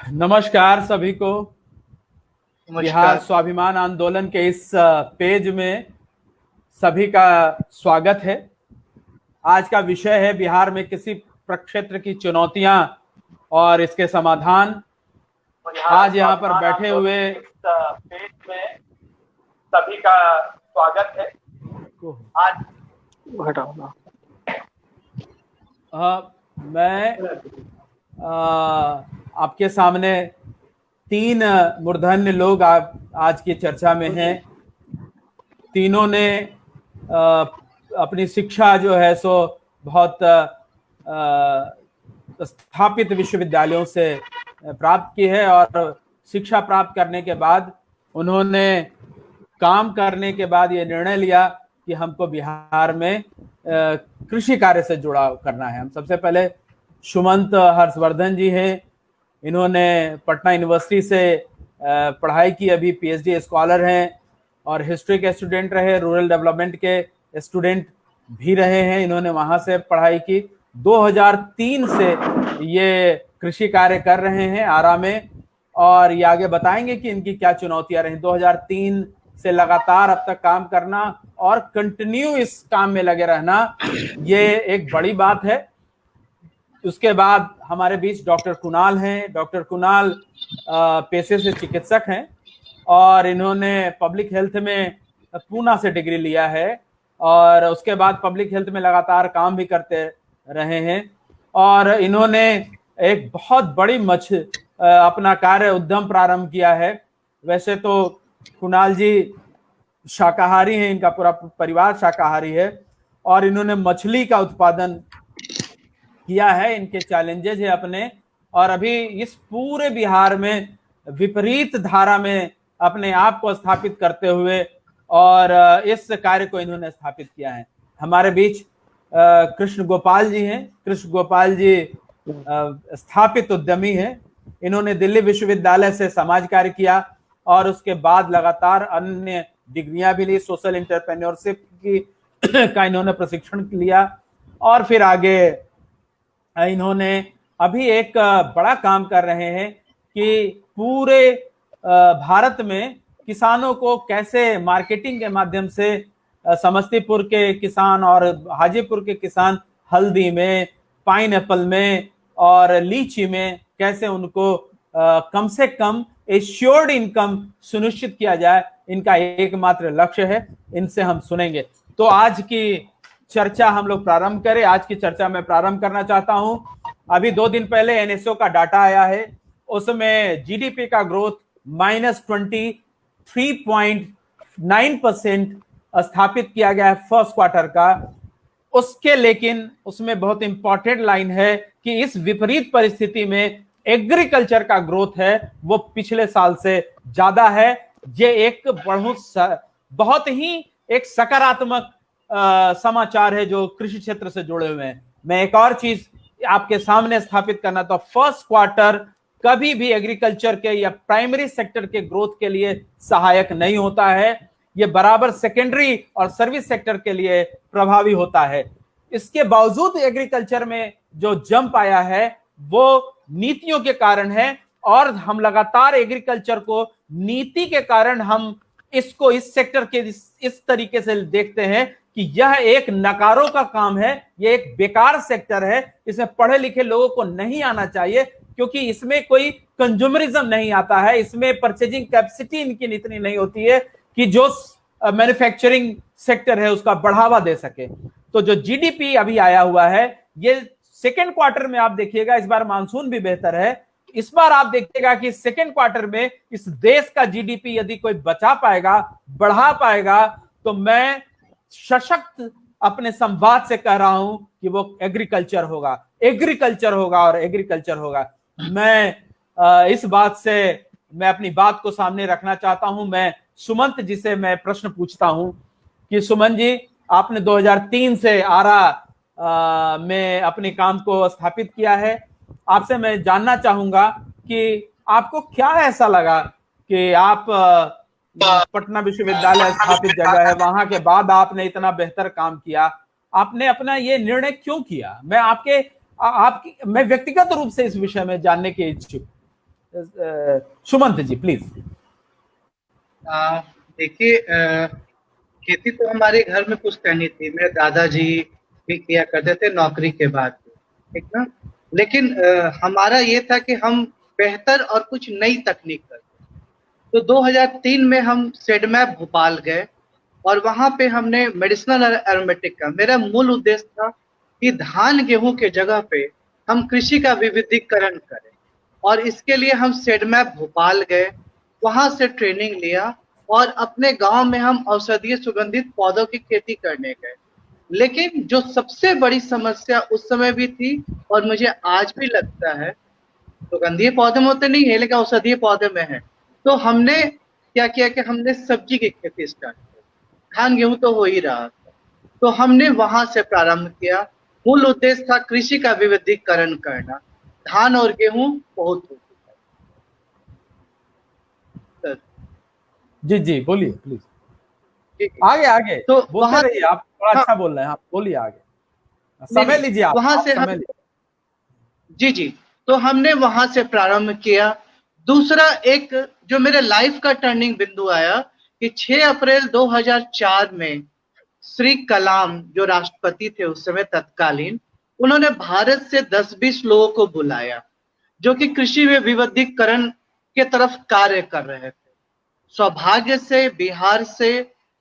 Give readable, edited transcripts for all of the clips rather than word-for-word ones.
नमस्कार सभी को। बिहार नमस्कार। स्वाभिमान आंदोलन के इस पेज में सभी का स्वागत है। आज का विषय है बिहार में किसी प्रक्षेत्र की चुनौतियां और इसके समाधान। आज यहाँ पर बैठे हुए इस पेज में सभी का स्वागत है। आज हटाओ। मैं आपके सामने तीन मूर्धन्य लोग आज की चर्चा में हैं। तीनों ने अपनी शिक्षा जो है सो बहुत स्थापित विश्वविद्यालयों से प्राप्त की है और शिक्षा प्राप्त करने के बाद उन्होंने काम करने के बाद ये निर्णय लिया कि हमको बिहार में कृषि कार्य से जुड़ाव करना है। हम सबसे पहले सुमंत हर्षवर्धन जी हैं। इन्होंने पटना यूनिवर्सिटी से पढ़ाई की, अभी पीएचडी स्कॉलर हैं और हिस्ट्री के स्टूडेंट रहे, रूरल डेवलपमेंट के स्टूडेंट भी रहे हैं। इन्होंने वहां से पढ़ाई की। 2003 से ये कृषि कार्य कर रहे हैं आरा में और ये आगे बताएंगे कि इनकी क्या चुनौतियां रही। 2003 से लगातार अब तक काम करना और कंटिन्यू इस काम में लगे रहना, ये एक बड़ी बात है। उसके बाद हमारे बीच डॉक्टर कुणाल हैं। डॉक्टर कुणाल पेशे से चिकित्सक हैं और इन्होंने पब्लिक हेल्थ में पूना से डिग्री लिया है और उसके बाद पब्लिक हेल्थ में लगातार काम भी करते रहे हैं और इन्होंने एक बहुत बड़ी अपना कार्य उद्यम प्रारंभ किया है। वैसे तो कुणाल जी शाकाहारी हैं, इनका पूरा परिवार शाकाहारी है और इन्होंने मछली का उत्पादन किया है। इनके चैलेंजेस है अपने, और अभी इस पूरे बिहार में विपरीत धारा में अपने आप को स्थापित करते हुए और इस कार्य को इन्होंने स्थापित किया है। हमारे बीच कृष्ण गोपाल जी हैं। कृष्ण गोपाल जी स्थापित उद्यमी हैं। इन्होंने दिल्ली विश्वविद्यालय से समाज कार्य किया और उसके बाद लगातार अन्य डिग्रियां भी ली। सोशल एंटरप्रेन्योरशिप की का इन्होंने प्रशिक्षण लिया और फिर आगे इन्होंने अभी एक बड़ा काम कर रहे हैं कि पूरे भारत में किसानों को कैसे मार्केटिंग के माध्यम से समस्तीपुर के किसान और हाजीपुर के किसान हल्दी में, पाइनएप्पल में और लीची में कैसे उनको कम से कम एश्योर्ड इनकम सुनिश्चित किया जाए, इनका एकमात्र लक्ष्य है। इनसे हम सुनेंगे। तो आज की चर्चा हम लोग प्रारंभ करें। आज की चर्चा मैं प्रारंभ करना चाहता हूं। अभी 2 दिन पहले एनएसओ का डाटा आया है, उसमें जीडीपी का ग्रोथ -23.9% स्थापित किया गया है फर्स्ट क्वार्टर का। लेकिन उसमें बहुत इंपॉर्टेंट लाइन है कि इस विपरीत परिस्थिति में एग्रीकल्चर का ग्रोथ है वो पिछले साल से ज्यादा है। ये एक बहुत ही एक सकारात्मक समाचार है जो कृषि क्षेत्र से जुड़े हुए हैं। मैं एक और चीज आपके सामने स्थापित करना, तो फर्स्ट क्वार्टर कभी भी एग्रीकल्चर के या प्राइमरी सेक्टर के ग्रोथ के लिए सहायक नहीं होता है। ये बराबर सेकेंडरी और सर्विस सेक्टर के लिए प्रभावी होता है। इसके बावजूद एग्रीकल्चर में जो जंप आया है वो नीतियों के कारण है और हम लगातार एग्रीकल्चर को नीति के कारण हम इसको इस सेक्टर के इस तरीके से देखते हैं कि यह एक नकारों का काम है, यह एक बेकार सेक्टर है, इसमें पढ़े लिखे लोगों को नहीं आना चाहिए क्योंकि इसमें कोई कंज्यूमरिज्म नहीं आता है, इसमें परचेजिंग कैपेसिटी इनकी इतनी नहीं होती है कि जो मैन्युफैक्चरिंग सेक्टर है उसका बढ़ावा दे सके। तो जो जीडीपी अभी आया हुआ है ये सेकेंड क्वार्टर में आप देखिएगा, इस बार मानसून भी बेहतर है। इस बार आप देखिएगा कि सेकेंड क्वार्टर में इस देश का जीडीपी यदि कोई बचा पाएगा, बढ़ा पाएगा, तो मैं सशक्त अपने संवाद से कह रहा हूं कि वो एग्रीकल्चर होगा, एग्रीकल्चर होगा और एग्रीकल्चर होगा। मैं इस बात से मैं अपनी बात को सामने रखना चाहता हूं। मैं सुमंत जी से मैं प्रश्न पूछता हूं कि सुमंत जी, आपने 2003 से आरा में अपने काम को स्थापित किया है। आपसे मैं जानना चाहूंगा कि आपको क्या ऐसा लगा कि आप पटना विश्वविद्यालय स्थापित जगह है, वहां के बाद आपने इतना बेहतर काम किया, आपने अपना ये निर्णय क्यों किया? मैं व्यक्तिगत रूप से इस विषय में जानने के इच्छुक। सुमंत जी प्लीज। देखिए, खेती तो हमारे घर में पुश्तैनी थी, मेरे दादाजी भी किया करते थे नौकरी के बाद, ठीक ना। लेकिन हमारा ये था कि हम बेहतर और कुछ नई तकनीक करते। तो 2003 में हम सेडमैप भोपाल गए और वहां पे हमने मेडिसिनल एरोमेटिक का, मेरा मूल उद्देश्य था कि धान गेहूं के जगह पे हम कृषि का विविधीकरण करें, और इसके लिए हम सेडमैप भोपाल गए, वहां से ट्रेनिंग लिया और अपने गांव में हम औषधीय सुगंधित पौधों की खेती करने गए। लेकिन जो सबसे बड़ी समस्या उस समय भी थी और मुझे आज भी लगता है, सुगंधीय पौधे में होते नहीं है लेकिन औषधीय पौधे में है, तो हमने क्या किया कि हमने सब्जी की खेती स्टार्ट की। धान गेहूं तो हो ही रहा था, तो हमने वहां से प्रारंभ किया। मूल उद्देश्य था कृषि का विविधीकरण करना। धान और गेहूं बहुत हो चुका है। जी जी बोलिए प्लीज, ठीक है। आगे आगे तो बोलते वहां रहिए, आप थोड़ा हाँ, अच्छा बोल रहे हैं, आप बोलिए आगे, नहीं समय नहीं, लीजिए आप वहां से समय हम, लीजिए। जी जी, तो हमने वहां से प्रारंभ किया। दूसरा एक जो मेरे लाइफ का टर्निंग बिंदु आया कि 6 अप्रैल 2004 में श्री कलाम जो राष्ट्रपति थे उस समय तत्कालीन, उन्होंने भारत से 10-20 लोगों को बुलाया जो कि कृषि में विविधीकरण के तरफ कार्य कर रहे थे। सौभाग्य से बिहार से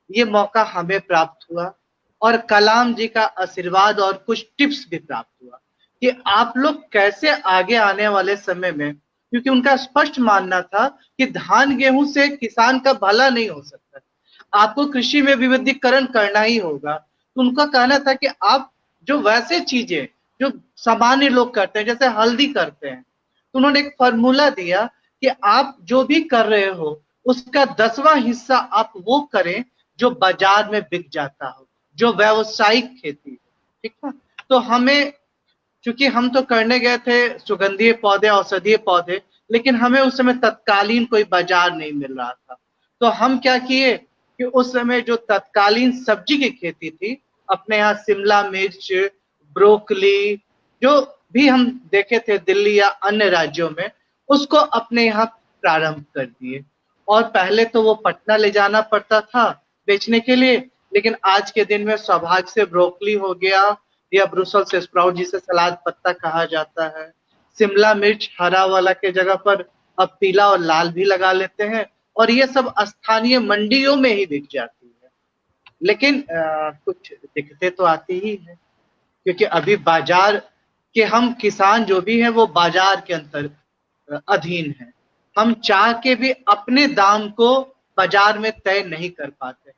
ये मौका हमें प्राप्त हुआ और कलाम जी का आशीर्वाद और कुछ टिप्स भी प्राप्त हुआ कि आप लोग कैसे आगे आने वाले समय में, क्योंकि उनका स्पष्ट मानना था कि धान गेहूं से किसान का भला नहीं हो सकता, आपको कृषि में विविधीकरण करना ही होगा। तो उनका कहना था कि आप जो वैसे चीजें जो सामान्य लोग करते हैं, जैसे हल्दी करते हैं, तो उन्होंने एक फॉर्मूला दिया कि आप जो भी कर रहे हो उसका 10वां हिस्सा आप वो करें जो बाजार में बिक जाता हो, जो व्यावसायिक खेती है, ठीक है। तो हमें, क्योंकि हम तो करने गए थे सुगंधीय पौधे, औषधीय पौधे, लेकिन हमें उस समय तत्कालीन कोई बाजार नहीं मिल रहा था। तो हम क्या किए कि उस समय जो तत्कालीन सब्जी की खेती थी, अपने यहाँ शिमला मिर्च, ब्रोकली, जो भी हम देखे थे दिल्ली या अन्य राज्यों में, उसको अपने यहाँ प्रारंभ कर दिए। और पहले तो वो पटना ले जाना पड़ता था बेचने के लिए, लेकिन आज के दिन में सौभाग्य से ब्रोकली हो गया या ब्रुसेल्स स्प्राउट जिसे सलाद पत्ता कहा जाता है, शिमला मिर्च हरा वाला के जगह पर अब पीला और लाल भी लगा लेते हैं, और ये सब स्थानीय मंडियों में ही बिक जाती है। लेकिन कुछ दिक्कतें तो आती ही है, क्योंकि अभी बाजार के, हम किसान जो भी हैं वो बाजार के अंतर अधीन है। हम चाह के भी अपने दाम को बाजार में तय नहीं कर पाते हैं,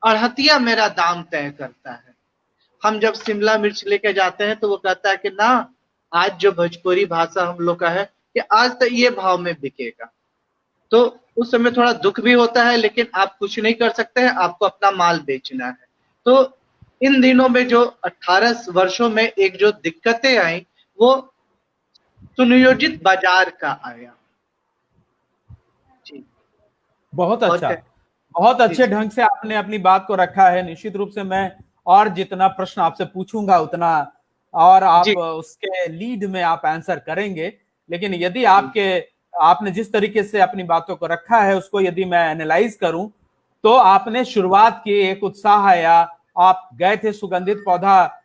अड़हतिया मेरा दाम तय करता है। हम जब शिमला मिर्च लेके जाते हैं तो वो कहता है कि ना, आज जो भोजपुरी भाषा हम लोग का है कि आज तो ये भाव में बिकेगा। तो उस समय थोड़ा दुख भी होता है, लेकिन आप कुछ नहीं कर सकते हैं, आपको अपना माल बेचना है। तो इन दिनों में जो 18 वर्षों में एक जो दिक्कतें आई, वो सुनियोजित बाजार का आया। जी, बहुत और अच्छा, क्या? बहुत जी अच्छे जी ढंग से आपने अपनी बात को रखा है। निश्चित रूप से मैं और जितना प्रश्न आपसे पूछूंगा उतना और आप जी उसके लीड में आप आंसर करेंगे, लेकिन यदि जी आपने जिस तरीके से अपनी बातों को रखा है उसको यदि मैं एनालाइज करूं, तो आपने शुरुआत की एक उत्साह आया, आप गए थे सुगंधित पौधा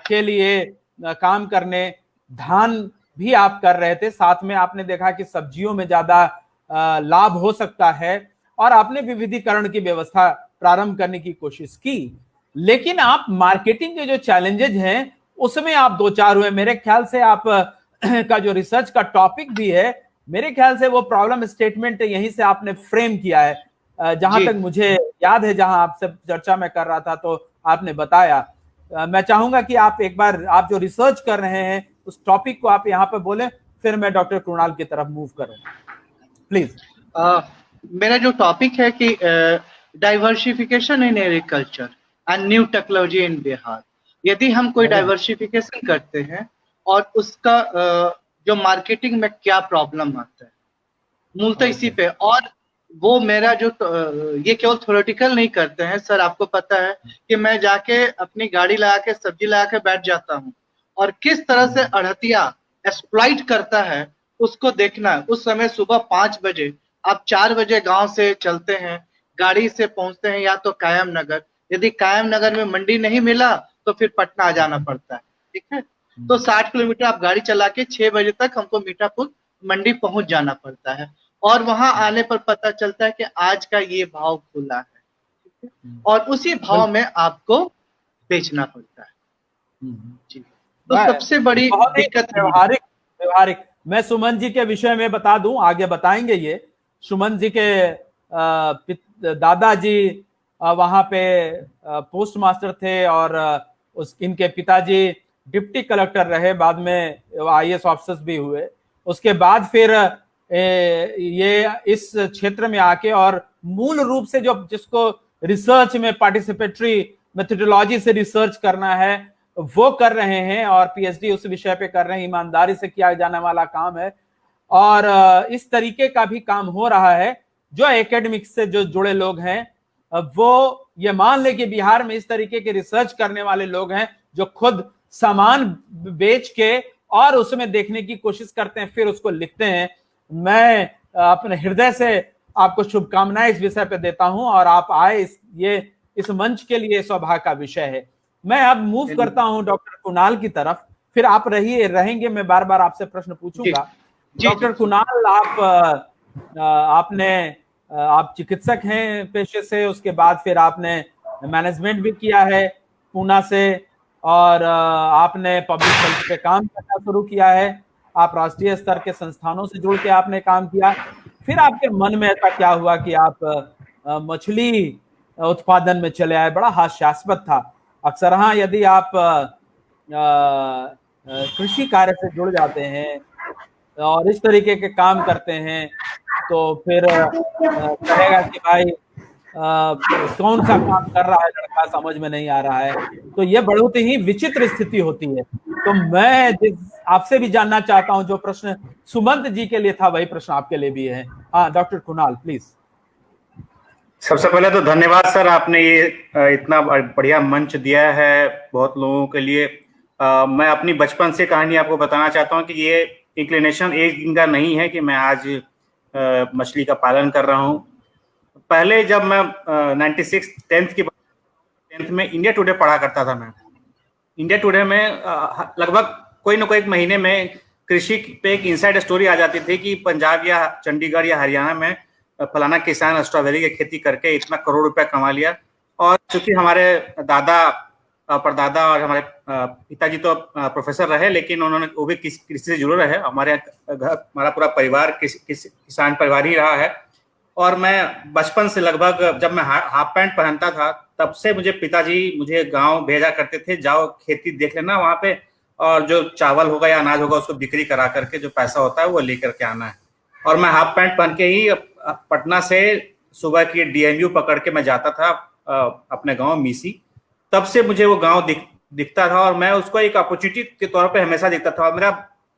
के लिए काम करने, धान भी आप कर रहे थे, साथ में आपने देखा कि सब्जियों में ज्यादा लाभ हो सकता है और आपने विविधीकरण की व्यवस्था प्रारंभ करने की कोशिश की। लेकिन आप मार्केटिंग के जो चैलेंजेस हैं उसमें आप दो चार हुए। मेरे ख्याल से आप का जो रिसर्च का टॉपिक भी है, मेरे ख्याल से वो प्रॉब्लम स्टेटमेंट यहीं से आपने फ्रेम किया है, जहां जी तक मुझे याद है, जहां आपसे चर्चा में कर रहा था तो आपने बताया। मैं चाहूंगा कि आप एक बार आप जो रिसर्च कर रहे हैं उस टॉपिक को आप यहाँ पे बोले, फिर मैं डॉक्टर कृणाल की तरफ मूव करूं प्लीज। मेरा जो टॉपिक है कि diversification in agriculture and new technology in Bihar. यदि हम कोई डाइवर्सिफिकेशन करते हैं और उसका जो मार्केटिंग में क्या प्रॉब्लम आता है, मूलतः इसी पे। और वो मेरा जो ये केवल थ्योरेटिकल नहीं करते हैं सर, आपको पता है कि मैं जाके अपनी गाड़ी लगा के सब्जी लगा के बैठ जाता हूँ और किस तरह से अड़हतिया एक्सप्लॉइट करता है उसको देखना है। उस समय सुबह 5 बजे आप 4 बजे गांव से चलते हैं, गाड़ी से पहुंचते हैं या तो कायम नगर, यदि कायम नगर में मंडी नहीं मिला तो फिर पटना आ जाना पड़ता है, ठीक है। तो 60 किलोमीटर आप गाड़ी चला के 6 बजे तक हमको मीठापुर मंडी पहुंच जाना पड़ता है, और वहां आने पर पता चलता है कि आज का ये भाव खुला है, ठीक है? और उसी भाव में आपको बेचना पड़ता है जी। तो सबसे बड़ी बहुत ही दिक्कत व्यवहारिक व्यवहारिक। मैं सुमन जी के विषय में बता दूं, आगे बताएंगे ये। सुमन जी के दादाजी वहां पे पोस्ट मास्टर थे, और इनके पिताजी डिप्टी कलेक्टर रहे, बाद में आईएएस ऑफिसर्स भी हुए। उसके बाद फिर ये इस क्षेत्र में आके और मूल रूप से जो जिसको रिसर्च में पार्टिसिपेटरी मेथोडोलॉजी से रिसर्च करना है वो कर रहे हैं, और पीएचडी उस विषय पे कर रहे हैं। ईमानदारी से किया जाने वाला काम है, और इस तरीके का भी काम हो रहा है। जो एकेडमिक से जो जुड़े लोग हैं वो ये मान ले कि बिहार में इस तरीके के रिसर्च करने वाले लोग हैं जो खुद सामान बेच के और उसमें देखने की कोशिश करते हैं, फिर उसको लिखते हैं। मैं अपने हृदय से आपको शुभकामनाएं इस विषय पे देता हूं, और आप आए इस मंच के लिए सौभाग्य का विषय है। मैं अब मूव करता हूं डॉक्टर कुणाल की तरफ, फिर आप रहेंगे, मैं बार बार आपसे प्रश्न पूछूंगा। डॉक्टर कुणाल, आप चिकित्सक हैं पेशे से, उसके बाद फिर आपने मैनेजमेंट भी किया है पूना से, और आपने पब्लिक हेल्थ पे काम करना शुरू किया है। आप राष्ट्रीय स्तर के संस्थानों से जुड़ के आपने काम किया। फिर आपके मन में ऐसा क्या हुआ कि आप मछली उत्पादन में चले आए? बड़ा हास्यास्पद था। अक्सर हाँ, यदि आप कृषि कार्य से जुड़ जाते हैं और इस तरीके के काम करते हैं तो फिर कहेगा कि भाई कौन सा काम कर रहा है लड़का, समझ में नहीं आ रहा है। तो ये बहुत ही विचित्र स्थिति होती है। तो मैं आपसे भी जानना चाहता हूं, जो प्रश्न सुमंत जी के लिए था वही प्रश्न आपके लिए भी है। हाँ डॉक्टर कुणाल प्लीज। सबसे पहले तो धन्यवाद सर, आपने ये इतना बढ़िया मंच दिया है बहुत लोगों के लिए। मैं अपनी बचपन से कहानी आपको बताना चाहता हूँ कि ये इंक्लिनेशन एक दिन का नहीं है कि मैं आज मछली का पालन कर रहा हूँ। पहले जब मैं 96 टेंथ में इंडिया टुडे पढ़ा करता था। मैं इंडिया टुडे में लगभग कोई ना कोई एक महीने में कृषि पे एक इनसाइड स्टोरी आ जाती थी कि पंजाब या चंडीगढ़ या हरियाणा में फलाना किसान स्ट्रॉबेरी की खेती करके इतना करोड़ रुपया कमा लिया। और चूंकि हमारे दादा परदादा और हमारे पिताजी तो प्रोफेसर रहे, लेकिन उन्होंने वो भी कृषि से जुड़े रहे। हमारा पूरा परिवार किसान परिवार ही रहा है। और मैं बचपन से लगभग जब मैं हाफ पैंट पहनता था तब से मुझे गांव भेजा करते थे, जाओ खेती देख लेना वहां पे, और जो चावल होगा या अनाज होगा उसको बिक्री करा करके जो पैसा होता है वो लेकर के आना है। और मैं हाफ पैंट पहन के ही पटना से सुबह की डीएमयू पकड़ के मैं जाता था अपने गांव मीसी। तब से मुझे वो गांव दिखता था और मैं उसको एक अपॉर्चुनिटी के तौर पे हमेशा दिखता था। और मेरा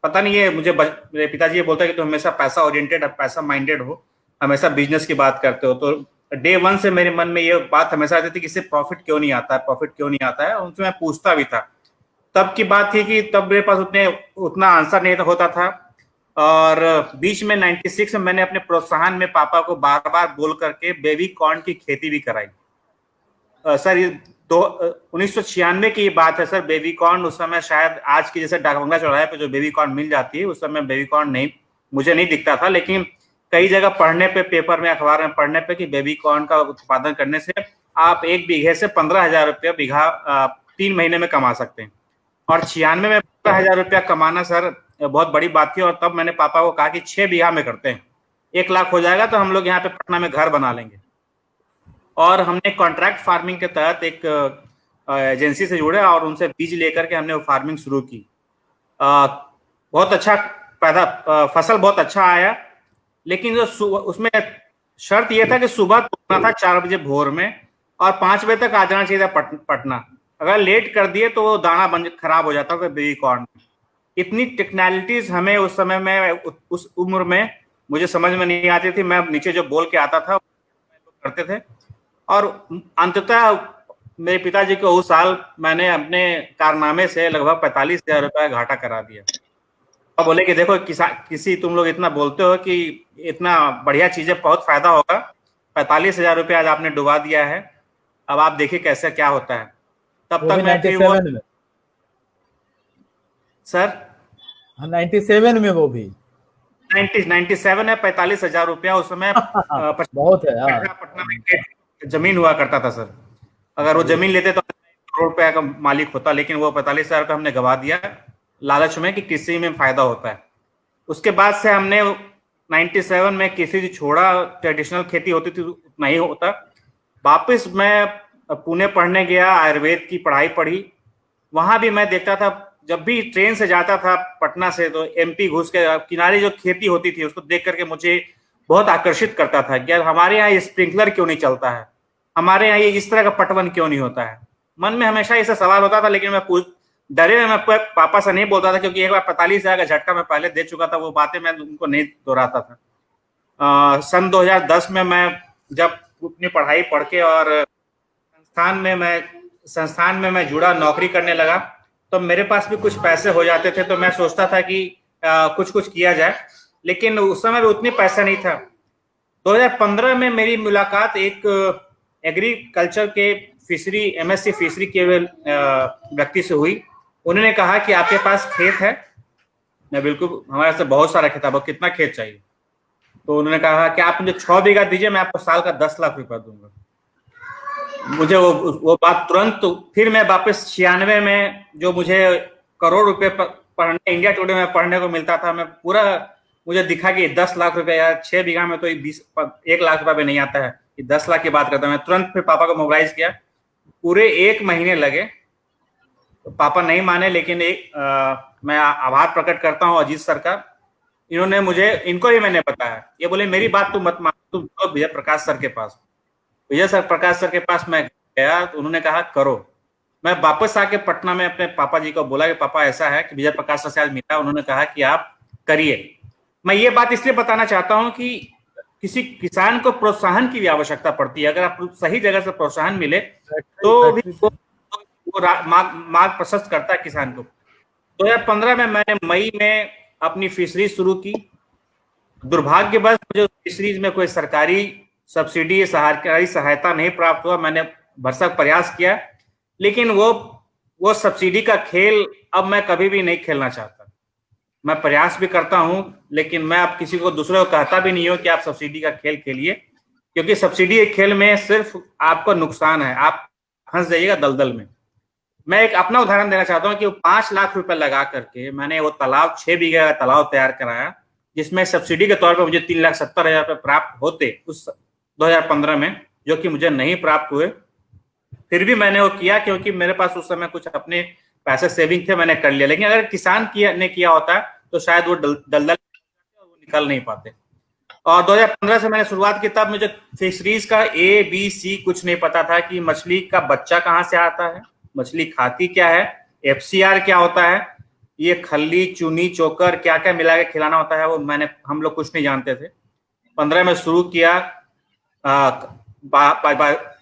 पता नहीं है, मेरे पिताजी ये बोलता है कि तुम हमेशा पैसा ओरिएंटेड, पैसा माइंडेड हो, हमेशा बिजनेस की बात करते हो। तो डे वन से मेरे मन में ये बात हमेशा आती थी कि इससे प्रॉफिट क्यों नहीं आता है। उनसे मैं पूछता भी था। तब की बात थी कि तब मेरे पास उतना आंसर नहीं होता था। और बीच में 96 में मैंने अपने प्रोत्साहन में पापा को बार बार बोल करके बेबी कॉर्न की खेती भी कराई। सर ये 1996 की बात है सर। बेबी कॉर्न उस समय शायद आज की जैसे डाकबंगला चौराहे पे जो बेबी कॉर्न मिल जाती है, उस समय बेबी कॉर्न मुझे नहीं दिखता था। लेकिन कई जगह पढ़ने पे, पेपर में, अखबार में पढ़ने पे कि बेबी कॉर्न का उत्पादन करने से आप 1 बीघे से 15,000 रुपया बीघा 3 महीने में कमा सकते हैं। और 96 में 15,000 रुपया कमाना सर बहुत बड़ी बात थी। और तब मैंने पापा को कहा कि 6 बीघा में करते हैं, 1 लाख हो जाएगा तो हम लोग यहाँ पे पटना में घर बना लेंगे। और हमने कॉन्ट्रैक्ट फार्मिंग के तहत एक एजेंसी से जुड़े और उनसे बीज लेकर के हमने वो फार्मिंग शुरू की। बहुत अच्छा फसल बहुत अच्छा आया। लेकिन जो उसमें शर्त यह था कि सुबह तोड़ना था 4 बजे भोर में और 5 बजे तक आ जाना चाहिए था पटना। अगर लेट कर दिए तो वो दाना खराब हो जाता था बेबी कॉर्न। इतनी टेक्निकलिटीज हमें उस समय में, उस उम्र में मुझे समझ में नहीं आती थी। मैं नीचे जो बोल के आता था करते थे। और अंततः मेरे पिताजी को उस साल मैंने अपने कारनामे से लगभग 45,000 रुपया घाटा करा दिया। और बोले कि देखो किसी तुम लोग इतना बोलते हो कि इतना बढ़िया चीजें बहुत फायदा होगा, 45,000 रुपया आज आपने डुबा दिया है, अब आप देखिए कैसे क्या होता है। तब वो भी तक मैं फिर वो 97 में। सर 97 में वो भी 97 है, 45,000 रुपया उस समय बहुत है। हाँ, पटना में जमीन हुआ करता था सर। अगर वो जमीन लेते तो करोड़ रुपया का मालिक होता, लेकिन वो 45,000 रुपया हमने गवा दिया लालच में कि कृषि में फायदा होता है। उसके बाद से हमने 97 में कृषि छोड़ा, ट्रेडिशनल खेती होती थी उतना ही होता। वापस मैं पुणे पढ़ने गया, आयुर्वेद की पढ़ाई पढ़ी। वहां भी मैं देखता था, जब भी ट्रेन से जाता था पटना से, तो एमपी घुस के किनारे जो खेती होती थी उसको देख करके मुझे बहुत आकर्षित करता था कि यार हमारे यहाँ ये स्प्रिंकलर क्यों नहीं चलता है, हमारे यहाँ ये इस तरह का पटवन क्यों नहीं होता है। मन में हमेशा ऐसा सवाल होता था, लेकिन मैं डरे में मैं पापा से नहीं बोलता था, क्योंकि एक बार 45,000 का झटका मैं पहले दे चुका था, वो बातें मैं उनको नहीं दोहराता था। सन 2010 में मैं जब अपनी पढ़ाई पढ़ के और संस्थान में मैं जुड़ा, नौकरी करने लगा, तो मेरे पास भी कुछ पैसे हो जाते थे, तो मैं सोचता था कि कुछ किया जाए, लेकिन उस समय भी उतनी पैसा नहीं था। 2015 में मेरी मुलाकात एक एग्रीकल्चर के फिशरी MSc फिशरी के व्यक्ति से हुई। उन्होंने कहा कि आपके पास खेत है? मैं बिल्कुल, हमारे पास बहुत सारा खेत है, आपको कितना खेत चाहिए? तो उन्होंने कहा कि आप मुझे 6 बीघा दीजिए, मैं आपको साल का 10 लाख रुपया दूंगा। मुझे वो बात तुरंत, फिर मैं वापस 96 में जो मुझे करोड़ रुपए पढ़ने इंडिया टुडे में पढ़ने को मिलता था, मैं पूरा, मुझे दिखा कि 10 लाख रुपए यार 6 बीघा में तो 1 लाख रुपए भी नहीं आता है, 10 लाख की बात करता हूँ। मैं तुरंत फिर पापा को मोबिलाइज किया, पूरे 1 महीने लगे, तो पापा नहीं माने, लेकिन मैं आभार प्रकट करता हूँ अजीत सर का। इन्होंने मुझे, इनको ही मैंने बताया, ये बोले मेरी बात तुम मत मान, तुम विजय प्रकाश सर के पास। विजय सर प्रकाश सर के पास मैं गया, तो उन्होंने कहा करो। मैं वापस आके पटना में अपने पापा जी को बोला कि पापा ऐसा है कि विजय प्रकाश सर से आज मिला, उन्होंने कहा कि आप करिए। मैं ये बात इसलिए बताना चाहता हूं कि किसी किसान को प्रोत्साहन की भी आवश्यकता पड़ती है। अगर आप सही जगह से प्रोत्साहन मिले तो भी वो मार्ग प्रशस्त करता है किसान को। 2015 में मैंने मई में अपनी फिशरीज शुरू की। दुर्भाग्यवश मुझे फिशरीज में कोई सरकारी सब्सिडी, सरकारी सहायता नहीं प्राप्त हुआ। मैंने भरसक प्रयास किया, लेकिन वो सब्सिडी का खेल अब मैं कभी भी नहीं खेलना चाहता। मैं प्रयास भी करता हूं, लेकिन मैं अब किसी को, दूसरे को कहता भी नहीं हूं कि आप सब्सिडी का खेल खेलिए, क्योंकि सब्सिडी के खेल में सिर्फ आपको नुकसान है, आप फंस जाइएगा दलदल में। मैं एक अपना उदाहरण देना चाहता हूं कि 5 लाख रुपए लगा करके मैंने वो तालाब, 6 बीघे का तालाब तैयार कराया, जिसमें सब्सिडी के तौर पर मुझे 3,70,000 रुपए प्राप्त होते उस 2015 में, जो कि मुझे नहीं प्राप्त हुए। फिर भी मैंने वो किया, क्योंकि मेरे पास उस समय कुछ अपने पैसे सेविंग थे, मैंने कर लिया। लेकिन अगर किसान ने किया होता तो शायद वो दलदल वो निकल नहीं पाते। और 2015 से मैंने शुरुआत की, तब मुझे फिशरीज का ABC कुछ नहीं पता था कि मछली का बच्चा कहाँ से आता है, मछली खाती क्या है, FCR क्या होता है, ये खल्ली, चूनी, चोकर क्या क्या मिला के खिलाना होता है, वो हम लोग कुछ नहीं जानते थे। 15 में शुरू किया,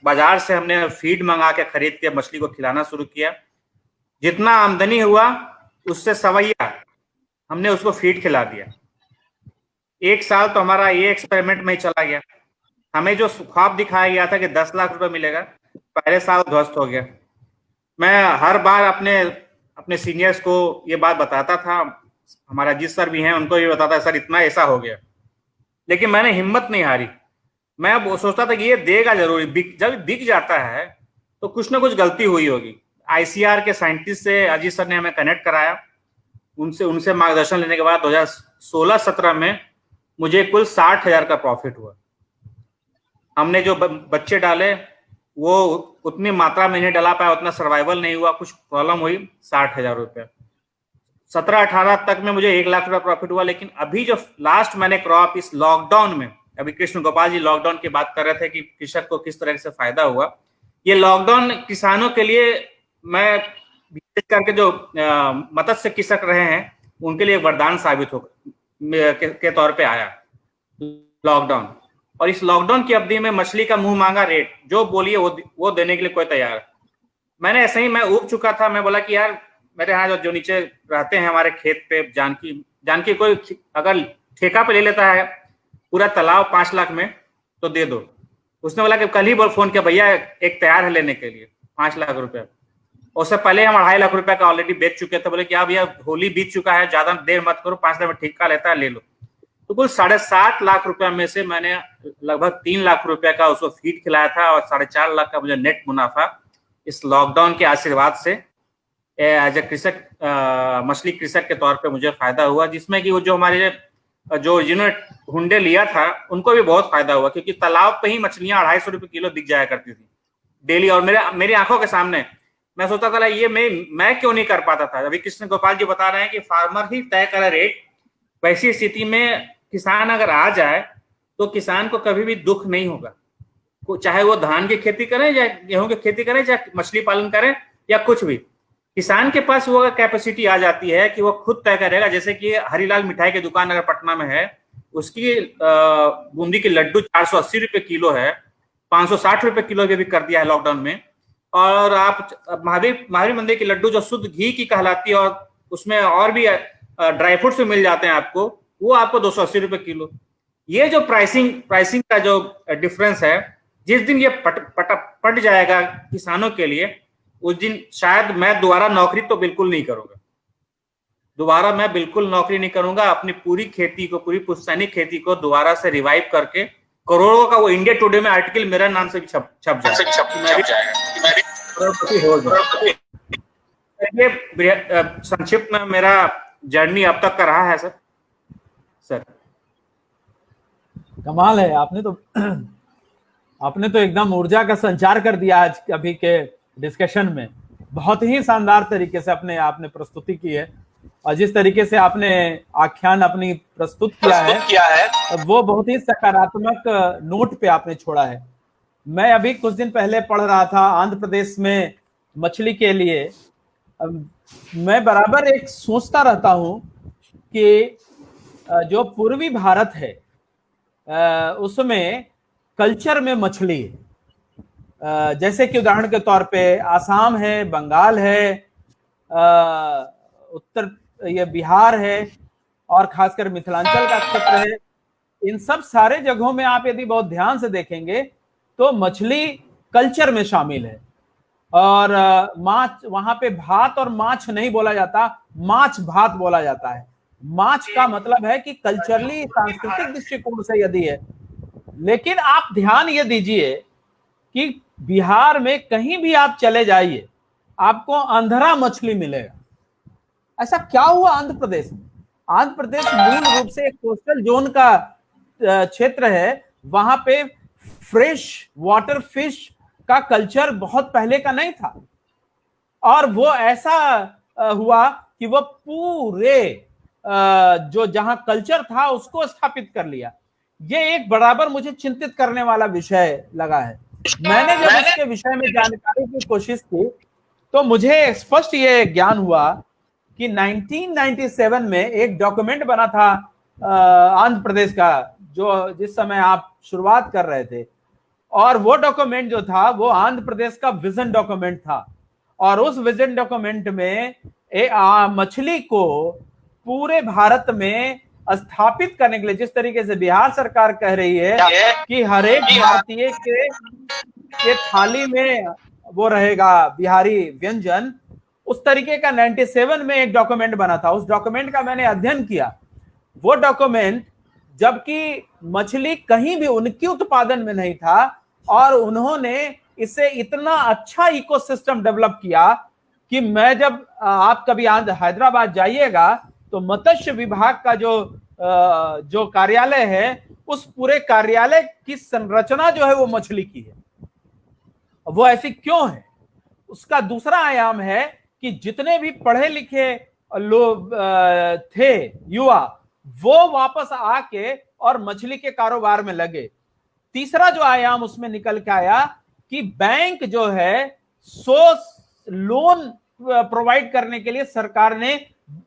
बाजार से हमने फीड मंगा के खरीद के मछली को खिलाना शुरू किया। जितना आमदनी हुआ उससे सवैया हमने उसको फीड खिला दिया। 1 साल तो हमारा ये एक्सपेरिमेंट में ही चला गया। हमें जो ख्वाब दिखाया गया था कि 10 लाख रुपए मिलेगा, पहले साल ध्वस्त हो गया। मैं हर बार अपने सीनियर्स को ये बात बताता था, हमारा जिस सर भी हैं उनको ये बताता, सर इतना ऐसा हो गया, लेकिन मैंने हिम्मत नहीं हारी। मैं वो सोचता था कि ये देगा जरूर, जब बिक जाता है तो कुछ ना कुछ गलती हुई होगी। ICR के साइंटिस्ट से अजीत सर ने हमें कनेक्ट कराया, उनसे मार्गदर्शन लेने के बाद 2016-17 में मुझे कुल 60,000 का प्रॉफिट हुआ। हमने जो बच्चे डाले वो उतनी मात्रा में नहीं डला पाया, उतना सर्वाइवल नहीं हुआ, कुछ प्रॉब्लम हुई। 60,000 रुपये 17-18 तक में मुझे 1 लाख रुपया प्रॉफिट हुआ। लेकिन अभी जो लास्ट मैंने क्रॉप इस लॉकडाउन में, अभी कृष्ण गोपाल जी लॉकडाउन की बात कर रहे थे कि कृषक को किस तरह से फायदा हुआ। ये लॉकडाउन किसानों के लिए, मैं विशेष करके जो मत्स्य कृषक रहे हैं उनके लिए वरदान साबित हो के तौर पे आया लॉकडाउन। और इस लॉकडाउन की अवधि में मछली का मुंह मांगा रेट जो बोलिए वो देने के लिए कोई तैयार है। मैंने ऐसे ही, मैं उब चुका था, मैं बोला कि यार मेरे यहाँ जो नीचे रहते हैं हमारे खेत पे, जानकी कोई अगर ठेका पे ले लेता है पूरा तालाब 5 लाख में तो दे दो। उसने बोला कि कल ही फोन किया, भैया एक तैयार है लेने के लिए 5 लाख रुपए। उससे पहले हम 2.5 लाख रुपए का ऑलरेडी बेच चुके थे। बोले कि भैया होली बीत चुका है, ज्यादा देर मत करो, 5 लाख में ठेका लेता है, ले लो। तो कुल 7.5 लाख रुपए में से मैंने लगभग 3 लाख रुपए का उसको फीड खिलाया था और 4.5 लाख का मुझे नेट मुनाफा इस लॉकडाउन के आशीर्वाद से एज ए कृषक, मछली कृषक के तौर पे मुझे फायदा हुआ, जिसमें कि वो जो हमारे जो जिन्होंने हुंडे लिया था उनको भी बहुत फायदा हुआ, क्योंकि तालाब पे ही मछलियां 250 रुपए किलो बिक जाया करती थी डेली। और मेरी आंखों के सामने मैं सोचता था ये मैं क्यों नहीं कर पाता था। अभी कृष्ण गोपाल जी बता रहे हैं कि फार्मर ही तय करे रेट। वैसी स्थिति में किसान अगर आ जाए तो किसान को कभी भी दुख नहीं होगा, चाहे वो धान की खेती करें या गेहूं की खेती करें या मछली पालन करें या कुछ भी। किसान के पास वो कैपेसिटी आ जाती है कि वो खुद तय करेगा। जैसे कि हरिलाल मिठाई की दुकान अगर पटना में है, उसकी बूंदी के लड्डू 480 रुपए किलो है, 560 रुपए किलो भी कर दिया है लॉकडाउन में। और आप महावीर मंदिर के लड्डू जो शुद्ध घी की कहलाती है और उसमें और भी ड्राई फ्रूट्स भी मिल जाते हैं आपको, वो आपको 280 रुपए किलो। ये जो प्राइसिंग का जो डिफरेंस है, जिस दिन ये पट जाएगा किसानों के लिए, उस दिन शायद मैं दोबारा नौकरी तो बिल्कुल नहीं करूंगा। दोबारा मैं बिल्कुल नौकरी नहीं करूंगा। अपनी पूरी खेती को, पूरी पुश्तैनी खेती को दोबारा से रिवाइव करके करोड़ों का वो इंडिया टुडे में आर्टिकल मेरा नाम से भी छप जाएगा। ये संक्षिप्त में मेरा जर्नी अब तक का रहा है सर। कमाल है, आपने तो एकदम ऊर्जा का संचार कर दिया आज अभी के डिस्कशन में। बहुत ही शानदार तरीके से आपने प्रस्तुति की है और जिस तरीके से आपने आख्यान अपनी प्रस्तुत किया है वो बहुत ही सकारात्मक नोट पे आपने छोड़ा है। मैं अभी कुछ दिन पहले पढ़ रहा था आंध्र प्रदेश में मछली के लिए। मैं बराबर एक सोचता रहता हूं कि जो पूर्वी भारत है उसमें कल्चर में मछली है। जैसे कि उदाहरण के तौर पे आसाम है, बंगाल है, ये बिहार है और खासकर मिथिलांचल का क्षेत्र है। इन सब सारे जगहों में आप यदि बहुत ध्यान से देखेंगे तो मछली कल्चर में शामिल है। और माछ, वहां पे भात और माछ नहीं बोला जाता, माछ भात बोला जाता है। माछ का मतलब है कि कल्चरली, सांस्कृतिक दृष्टिकोण से यदि है। लेकिन आप ध्यान ये दीजिए कि बिहार में कहीं भी आप चले जाइए आपको आंध्रा मछली मिलेगा। ऐसा क्या हुआ आंध्र प्रदेश में? आंध्र प्रदेश मूल रूप से एक कोस्टल जोन का क्षेत्र है। वहां पे फ्रेश वाटर फिश का कल्चर बहुत पहले का नहीं था और वो ऐसा हुआ कि वो पूरे जो जहां कल्चर था उसको स्थापित कर लिया। ये एक बराबर मुझे चिंतित करने वाला विषय लगा है। मैंने जब इसके विषय में जानकारी की कोशिश की तो मुझे स्पष्ट ये ज्ञान हुआ कि 1997 में एक डॉक्यूमेंट बना था आंध्र प्रदेश का, जो जिस समय आप शुरुआत कर रहे थे, और वो डॉक्यूमेंट जो था वो आंध्र प्रदेश का विजन डॉक्यूमेंट था। और उस विजन डॉक्यूमेंट में मछली को पूरे भारत में स्थापित करने के लिए, जिस तरीके से बिहार सरकार कह रही है कि हर एक भारतीय के थाली में वो रहेगा बिहारी व्यंजन, उस तरीके का 97 में एक डॉक्यूमेंट बना था। उस डॉक्यूमेंट का मैंने अध्ययन किया। वो डॉक्यूमेंट, जबकि मछली कहीं भी उनके उत्पादन में नहीं था और उन्होंने इसे इतना अच्छा इकोसिस्टम डेवलप किया कि मैं जब आप कभी हैदराबाद जाइएगा तो मत्स्य विभाग का जो कार्यालय है, उस पूरे कार्यालय की संरचना जो है वो मछली की है। वो ऐसी क्यों है? उसका दूसरा आयाम है कि जितने भी पढ़े लिखे लोग थे युवा, वो वापस आके और मछली के कारोबार में लगे। तीसरा जो आयाम उसमें निकल के आया कि बैंक जो है लोन प्रोवाइड करने के लिए सरकार ने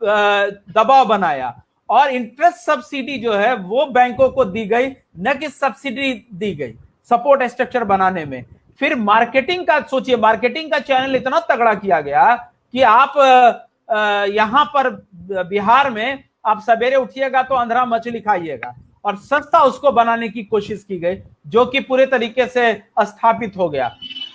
दबाव बनाया और इंटरेस्ट सब्सिडी जो है वो बैंकों को दी गई, न कि सब्सिडी दी गई सपोर्ट स्ट्रक्चर बनाने में। फिर मार्केटिंग का सोचिए, मार्केटिंग का चैनल इतना तगड़ा किया गया कि आप यहाँ पर बिहार में आप सवेरे उठिएगा तो अंधरा मछली खाइएगा, और सस्ता उसको बनाने की कोशिश की गई, जो कि पूरे तरीके से स्थापित हो गया।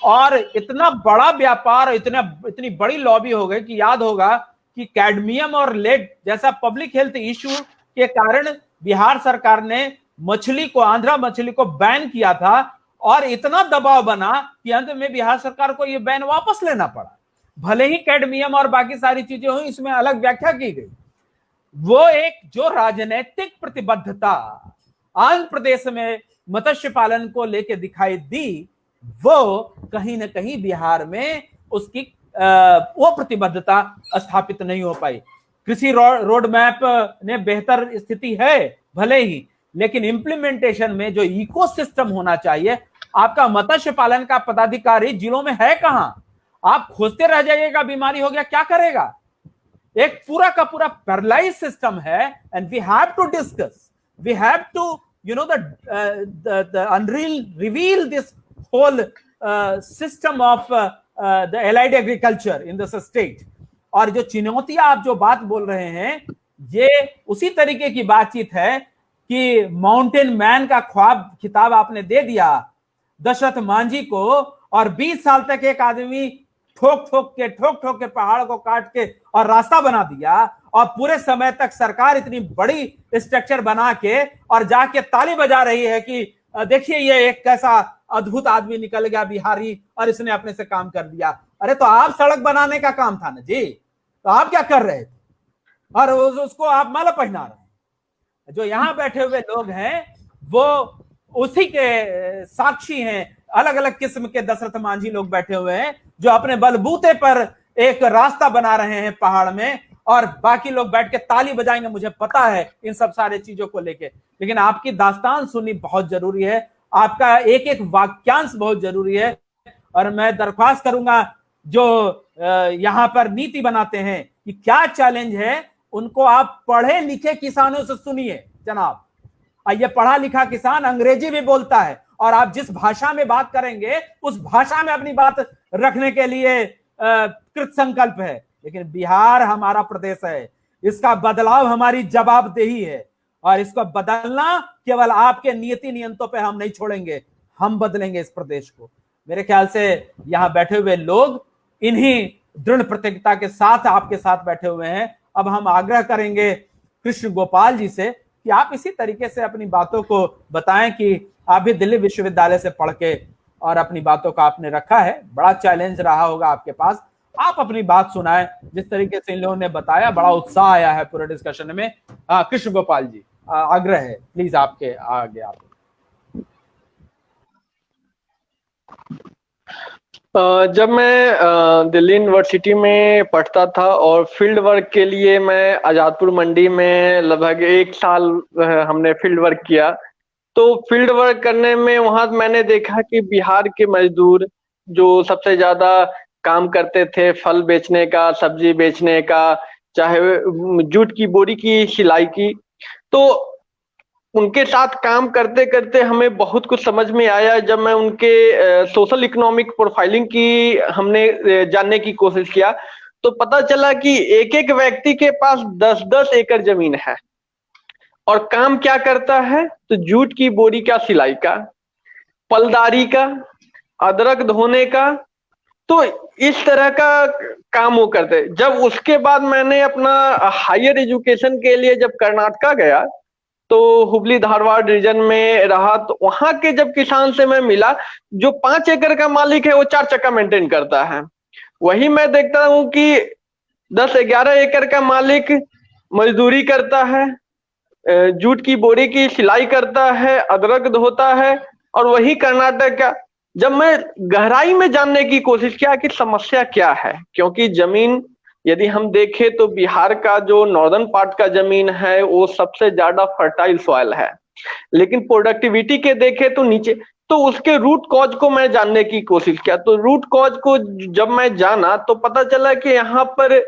और इतना बड़ा व्यापार, इतनी बड़ी लॉबी हो गई कि याद होगा कि कैडमियम और लेड जैसा पब्लिक हेल्थ इश्यू के कारण बिहार सरकार ने मछली को, आंध्रा मछली को बैन किया था, और इतना दबाव बना कि अंत में बिहार सरकार को यह बैन वापस लेना पड़ा। भले ही कैडमियम और बाकी सारी चीजें हुई, इसमें अलग व्याख्या की गई। वो एक जो राजनीतिक प्रतिबद्धता आंध्र प्रदेश में मत्स्य पालन को लेकर दिखाई दी, वो कहीं ना कहीं बिहार में उसकी वो प्रतिबद्धता स्थापित नहीं हो पाई। कृषि रोड मैप ने बेहतर स्थिति है भले ही, लेकिन इंप्लीमेंटेशन में जो इकोसिस्टम होना चाहिए, आपका मत्स्य पालन का पदाधिकारी जिलों में है कहां? आप खोजते रह जाइएगा, बीमारी हो गया क्या करेगा? एक पूरा का पूरा पैरालाइज सिस्टम है, and we have to discuss, we have to reveal this whole system of the allied agriculture in this state. और जो चुनौतियां आप जो बात बोल रहे हैं, ये उसी तरीके की बातचीत है कि माउंटेन मैन का ख्वाब खिताब आपने दे दिया दशरथ मांझी को, और 20 साल तक एक आदमी ठोक ठोक के पहाड़ को काट के और रास्ता बना दिया, और पूरे समय तक सरकार इतनी बड़ी स्ट्रक्चर बना के और जाके ताली बजा रही है कि देखिए ये एक कैसा अद्भुत आदमी निकल गया बिहारी, और इसने अपने से काम कर दिया। अरे तो आप सड़क बनाने का काम था ना जी, तो आप क्या कर रहे थे? और उसको आप माला पहना रहे हैं। जो यहां बैठे हुए लोग हैं वो उसी के साक्षी हैं। अलग अलग किस्म के दशरथ मांझी लोग बैठे हुए हैं जो अपने बलबूते पर एक रास्ता बना रहे हैं पहाड़ में, और बाकी लोग बैठ के ताली बजाएंगे, मुझे पता है इन सब सारे चीजों को लेके। लेकिन आपकी दास्तान सुननी बहुत जरूरी है, आपका एक एक वाक्यांश बहुत जरूरी है। और मैं दरख्वास्त करूंगा जो यहां पर नीति बनाते हैं कि क्या चैलेंज है, उनको आप पढ़े लिखे किसानों से सुनिए जनाब। ये पढ़ा लिखा किसान अंग्रेजी भी बोलता है, और आप जिस भाषा में बात करेंगे उस भाषा में अपनी बात रखने के लिए कृत संकल्प है। लेकिन बिहार हमारा प्रदेश है, इसका बदलाव हमारी जवाबदेही है, और इसको बदलना केवल आपके नीति नियंत्रणों पे हम नहीं छोड़ेंगे, हम बदलेंगे इस प्रदेश को। मेरे ख्याल से यहाँ बैठे हुए लोग इन्हीं दृढ़ प्रतिज्ञता के साथ आपके साथ बैठे हुए हैं। अब हम आग्रह करेंगे कृष्ण गोपाल जी से कि आप इसी तरीके से अपनी बातों को बताएं कि आप भी दिल्ली विश्वविद्यालय से पढ़ के और अपनी बातों का आपने रखा है, बड़ा चैलेंज रहा होगा आपके पास। आप अपनी बात सुनाएं, जिस तरीके से इन लोगों ने बताया बड़ा उत्साह आया है पूरे डिस्कशन में। कृष्ण गोपाल जी, आग्रह है, प्लीज आपके आगे आप। जब मैं दिल्ली यूनिवर्सिटी में पढ़ता था और फील्ड वर्क के लिए मैं आजादपुर मंडी में लगभग 1 साल हमने फील्ड वर्क किया। तो फील्ड वर्क करने में वहां मैंने देखा कि बिहार के मजदूर जो सबसे ज्यादा काम करते थे, फल बेचने का, सब्जी बेचने का, चाहे जूट की बोरी की सिलाई की, तो उनके साथ काम करते करते हमें बहुत कुछ समझ में आया। जब मैं उनके सोशल इकोनॉमिक प्रोफाइलिंग की हमने जानने की कोशिश किया तो पता चला कि एक एक व्यक्ति के पास 10-10 एकड़ जमीन है, और काम क्या करता है तो जूट की बोरी का सिलाई का, पलदारी का, अदरक धोने का, तो इस तरह का काम वो करते। जब उसके बाद मैंने अपना हायर एजुकेशन के लिए जब कर्नाटका गया तो हुबली धारवाड़ रीजन में रहा, तो वहां के जब किसान से मैं मिला, जो 5 एकड़ का मालिक है वो 4 चक्का मेंटेन करता है। वही मैं देखता हूं कि 10-11 एकड़ का मालिक मजदूरी करता है, जूट की बोरी की सिलाई करता है, अदरक धोता है। और वही कर्नाटक का, जब मैं गहराई में जानने की कोशिश किया कि समस्या क्या है, क्योंकि जमीन यदि हम देखें तो बिहार का जो नॉर्दर्न पार्ट का जमीन है वो सबसे ज्यादा फर्टाइल सॉइल है, लेकिन प्रोडक्टिविटी के देखें तो नीचे। तो उसके रूट कॉज को मैं जानने की कोशिश किया, तो रूट कॉज को जब मैं जाना तो पता चला कि यहाँ पर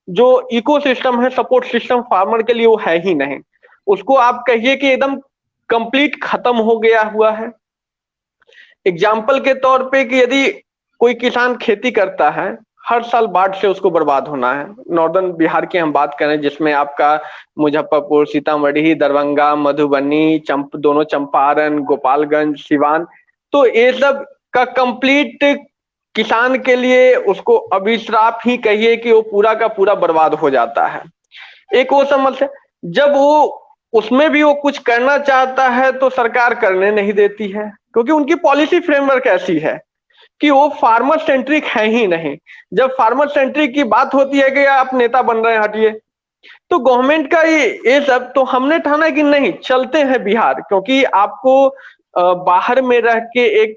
जो इकोसिस्टम है, सपोर्ट सिस्टम फार्मर के लिए वो है ही नहीं। उसको आप कहिए कि एकदम कंप्लीट खत्म हो गया हुआ है। एग्जाम्पल के तौर पे कि यदि कोई किसान खेती करता है, हर साल बाढ़ से उसको बर्बाद होना है। नॉर्दर्न बिहार की हम बात करें जिसमें आपका मुजफ्फरपुर, सीतामढ़ी, दरभंगा, मधुबनी, दोनों चंपारण, गोपालगंज, सिवान, तो ये सब का कंप्लीट किसान के लिए उसको अभिश्राप ही कहिए कि वो पूरा का पूरा बर्बाद हो जाता है। एक वो समस्या, जब वो उसमें भी वो कुछ करना चाहता है तो सरकार करने नहीं देती है, क्योंकि उनकी पॉलिसी फ्रेमवर्क ऐसी है कि वो फार्मर सेंट्रिक है ही नहीं। जब फार्मर सेंट्रिक की बात होती है कि आप नेता बन रहे हैं हटिए, तो गवर्नमेंट का ये सब, तो हमने ठाना कि नहीं चलते हैं बिहार, क्योंकि आपको बाहर में रह के एक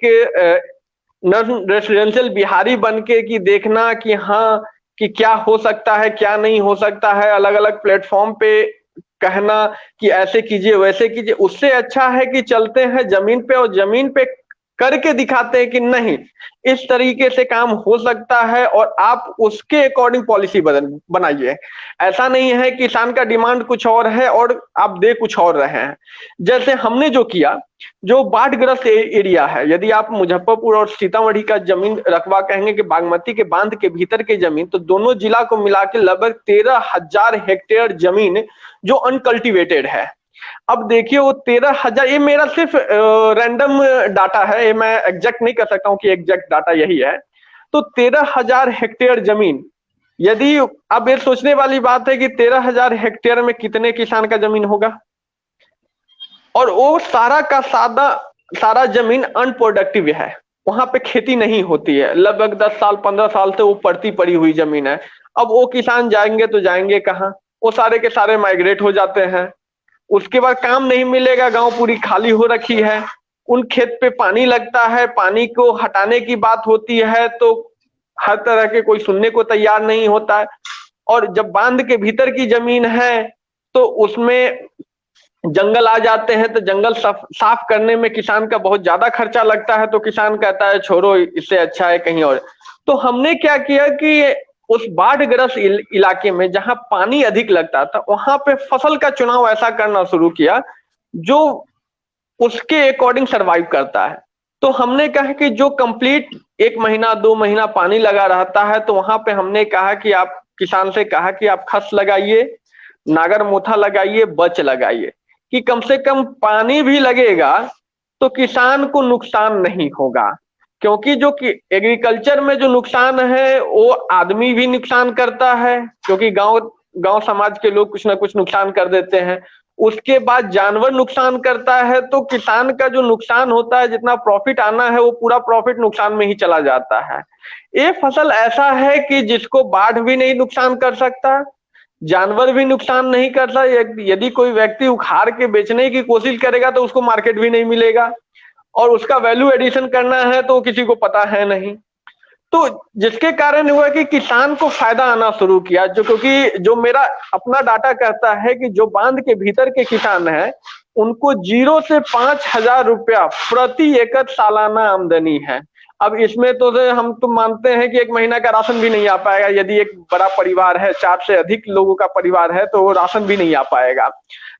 नॉन रेसिडेंशियल बिहारी बन के कि देखना कि हाँ कि क्या हो सकता है क्या नहीं हो सकता है, अलग अलग प्लेटफॉर्म पे कहना कि ऐसे कीजिए वैसे कीजिए, उससे अच्छा है कि चलते हैं जमीन पे और जमीन पे करके दिखाते हैं कि नहीं इस तरीके से काम हो सकता है और आप उसके अकॉर्डिंग पॉलिसी बनाइए। ऐसा नहीं है किसान का डिमांड कुछ और है और आप दे कुछ और रहे हैं। जैसे हमने जो किया, जो बाढ़ग्रस्त एरिया है, यदि आप मुजफ्फरपुर और सीतामढ़ी का जमीन रकबा कहेंगे कि बागमती के बांध के भीतर की जमीन, तो दोनों जिला को मिला के लगभग 13,000 हेक्टेयर जमीन जो अनकल्टिवेटेड है। अब देखिए वो 13,000, ये मेरा सिर्फ रैंडम डाटा है, ये मैं एग्जैक्ट नहीं कर सकता हूँ कि एग्जैक्ट डाटा यही है। तो 13,000 हेक्टेयर जमीन, यदि अब ये सोचने वाली बात है कि 13,000 हेक्टेयर में कितने किसान का जमीन होगा, और वो सारा का सारा जमीन अनप्रोडक्टिव है, वहां पे खेती नहीं होती है, लगभग 10 साल 15 साल से वो पड़ती पड़ी हुई जमीन है। अब वो किसान जाएंगे तो जाएंगे कहाँ, वो सारे के सारे माइग्रेट हो जाते हैं, उसके बाद काम नहीं मिलेगा, गांव पूरी खाली हो रखी है, उन खेत पे पानी लगता है, पानी को हटाने की बात होती है तो हर तरह के कोई सुनने को तैयार नहीं होता है। और जब बांध के भीतर की जमीन है तो उसमें जंगल आ जाते हैं, तो जंगल साफ करने में किसान का बहुत ज्यादा खर्चा लगता है, तो किसान कहता है छोड़ो इससे अच्छा है कहीं और। तो हमने क्या किया कि उस बाढ़ग्रस्त इलाके में जहां पानी अधिक लगता था वहां पे फसल का चुनाव ऐसा करना शुरू किया जो उसके अकॉर्डिंग सरवाइव करता है। तो हमने कहा कि जो कंप्लीट 1 महीना 2 महीना पानी लगा रहता है, तो वहां पे हमने कहा कि आप किसान से कहा कि आप खस लगाइए, नागर मोथा लगाइए, बच लगाइए, कि कम से कम पानी भी लगेगा तो किसान को नुकसान नहीं होगा। क्योंकि जो कि एग्रीकल्चर में जो नुकसान है वो आदमी भी नुकसान करता है, क्योंकि गांव समाज के लोग कुछ ना कुछ नुकसान कर देते हैं, उसके बाद जानवर नुकसान करता है, तो किसान का जो नुकसान होता है, जितना प्रॉफिट आना है वो पूरा प्रॉफिट नुकसान में ही चला जाता है। ये फसल ऐसा है कि जिसको बाढ़ भी नहीं नुकसान कर सकता, जानवर भी नुकसान नहीं करता, यदि कोई व्यक्ति उखाड़ के बेचने की कोशिश करेगा तो उसको मार्केट भी नहीं मिलेगा, और उसका वैल्यू एडिशन करना है तो किसी को पता है नहीं। तो जिसके कारण हुआ कि किसान को फायदा आना शुरू किया, जो क्योंकि जो मेरा अपना डाटा कहता है कि जो बांध के भीतर के किसान हैं उनको 0 से 5,000 रुपया प्रति एकड़ सालाना आमदनी है। अब इसमें तो हम तो मानते हैं कि 1 महीना का राशन भी नहीं आ पाएगा, यदि एक बड़ा परिवार है, 4 से अधिक लोगों का परिवार है, तो वो राशन भी नहीं आ पाएगा।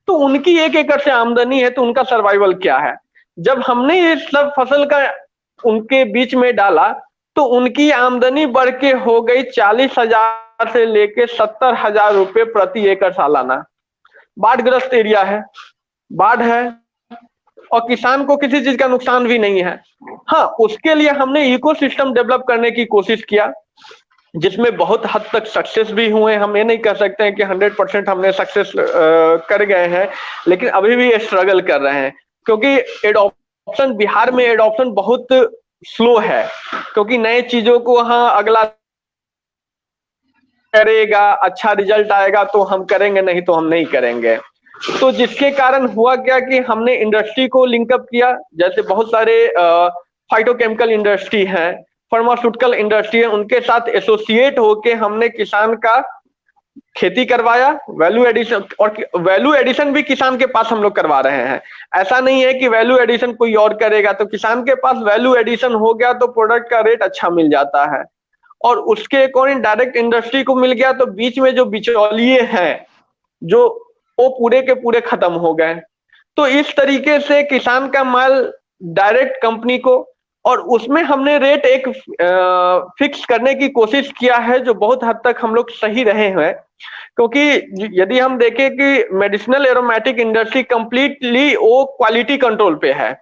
तो उनकी 1 एकड़ से आमदनी है, तो उनका सर्वाइवल क्या है। जब हमने ये सब फसल का उनके बीच में डाला तो उनकी आमदनी बढ़ के हो गई 40,000 से लेके 70,000 रुपए प्रति एकड़ सालाना। बाढ़ग्रस्त एरिया है, बाढ़ है और किसान को किसी चीज का नुकसान भी नहीं है। हाँ, उसके लिए हमने इकोसिस्टम डेवलप करने की कोशिश किया, जिसमें बहुत हद तक सक्सेस भी हुए। हम ये नहीं कह सकते हैं कि 100% हमने सक्सेस कर गए हैं, लेकिन अभी भी स्ट्रगल कर रहे हैं, क्योंकि एडॉप्शन बिहार में एडॉप्शन बहुत स्लो है, क्योंकि नए चीजों को वहां अगला करेगा, अच्छा रिजल्ट आएगा तो हम करेंगे, नहीं तो हम नहीं करेंगे। तो जिसके कारण हुआ क्या कि हमने इंडस्ट्री को लिंकअप किया, जैसे बहुत सारे फाइटोकेमिकल इंडस्ट्री है, फार्मास्यूटिकल इंडस्ट्री है, उनके साथ एसोसिएट होके हमने किसान का खेती करवाया, वैल्यू एडिशन, और वैल्यू एडिशन भी किसान के पास हम लोग करवा रहे हैं। ऐसा नहीं है कि वैल्यू एडिशन कोई और करेगा, तो किसान के पास वैल्यू एडिशन हो गया तो प्रोडक्ट का रेट अच्छा मिल जाता है, और उसके अकॉर्डिंग डायरेक्ट इंडस्ट्री को मिल गया, तो बीच में जो बिचौलिए हैं जो वो पूरे के पूरे खत्म हो गए। तो इस तरीके से किसान का माल डायरेक्ट कंपनी को और उसमें हमने रेट एक फिक्स करने की कोशिश किया है, जो बहुत हद तक हम लोग सही रहे हैं। क्योंकि यदि हम देखें कि मेडिसिनल एरोमेटिक इंडस्ट्री कंप्लीटली वो क्वालिटी कंट्रोल पे है,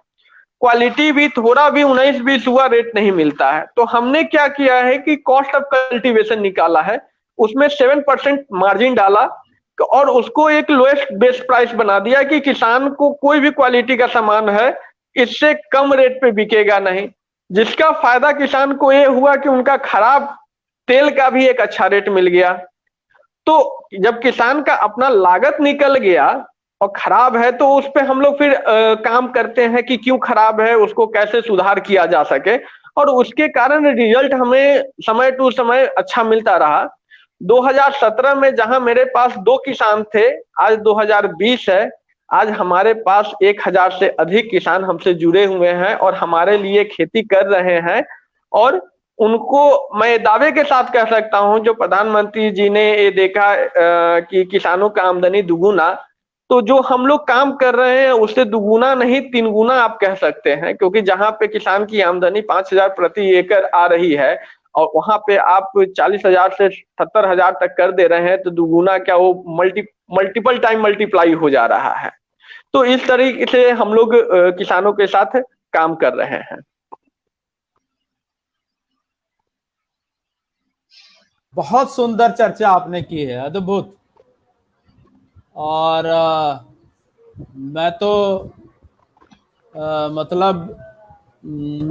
क्वालिटी भी थोड़ा भी 19-20 हुआ रेट नहीं मिलता है। तो हमने क्या किया है कि कॉस्ट ऑफ कल्टीवेशन निकाला है, उसमें 7% मार्जिन डाला और उसको एक लोएस्ट बेस्ट प्राइस बना दिया कि किसान को कोई भी क्वालिटी का सामान है इससे कम रेट पे बिकेगा नहीं। जिसका फायदा किसान को ये हुआ कि उनका खराब तेल का भी एक अच्छा रेट मिल गया। तो जब किसान का अपना लागत निकल गया और खराब है, तो उस पे हम लोग फिर काम करते हैं कि क्यों खराब है, उसको कैसे सुधार किया जा सके, और उसके कारण रिजल्ट हमें समय टू समय अच्छा मिलता रहा। 2017 में जहां मेरे पास 2 किसान थे, आज 2020 है, आज हमारे पास 1000 से अधिक किसान हमसे जुड़े हुए हैं और हमारे लिए खेती कर रहे हैं। और उनको मैं दावे के साथ कह सकता हूं, जो प्रधानमंत्री जी ने ये देखा कि किसानों का आमदनी दुगुना, तो जो हम लोग काम कर रहे हैं उससे दुगुना नहीं 3 गुना आप कह सकते हैं। क्योंकि जहां पे किसान की आमदनी 5000 प्रति एकड़ आ रही है और वहां पे आप 40,000 से 70,000 तक कर दे रहे हैं, तो दुगुना क्या, वो मल्टीपल टाइम मल्टीप्लाई हो जा रहा है। तो इस तरीके से हम लोग किसानों के साथ काम कर रहे हैं। बहुत सुंदर चर्चा आपने की है, अद्भुत। और मैं तो मतलब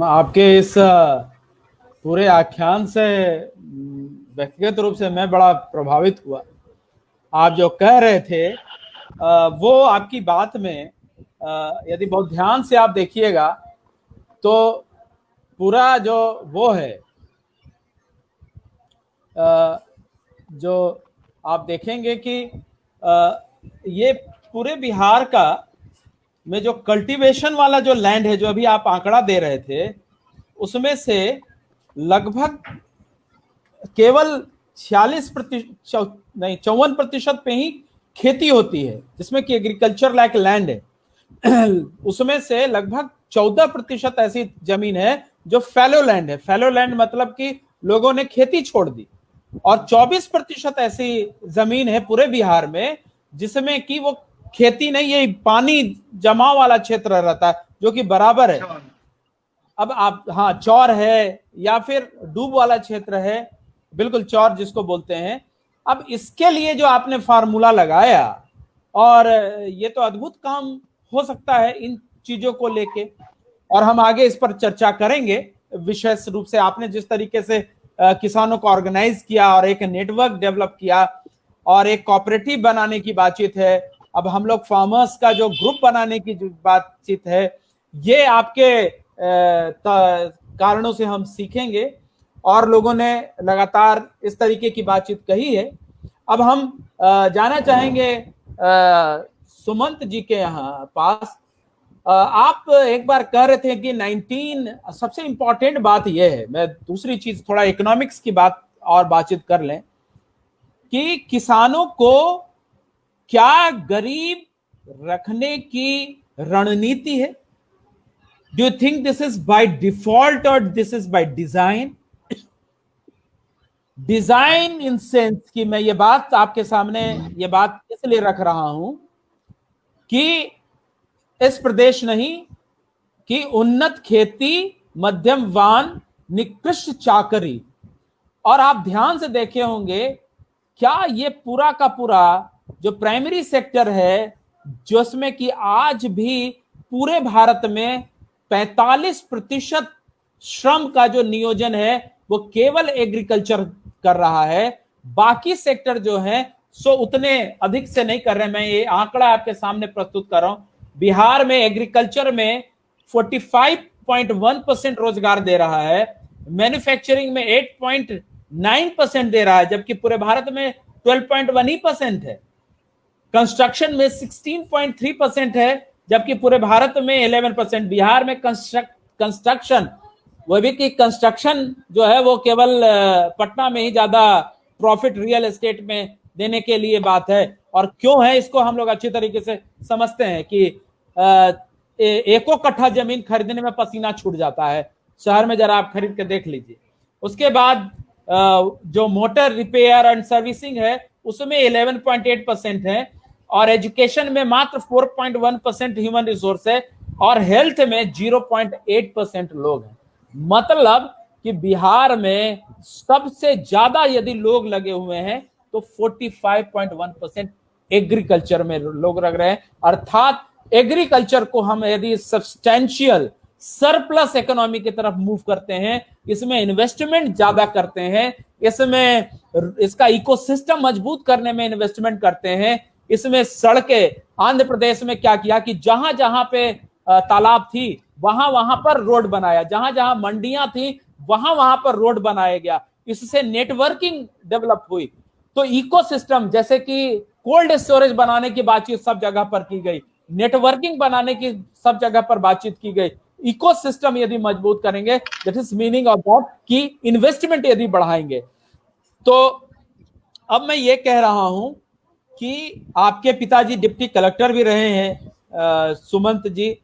आपके इस पूरे आख्यान से व्यक्तिगत रूप से मैं बड़ा प्रभावित हुआ। आप जो कह रहे थे वो आपकी बात में यदि बहुत ध्यान से आप देखिएगा तो पूरा जो वो है जो आप देखेंगे कि ये पूरे बिहार का में जो कल्टीवेशन वाला जो लैंड है, जो अभी आप आंकड़ा दे रहे थे, उसमें से लगभग केवल 54% पे ही खेती होती है, जिसमें कि एग्रीकल्चर लाइक लैंड है। उसमें से लगभग 14% ऐसी जमीन है जो फैलो लैंड है। फैलो लैंड मतलब कि लोगों ने खेती छोड़ दी। और 24% ऐसी जमीन है पूरे बिहार में जिसमें कि वो खेती नहीं, ये पानी जमाव वाला क्षेत्र रहता है, जो कि बराबर है। अब आप, हाँ, चौर है या फिर डूब वाला क्षेत्र है, बिल्कुल चौर जिसको बोलते हैं। अब इसके लिए जो आपने फार्मूला लगाया, और ये तो अद्भुत काम हो सकता है इन चीजों को लेके, और हम आगे इस पर चर्चा करेंगे विशेष रूप से। आपने जिस तरीके से किसानों को ऑर्गेनाइज किया और एक नेटवर्क डेवलप किया और एक कोऑपरेटिव बनाने की बातचीत है, अब हम लोग फार्मर्स का जो ग्रुप बनाने की जो बातचीत है, ये आपके कारणों से हम सीखेंगे। और लोगों ने लगातार इस तरीके की बातचीत कही है। अब हम जाना चाहेंगे सुमंत जी के यहाँ पास। आप एक बार कह रहे थे कि सबसे इंपॉर्टेंट बात यह है, मैं दूसरी चीज थोड़ा इकोनॉमिक्स की बात और बातचीत कर लें, कि किसानों को क्या गरीब रखने की रणनीति है? Do you think this is by default और this is by design? Design in sense कि मैं ये बात आपके सामने ये बात इसलिए रख रहा हूं कि इस प्रदेश नहीं कि उन्नत खेती, मध्यम वान, निकृष्ट चाकरी। और आप ध्यान से देखे होंगे, क्या ये पूरा का पूरा जो प्राइमरी सेक्टर है, जिसमें कि आज भी पूरे भारत में 45% श्रम का जो नियोजन है वो केवल एग्रीकल्चर कर रहा है। बाकी सेक्टर जो है सो उतने अधिक से नहीं कर रहे। मैं ये आंकड़ा आपके सामने प्रस्तुत कर रहा हूं। बिहार में एग्रीकल्चर में 45.1% रोजगार दे रहा है, मैन्युफैक्चरिंग में 8.9% दे रहा है, जबकि पूरे भारत में 12.1% है। कंस्ट्रक्शन में 16.3% है, जबकि पूरे भारत में 11%। बिहार में कंस्ट्रक्शन, वो भी कि कंस्ट्रक्शन जो है वो केवल पटना में ही ज्यादा प्रॉफिट रियल एस्टेट में देने के लिए बात है। और क्यों है इसको हम लोग अच्छी तरीके से समझते हैं कि एको कट्ठा जमीन खरीदने में पसीना छूट जाता है शहर में जरा आप खरीद के देख लीजिए। उसके बाद जो मोटर रिपेयर एंड सर्विसिंग है उसमें 11.8% है, और एजुकेशन में मात्र 4.1% ह्यूमन रिसोर्स है, और हेल्थ में 0.8% लोग हैं। मतलब कि बिहार में सबसे ज्यादा यदि लोग लगे हुए हैं तो 45.1% एग्रीकल्चर में लोग लग रहे हैं। अर्थात एग्रीकल्चर को हम यदि सब्सटैंशियल सरप्लस इकोनॉमी की तरफ मूव करते हैं, इसमें इन्वेस्टमेंट ज्यादा करते हैं, इसमें इसका इकोसिस्टम मजबूत करने में इन्वेस्टमेंट करते हैं, इसमें सड़कें, आंध्र प्रदेश में क्या किया कि जहां जहां पे तालाब थी वहां वहां पर रोड बनाया, जहां जहां मंडियां थी वहां वहां पर रोड बनाया गया, इससे नेटवर्किंग डेवलप हुई। तो इकोसिस्टम, जैसे कि कोल्ड स्टोरेज बनाने की बातचीत सब जगह पर की गई, नेटवर्किंग बनाने की सब जगह पर बातचीत की गई। इकोसिस्टम यदि मजबूत करेंगे, that is meaning of that कि इन्वेस्टमेंट यदि बढ़ाएंगे। तो अब मैं ये कह रहा हूं कि आपके पिताजी डिप्टी कलेक्टर भी रहे हैं सुमंत जी,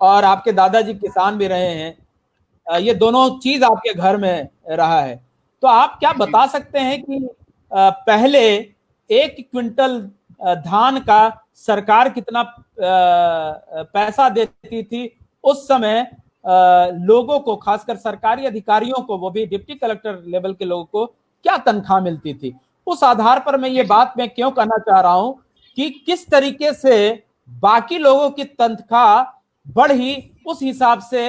और आपके दादाजी किसान भी रहे हैं, ये दोनों चीज आपके घर में रहा है। तो आप क्या बता सकते हैं कि पहले 1 क्विंटल धान का सरकार कितना पैसा देती थी? उस समय लोगों को, खासकर सरकारी अधिकारियों को, वो भी डिप्टी कलेक्टर लेवल के लोगों को क्या तनख्वाह मिलती थी? उस आधार पर मैं ये बात मैं क्यों कहना चाह रहा हूं कि किस तरीके से बाकी लोगों की तनख्वाह बढ़ी, उस हिसाब से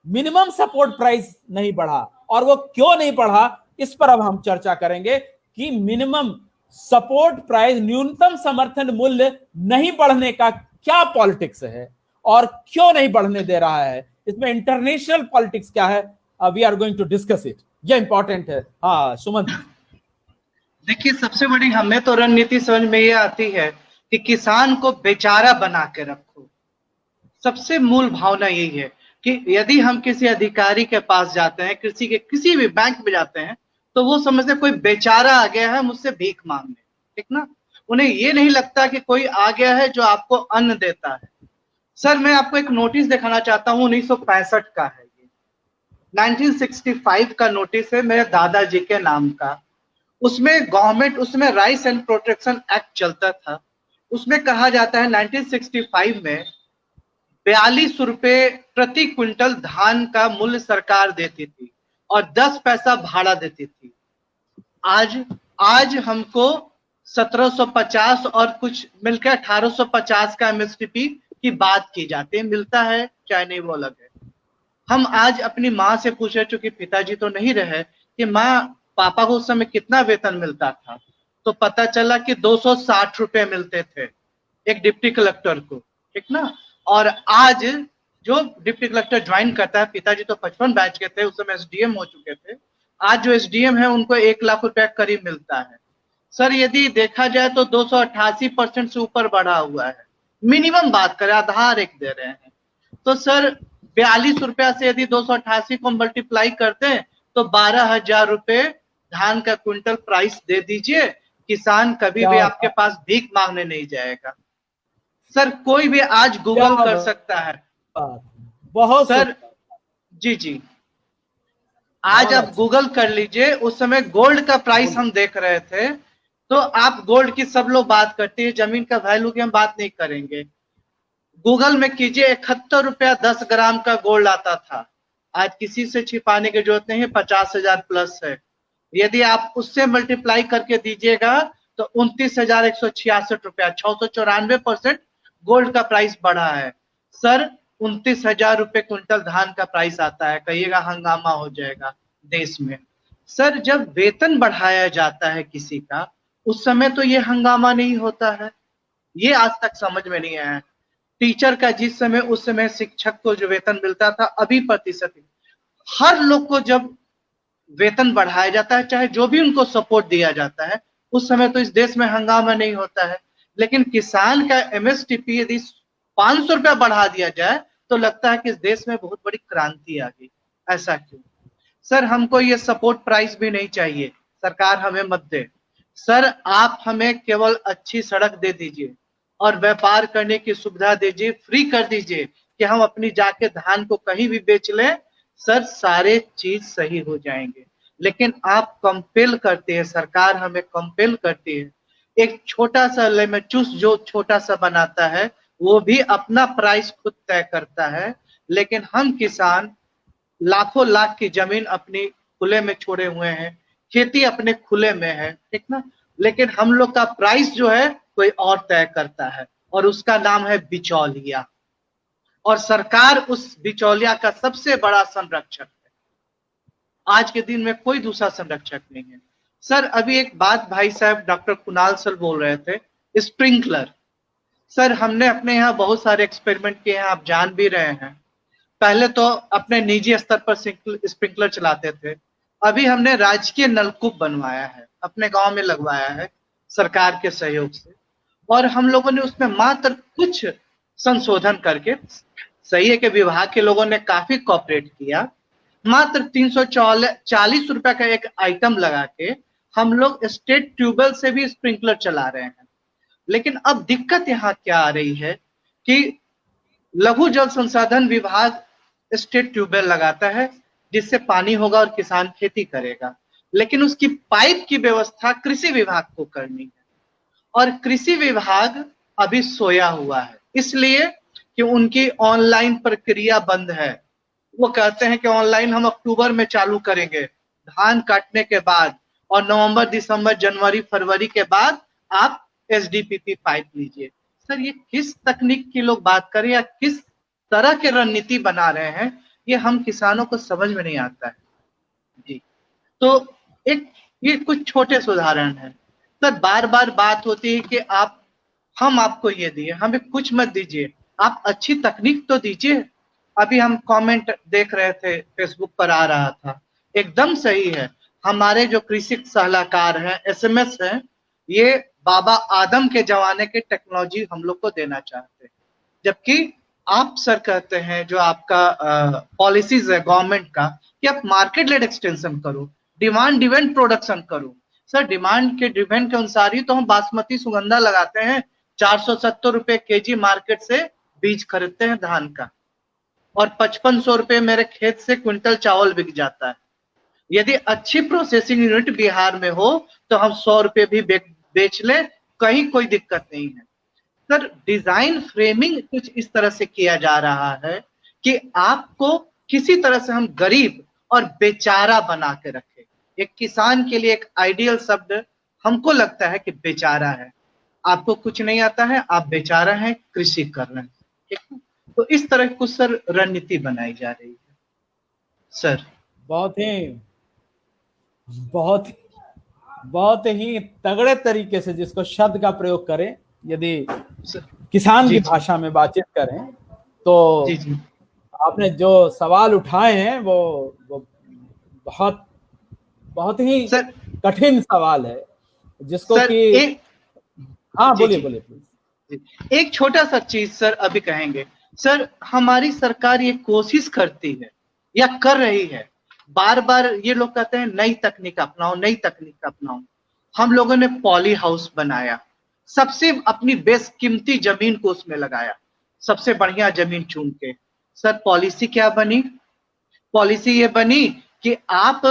मिनिमम सपोर्ट प्राइस नहीं बढ़ा, और वो क्यों नहीं बढ़ा इस पर अब हम चर्चा करेंगे कि मिनिमम सपोर्ट प्राइस, न्यूनतम समर्थन मूल्य नहीं बढ़ने का क्या पॉलिटिक्स है और क्यों नहीं बढ़ने दे रहा है, इसमें इंटरनेशनल पॉलिटिक्स क्या है। We are going to discuss it, ये इंपॉर्टेंट है। हाँ सुमंत। देखिए, सबसे बड़ी हमें तो रणनीति समझ में ये आती है कि किसान को बेचारा बना के रखो। सबसे मूल भावना यही है कि यदि हम किसी अधिकारी के पास जाते हैं, कृषि के किसी भी बैंक में जाते हैं, तो वो समझते कोई बेचारा आ गया है मुझसे भीख मांगने, ठीक ना। उन्हें ये नहीं लगता कि कोई आ गया है जो आपको अन्न देता है। सर, मैं आपको एक नोटिस दिखाना चाहता हूँ, 1965 का है ये, 1965 का नोटिस है मेरे दादाजी के नाम का। उसमें गवर्नमेंट, उसमें राइस एंड प्रोटेक्शन एक्ट चलता था। उसमें कहा जाता है 1965 में 42 रुपए प्रति क्विंटल धान का मूल्य सरकार देती थी और 10 पैसा भाड़ा देती थी। आज हमको 1750 और कुछ मिलकर 1850 का एमएसपी की बात की जाती है। मिलता है चाहे नहीं वो अलग है। हम आज अपनी माँ से पूछे, चूंकि पिताजी तो नहीं रहे, कि माँ पापा को उस समय कितना वेतन मिलता था, तो पता चला कि 260 रुपए मिलते थे एक डिप्टी कलेक्टर को, ठीक ना। और आज जो डिप्टी कलेक्टर ज्वाइन करता है, पिताजी तो 55 बैच के थे, उस समय एसडीएम हो चुके थे, आज जो एसडीएम है उनको 1 लाख रुपए करीब मिलता है। सर, यदि देखा जाए तो 288% से ऊपर बढ़ा हुआ है। मिनिमम बात करें, आधार एक दे रहे हैं, तो सर 42 रुपया से यदि 288 को मल्टीप्लाई करते हैं तो 12,000 रुपए धान का क्विंटल प्राइस दे दीजिए। किसान कभी भी आपके पास भीख मांगने नहीं जाएगा। सर, कोई भी आज गूगल कर सकता है। बहुत सर जी, आज आप गूगल कर लीजिए। उस समय गोल्ड का प्राइस हम देख रहे थे, तो आप गोल्ड की सब लोग बात करते हैं, जमीन का वैल्यू की हम बात नहीं करेंगे। गूगल में कीजिए, 71 रुपया 10 ग्राम का गोल्ड आता था। आज किसी से छिपाने की जरूरत नहीं है, 50,000 प्लस है। यदि आप उससे मल्टीप्लाई करके दीजिएगा तो 29,166 रुपया, 694% गोल्ड का प्राइस बढ़ा है। सर, 29,000 रुपए क्विंटल धान का प्राइस आता है, कहिएगा हंगामा हो जाएगा देश में। सर, जब वेतन बढ़ाया जाता है किसी का, उस समय तो ये हंगामा नहीं होता है। ये आज तक समझ में नहीं आया। टीचर का जिस समय, उस समय शिक्षक को जो वेतन मिलता था, अभी प्रतिशत, हर लोग को जब वेतन बढ़ाया जाता है, चाहे जो भी उनको सपोर्ट दिया जाता है, उस समय तो इस देश में हंगामा नहीं होता है। लेकिन किसान का एमएसपी यदि 500 रुपया बढ़ा दिया जाए तो लगता है कि इस देश में बहुत बड़ी क्रांति आ गई। ऐसा क्यों? सर, हमको ये सपोर्ट प्राइस भी नहीं चाहिए, सरकार हमें मत दे। सर, आप हमें केवल अच्छी सड़क दे दीजिए और व्यापार करने की सुविधा दीजिए, फ्री कर दीजिए कि हम अपनी जाके धान को कहीं भी बेच लें। सर सारे चीज सही हो जाएंगे, लेकिन आप कंपेल करते हैं, सरकार हमें कंपेल करती है। एक छोटा सा लेमन जूस जो छोटा सा बनाता है वो भी अपना प्राइस खुद तय करता है, लेकिन हम किसान लाखों लाख की जमीन अपनी खुले में छोड़े हुए हैं, खेती अपने खुले में है, ठीक ना, लेकिन हम लोग का प्राइस जो है कोई और तय करता है और उसका नाम है बिचौलिया, और सरकार उस बिचौलिया का सबसे बड़ा संरक्षक है। आज के दिन में कोई दूसरा संरक्षक नहीं है। सर अभी एक बात भाई साहब डॉक्टर कुणाल सर बोल रहे थे, स्प्रिंकलर। सर हमने अपने यहाँ बहुत सारे एक्सपेरिमेंट किए हैं, आप जान भी रहे हैं। पहले तो अपने निजी स्तर पर स्प्रिंकलर चलाते थे, अभी हमने राजकीय नलकूप बनवाया है, अपने गांव में लगवाया है सरकार के सहयोग से, और हम लोगों ने उसमें मात्र कुछ संशोधन करके, सही है कि विभाग के लोगों ने काफी कोऑपरेट किया, मात्र 340 रुपए का एक आइटम लगा के हम लोग स्टेट ट्यूबवेल से भी स्प्रिंकलर चला रहे हैं। लेकिन अब दिक्कत यहाँ क्या आ रही है कि लघु जल संसाधन विभाग स्टेट ट्यूबवेल लगाता है जिससे पानी होगा और किसान खेती करेगा, लेकिन उसकी पाइप की व्यवस्था कृषि विभाग को करनी है, और कृषि विभाग अभी सोया हुआ है, इसलिए कि उनकी ऑनलाइन प्रक्रिया बंद है। वो कहते हैं कि ऑनलाइन हम अक्टूबर में चालू करेंगे, धान काटने के बाद, और नवंबर दिसंबर जनवरी फरवरी के बाद आप एसडीपीपी पाइप लीजिए। सर ये किस तकनीक की लोग बात करें या किस तरह के रणनीति बना रहे हैं, ये हम किसानों को समझ में नहीं आता है जी। तो एक ये कुछ छोटे उदाहरण है सर। बार बार बात होती है कि हम आपको ये दिए, हमें कुछ मत दीजिए, आप अच्छी तकनीक तो दीजिए। अभी हम कमेंट देख रहे थे, फेसबुक पर आ रहा था, एकदम सही है। हमारे जो कृषि सलाहकार हैं, एसएमएस हैं, ये बाबा आदम के जमाने के टेक्नोलॉजी हम लोग को देना चाहते हैं, जबकि आप सर कहते हैं जो आपका पॉलिसीज है गवर्नमेंट का कि आप मार्केट लेड एक्सटेंशन करो, डिमांड ड्रिवन प्रोडक्शन करो। सर डिमांड के ड्रिवन के अनुसार ही तो हम बासमती सुगंधा लगाते हैं, 470 रुपए केजी मार्केट से बीज खरीदते हैं धान का, और 5500 रुपए मेरे खेत से क्विंटल चावल बिक जाता है। यदि अच्छी प्रोसेसिंग यूनिट बिहार में हो तो हम 100 रुपए भी बेच ले, कहीं कोई दिक्कत नहीं है। सर डिजाइन फ्रेमिंग कुछ इस तरह से किया जा रहा है कि आपको किसी तरह से हम गरीब और बेचारा बना के रखें। एक किसान के लिए एक आइडियल शब्द हमको लगता है कि बेचारा है। आपको कुछ नहीं आता है, आप बेचारा हैं, कृषि कर रहे हैं, ठीक है। तो इस तरह कुछ सर रणनीति बनाई जा रही है सर। बहुत ही तगड़े तरीके से जिसको शब्द का प्रयोग करें, यदि किसान की भाषा में बातचीत करें तो जी। आपने जो सवाल उठाए हैं वो बहुत ही कठिन सवाल है, जिसको कि हाँ बोलिए प्लीज। एक छोटा सा चीज सर अभी कहेंगे। सर हमारी सरकार ये कोशिश करती है या कर रही है, बार बार ये लोग कहते हैं नई तकनीक अपनाओ, नई तकनीक अपनाओ। हम लोगों ने पॉली हाउस बनाया, सबसे अपनी बेशकीमती जमीन को उसमें लगाया, सबसे बढ़िया जमीन चुन के। सर पॉलिसी क्या बनी? पॉलिसी ये बनी कि आप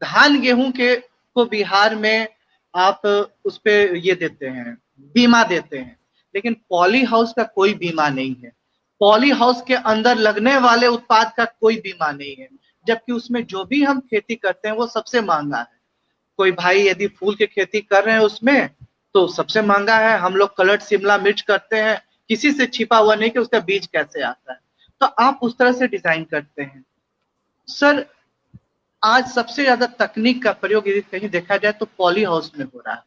धान गेहूं के को बिहार में आप उस पे ये देते हैं, बीमा देते हैं, लेकिन पॉली हाउस का कोई बीमा नहीं है। पॉली हाउस के अंदर लगने वाले उत्पाद का कोई बीमा नहीं है, जबकि उसमें जो भी हम खेती करते हैं वो सबसे महंगा है। कोई भाई यदि फूल की खेती कर रहे हैं उसमें तो सबसे महंगा है। हम लोग कलर्ड शिमला मिर्च करते हैं, किसी से छिपा हुआ नहीं कि उसका बीज कैसे आता है, तो आप उस तरह से डिजाइन करते हैं। सर आज सबसे ज्यादा तकनीक का प्रयोग यदि कहीं देखा जाए तो पॉली हाउस में हो रहा है।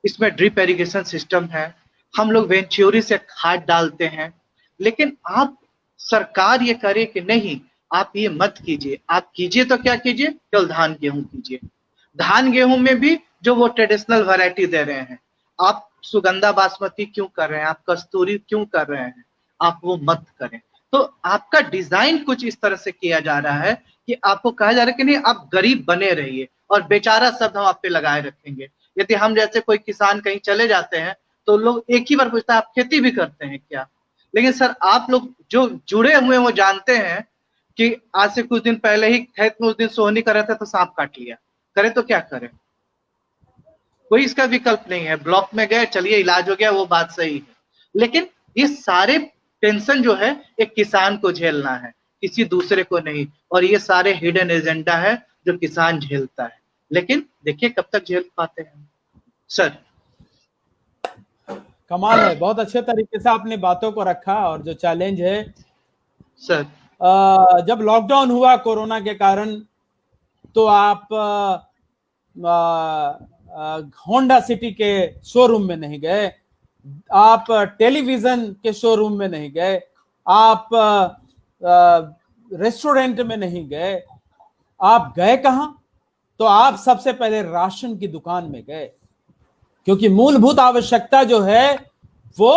इसमें ड्रिप इरिगेशन सिस्टम है, हम लोग वेंचुरी से खाद डालते हैं, लेकिन आप सरकार ये करे कि नहीं आप ये मत कीजिए। आप कीजिए तो क्या कीजिए, केवल धान गेहूं कीजिए। धान गेहूं में भी जो वो ट्रेडिशनल वैरायटी दे रहे हैं, आप सुगंधा बासमती क्यों कर रहे हैं, आप कस्तूरी क्यों कर रहे हैं, आप वो मत करें। तो आपका डिजाइन कुछ इस तरह से किया जा रहा है कि आपको कहा जा रहा है कि नहीं आप गरीब बने रहिए, और बेचारा शब्द हम आप पे लगाए रखेंगे। यदि हम जैसे कोई किसान कहीं चले जाते हैं तो लोग एक ही बार पूछता है आप खेती भी करते हैं क्या, लेकिन सर आप लोग जो जुड़े हुए वो जानते हैं कि आज से कुछ दिन पहले ही खेत में उस दिन सोहनी कर रहे थे तो सांप काट लिया, करे तो क्या करे, कोई इसका विकल्प नहीं है। ब्लॉक में गए, चलिए इलाज हो गया, वो बात सही है, लेकिन ये सारे टेंशन जो है एक किसान को झेलना है, किसी दूसरे को नहीं। और ये सारे हिडन एजेंडा है जो किसान झेलता है, लेकिन देखिए कब तक झेल पाते हैं। सर कमाल है, बहुत अच्छे तरीके से आपने बातों को रखा। और जो चैलेंज है सर, जब लॉकडाउन हुआ कोरोना के कारण, तो आप होंडा सिटी के शोरूम में नहीं गए, आप टेलीविजन के शोरूम में नहीं गए, आप रेस्टोरेंट में नहीं गए, आप गए कहां? तो आप सबसे पहले राशन की दुकान में गए, क्योंकि मूलभूत आवश्यकता जो है वो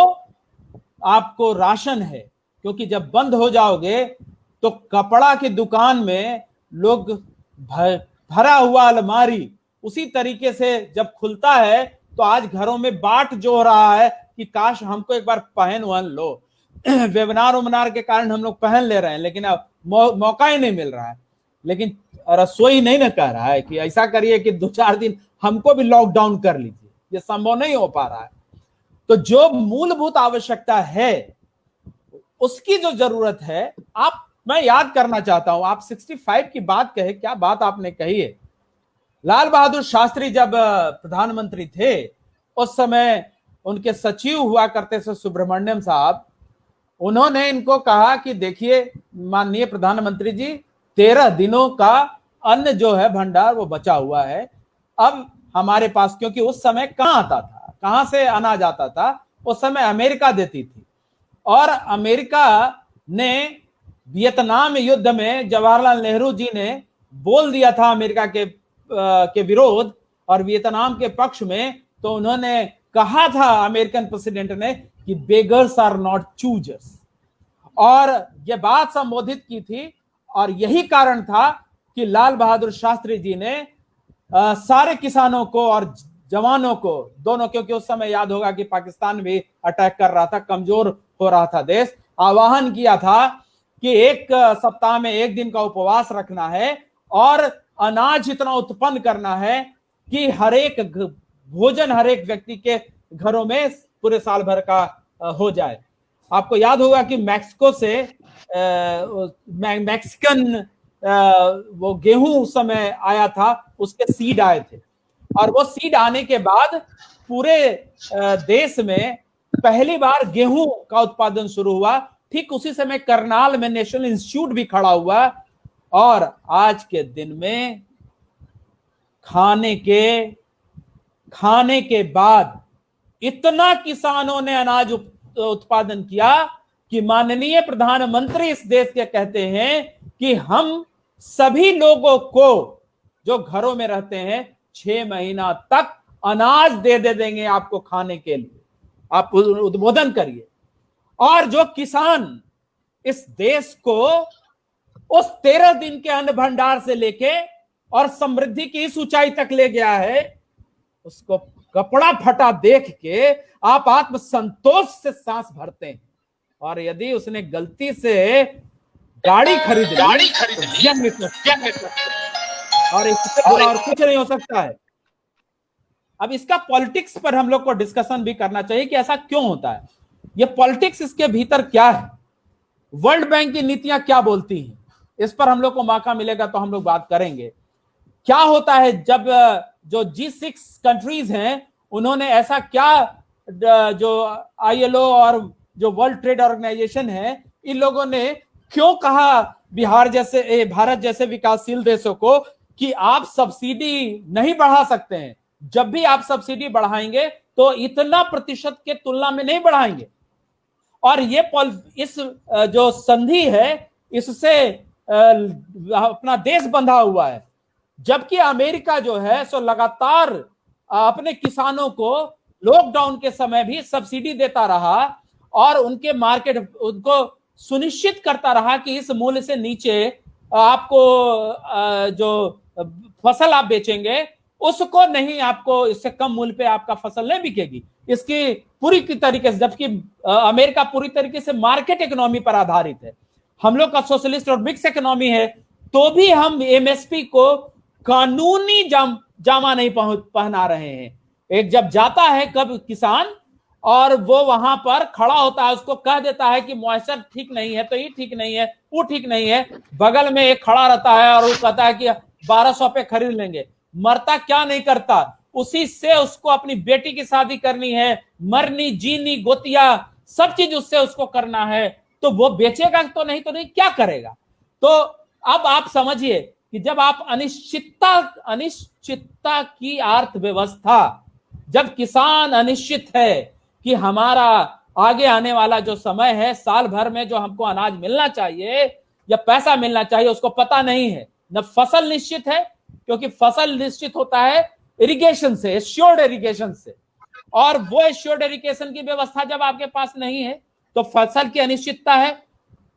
आपको राशन है। क्योंकि जब बंद हो जाओगे तो कपड़ा की दुकान में लोग भरा हुआ अलमारी उसी तरीके से जब खुलता है तो आज घरों में बाट जो हो रहा है कि काश हमको एक बार पहन वहन लो। वेबिनार के कारण हम लोग पहन ले रहे हैं, लेकिन अब मौका ही नहीं मिल रहा है। लेकिन रसोई नहीं ना कह रहा है कि ऐसा करिए कि 2-4 दिन हमको भी लॉकडाउन कर लीजिए, ये संभव नहीं हो पा रहा है। तो जो मूलभूत आवश्यकता है उसकी जो जरूरत है, मैं याद करना चाहता हूं, आप 65 की बात कहे, क्या बात आपने कही है। लाल बहादुर शास्त्री जब प्रधानमंत्री थे उस समय उनके सचिव हुआ करते थे सुब्रमण्यम साहब, उन्होंने इनको कहा कि देखिए माननीय प्रधानमंत्री जी, 13 दिनों का अन्न जो है भंडार वो बचा हुआ है अब हमारे पास। क्योंकि उस समय कहां आता था, कहां से अनाज आता था, उस समय अमेरिका देती थी। और अमेरिका ने वियतनाम युद्ध में जवाहरलाल नेहरू जी ने बोल दिया था अमेरिका के विरोध और वियतनाम के पक्ष में, तो उन्होंने कहा था अमेरिकन प्रेसिडेंट ने कि बेगर्स आर नॉट चूजर्स, और यह बात संबोधित की थी। और यही कारण था कि लाल बहादुर शास्त्री जी ने सारे किसानों को और जवानों को दोनों, क्योंकि उस समय याद होगा कि पाकिस्तान भी अटैक कर रहा था, कमजोर हो रहा था देश, आह्वान किया था कि एक सप्ताह में 1 दिन का उपवास रखना है और अनाज इतना उत्पन्न करना है कि हर एक भोजन हर एक व्यक्ति के घरों में पूरे साल भर का हो जाए। आपको याद होगा कि मैक्सिको से मैक्सिकन वो गेहूं उस समय आया था, उसके सीड आए थे, और वो सीड आने के बाद पूरे देश में पहली बार गेहूं का उत्पादन शुरू हुआ। ठीक उसी समय करनाल में नेशनल इंस्टीट्यूट भी खड़ा हुआ, और आज के दिन में खाने के बाद इतना किसानों ने अनाज उत्पादन किया कि माननीय प्रधानमंत्री इस देश के कहते हैं कि हम सभी लोगों को जो घरों में रहते हैं 6 महीना तक अनाज दे देंगे आपको खाने के लिए, आप उद्बोधन करिए। और जो किसान इस देश को उस 13 दिन के अन्न भंडार से लेके और समृद्धि की इस ऊंचाई तक ले गया है, उसको कपड़ा फटा देख के आप आत्मसंतोष से सांस भरते हैं। और यदि उसने गलती से गाड़ी खरीद ली और इससे बुरा और कुछ नहीं हो सकता है। अब इसका पॉलिटिक्स पर हम लोग को डिस्कशन भी करना चाहिए कि ऐसा क्यों होता है, ये पॉलिटिक्स इसके भीतर क्या है, वर्ल्ड बैंक की नीतियां क्या बोलती हैं, इस पर हम लोग को मौका मिलेगा तो हम लोग बात करेंगे। क्या होता है जब जो G6 कंट्रीज हैं उन्होंने ऐसा क्या, जो ILO और जो वर्ल्ड ट्रेड ऑर्गेनाइजेशन है, इन लोगों ने क्यों कहा भारत जैसे विकासशील देशों को कि आप सब्सिडी नहीं बढ़ा सकते हैं, जब भी आप सब्सिडी बढ़ाएंगे तो इतना प्रतिशत के तुलना में नहीं बढ़ाएंगे। और ये इस जो संधि है इससे अपना देश बंधा हुआ है, जबकि अमेरिका जो है सो लगातार अपने किसानों को लॉकडाउन के समय भी सब्सिडी देता रहा और उनके मार्केट उनको सुनिश्चित करता रहा कि इस मूल्य से नीचे आपको जो फसल आप बेचेंगे उसको नहीं, आपको इससे कम मूल्य पे आपका फसल नहीं बिकेगी। इसकी पूरी की तरीके से, जबकि अमेरिका पूरी तरीके से मार्केट इकोनॉमी पर आधारित है, हम लोग का सोशलिस्ट और मिक्स इकोनॉमी है, तो भी हम एमएसपी को कानूनी जामा नहीं पहना रहे हैं। एक जब जाता है कब किसान और वो वहां पर खड़ा होता है, उसको कह देता है कि मॉइस्चर ठीक नहीं है, तो ये ठीक नहीं है, वो ठीक नहीं है, बगल में एक खड़ा रहता है और वो कहता है कि 1200 पे खरीद लेंगे। मरता क्या नहीं करता, उसी से उसको अपनी बेटी की शादी करनी है, मरनी जीनी गोतिया सब चीज उससे उसको करना है, तो वो बेचेगा तो नहीं क्या करेगा। तो अब आप समझिए कि जब आप अनिश्चितता की अर्थव्यवस्था, जब किसान अनिश्चित है कि हमारा आगे आने वाला जो समय है, साल भर में जो हमको अनाज मिलना चाहिए या पैसा मिलना चाहिए, उसको पता नहीं है। न फसल निश्चित है, क्योंकि फसल निश्चित होता है इरिगेशन से, एश्योर्ड इरिगेशन से, और वो एश्योर्ड इरिगेशन की व्यवस्था जब आपके पास नहीं है तो फसल की अनिश्चितता है।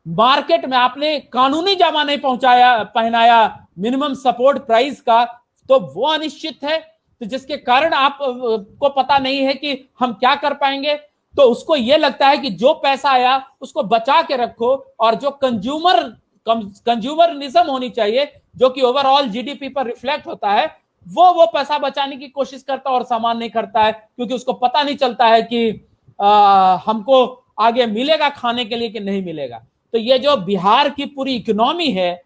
मार्केट में आपने कानूनी जामा नहीं पहनाया मिनिमम सपोर्ट प्राइस का, तो वो अनिश्चित है, तो जिसके कारण आप को पता नहीं है कि हम क्या कर पाएंगे। तो उसको ये लगता है कि जो पैसा आया उसको बचा के रखो, और जो कंज्यूमरिज्म होनी चाहिए, जो कि ओवरऑल जीडीपी पर रिफ्लेक्ट होता है, वो पैसा बचाने की कोशिश करता है और सामान नहीं करता है, क्योंकि उसको पता नहीं चलता है कि हमको आगे मिलेगा खाने के लिए कि नहीं मिलेगा। तो ये जो बिहार की पूरी इकोनॉमी है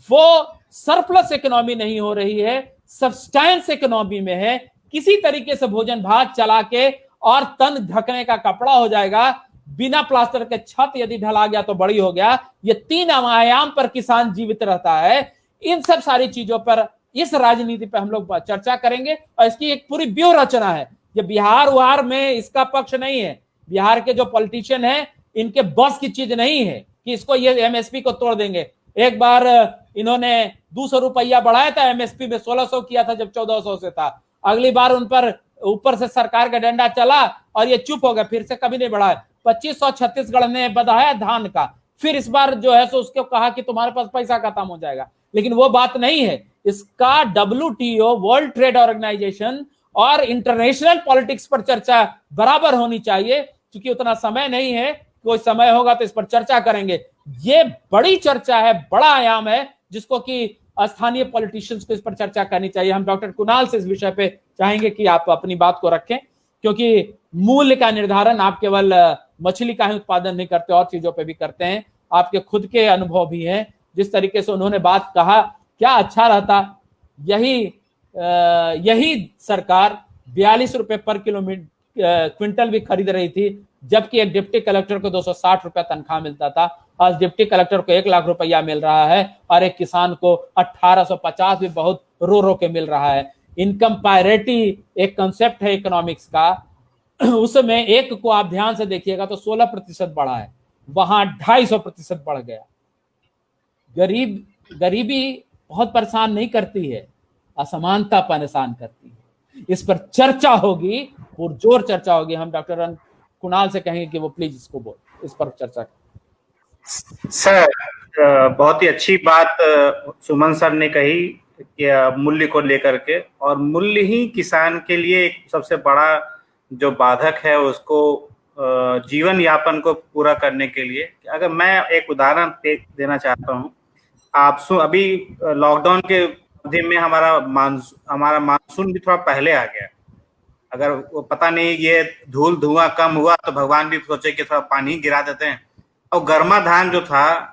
वो सरप्लस इकोनॉमी नहीं हो रही है, सब्सटेंस इकोनॉमी में है। किसी तरीके से भोजन भात चला के और तन ढकने का कपड़ा हो जाएगा, बिना प्लास्टर के छत यदि ढला गया तो बड़ी हो गया। ये 3 आयाम पर किसान जीवित रहता है। इन सब सारी चीजों पर, इस राजनीति पर हम लोग चर्चा करेंगे, और इसकी एक पूरी व्यूह रचना है। ये बिहार उहार में इसका पक्ष नहीं है। बिहार के जो पॉलिटिशियन है, इनके बस की चीज नहीं है कि इसको ये एमएसपी को तोड़ देंगे। एक बार इन्होंने 200 रुपया बढ़ाया था, एमएसपी में 1600 किया था जब 1400 से था। अगली बार उन पर ऊपर से सरकार का डंडा चला और ये चुप हो गए, फिर से कभी नहीं बढ़ाया। 2500 छत्तीसगढ़ ने बढ़ाया धान का, फिर इस बार जो है सो उसको कहा कि तुम्हारे पास पैसा खत्म हो जाएगा, लेकिन वो बात नहीं है। इसका WTO, वर्ल्ड ट्रेड ऑर्गेनाइजेशन और इंटरनेशनल पॉलिटिक्स पर चर्चा बराबर होनी चाहिए, क्योंकि उतना समय नहीं है। कोई समय होगा तो इस पर चर्चा करेंगे। ये बड़ी चर्चा है, बड़ा आयाम है, जिसको कि स्थानीय पॉलिटिशियंस को इस पर चर्चा करनी चाहिए। हम डॉक्टर कुणाल से इस विषय पे चाहेंगे कि आप अपनी बात को रखें, क्योंकि मूल्य का निर्धारण आप केवल मछली का ही उत्पादन नहीं करते, और चीजों पे भी करते हैं। आपके खुद के अनुभव भी हैं। जिस तरीके से उन्होंने बात कहा, क्या अच्छा रहता यही सरकार 42 रुपए पर क्विंटल भी खरीद रही थी, जबकि एक डिप्टी कलेक्टर को 260 रुपया तनख्वाह मिलता था। आज डिप्टी कलेक्टर को 1 लाख रुपया मिल रहा है, और एक किसान को 1850 भी बहुत रो के मिल रहा है। इनकम पैरिटी एक कंसेप्ट है इकोनॉमिक्स का, उसमें एक को आप ध्यान से देखिएगा तो 16% बढ़ा है, वहां 250% बढ़ गया। गरीबी बहुत परेशान नहीं करती है, असमानता परेशान करती है। इस पर चर्चा होगी, पुरजोर चर्चा होगी। हम डॉक्टर कुणाल से कहेंगे कि वो प्लीज इसको बोल, इस पर चर्चा करें। सर, बहुत ही अच्छी बात सुमन सर ने कही कि मूल्य को लेकर के, और मूल्य ही किसान के लिए एक सबसे बड़ा जो बाधक है उसको जीवन यापन को पूरा करने के लिए। अगर मैं एक उदाहरण देना चाहता हूँ, आप अभी लॉकडाउन के अवधि में हमारा मानसून भी थोड़ा पहले आ गया। अगर वो पता नहीं ये धूल धुआं कम हुआ तो भगवान भी सोचे कि थोड़ा पानी गिरा देते हैं, और गर्मा धान जो था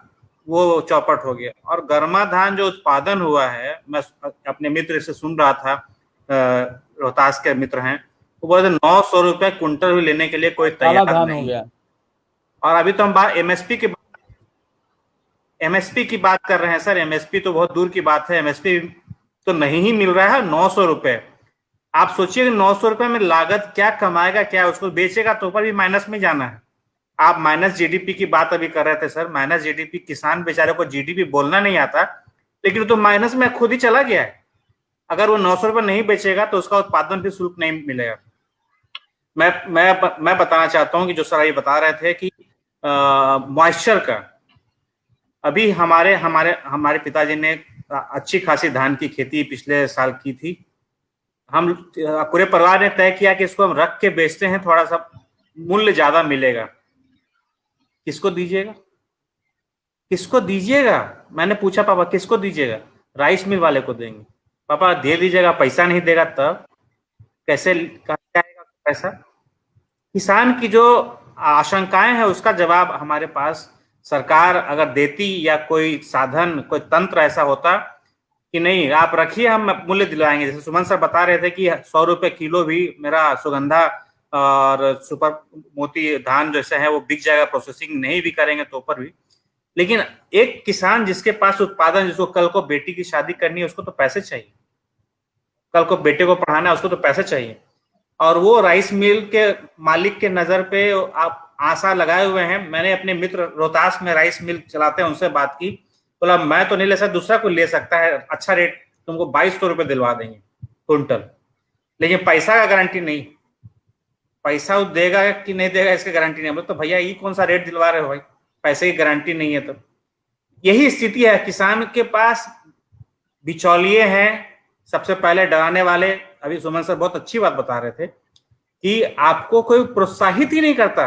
वो चौपट हो गया। और गर्मा धान जो उत्पादन हुआ है, मैं अपने मित्र से सुन रहा था, रोहतास के मित्र हैं, वो बोले 900 रुपए कुंटल भी लेने के लिए कोई तैयार नहीं है। और अभी तो हम बात एमएसपी की बात कर रहे हैं सर। एमएसपी तो बहुत दूर की बात है, एमएसपी तो नहीं ही मिल रहा है। 900 रुपए, आप सोचिए 900 रुपए में लागत क्या कमाएगा, क्या उसको बेचेगा तो ऊपर भी माइनस में जाना है। आप माइनस जीडीपी की बात अभी कर रहे थे सर, माइनस जीडीपी, किसान बेचारे को जीडीपी बोलना नहीं आता, लेकिन तो माइनस में खुद ही चला गया है। अगर वो 900 रुपए नहीं बेचेगा तो उसका उत्पादन भी शुल्क नहीं मिलेगा। मैं बताना चाहता हूँ कि जो सर ये बता रहे थे कि मॉइस्चर का, अभी हमारे पिताजी ने अच्छी खासी धान की खेती पिछले साल की थी। हम पूरे परिवार ने तय किया कि इसको हम रख के बेचते हैं, थोड़ा सा मूल्य ज्यादा मिलेगा। किसको दीजिएगा? किसको दीजिएगा? मैंने पूछा पापा किसको दीजिएगा? राइस मिल वाले को देंगे। पापा दे दीजिएगा, पैसा नहीं देगा तब कैसे, कहाँ से आएगा पैसा? किसान की जो आशंकाएं हैं उसका जवाब हमारे पास सरकार अगर देती, या कोई साधन, कोई तंत्र ऐसा होता कि नहीं आप रखिए हम मूल्य दिलवाएंगे। जैसे सुमन सर बता रहे थे कि 100 रुपए किलो भी मेरा सुगंधा और सुपर मोती धान जैसे है वो बिक जाएगा, प्रोसेसिंग नहीं भी करेंगे तो ऊपर भी। लेकिन एक किसान जिसके पास उत्पादन, जिसको कल को बेटी की शादी करनी है उसको तो पैसे चाहिए, कल को बेटे को पढ़ाना है उसको तो पैसे चाहिए। और वो राइस मिल के मालिक के नजर पे आप आशा लगाए हुए हैं। मैंने अपने मित्र रोहतास में राइस मिल चलाते हैं उनसे बात की, बोला मैं तो नहीं ले सकता, दूसरा कोई ले सकता है, अच्छा रेट तुमको 2200 रुपए दिलवा देंगे क्विंटल, लेकिन पैसा का गारंटी नहीं, पैसा वो देगा कि नहीं देगा इसकी गारंटी नहीं। तो भैया ये कौन सा रेट दिलवा रहे हो भाई, पैसे की गारंटी नहीं है। तो यही स्थिति है, किसान के पास बिचौलिए हैं, सबसे पहले डराने वाले। अभी सुमन सर बहुत अच्छी बात बता रहे थे कि आपको कोई प्रोत्साहित ही नहीं करता।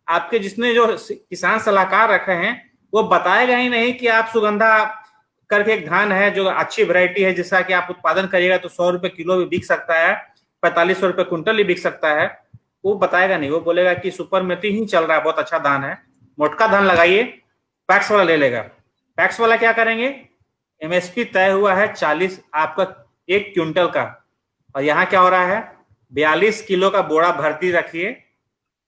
आपके जिसने जो किसान सलाहकार रखे हैं वो बताएगा ही नहीं कि आप सुगंधा करके एक धान है जो अच्छी वैरायटी है, जिसका कि आप उत्पादन करिएगा तो 100 रुपए किलो भी बिक सकता है, 4500 रुपए कुंटल भी बिक सकता है, वो बताएगा नहीं। वो बोलेगा कि सुपर मेथी ही चल रहा है, बहुत अच्छा धान है, मोटका धान लगाइए, पैक्स वाला ले लेगा। पैक्स वाला क्या करेंगे, एमएसपी तय हुआ है 40 आपका 1 क्विंटल का, और यहाँ क्या हो रहा है 42 किलो का बोरा भर्ती रखिए,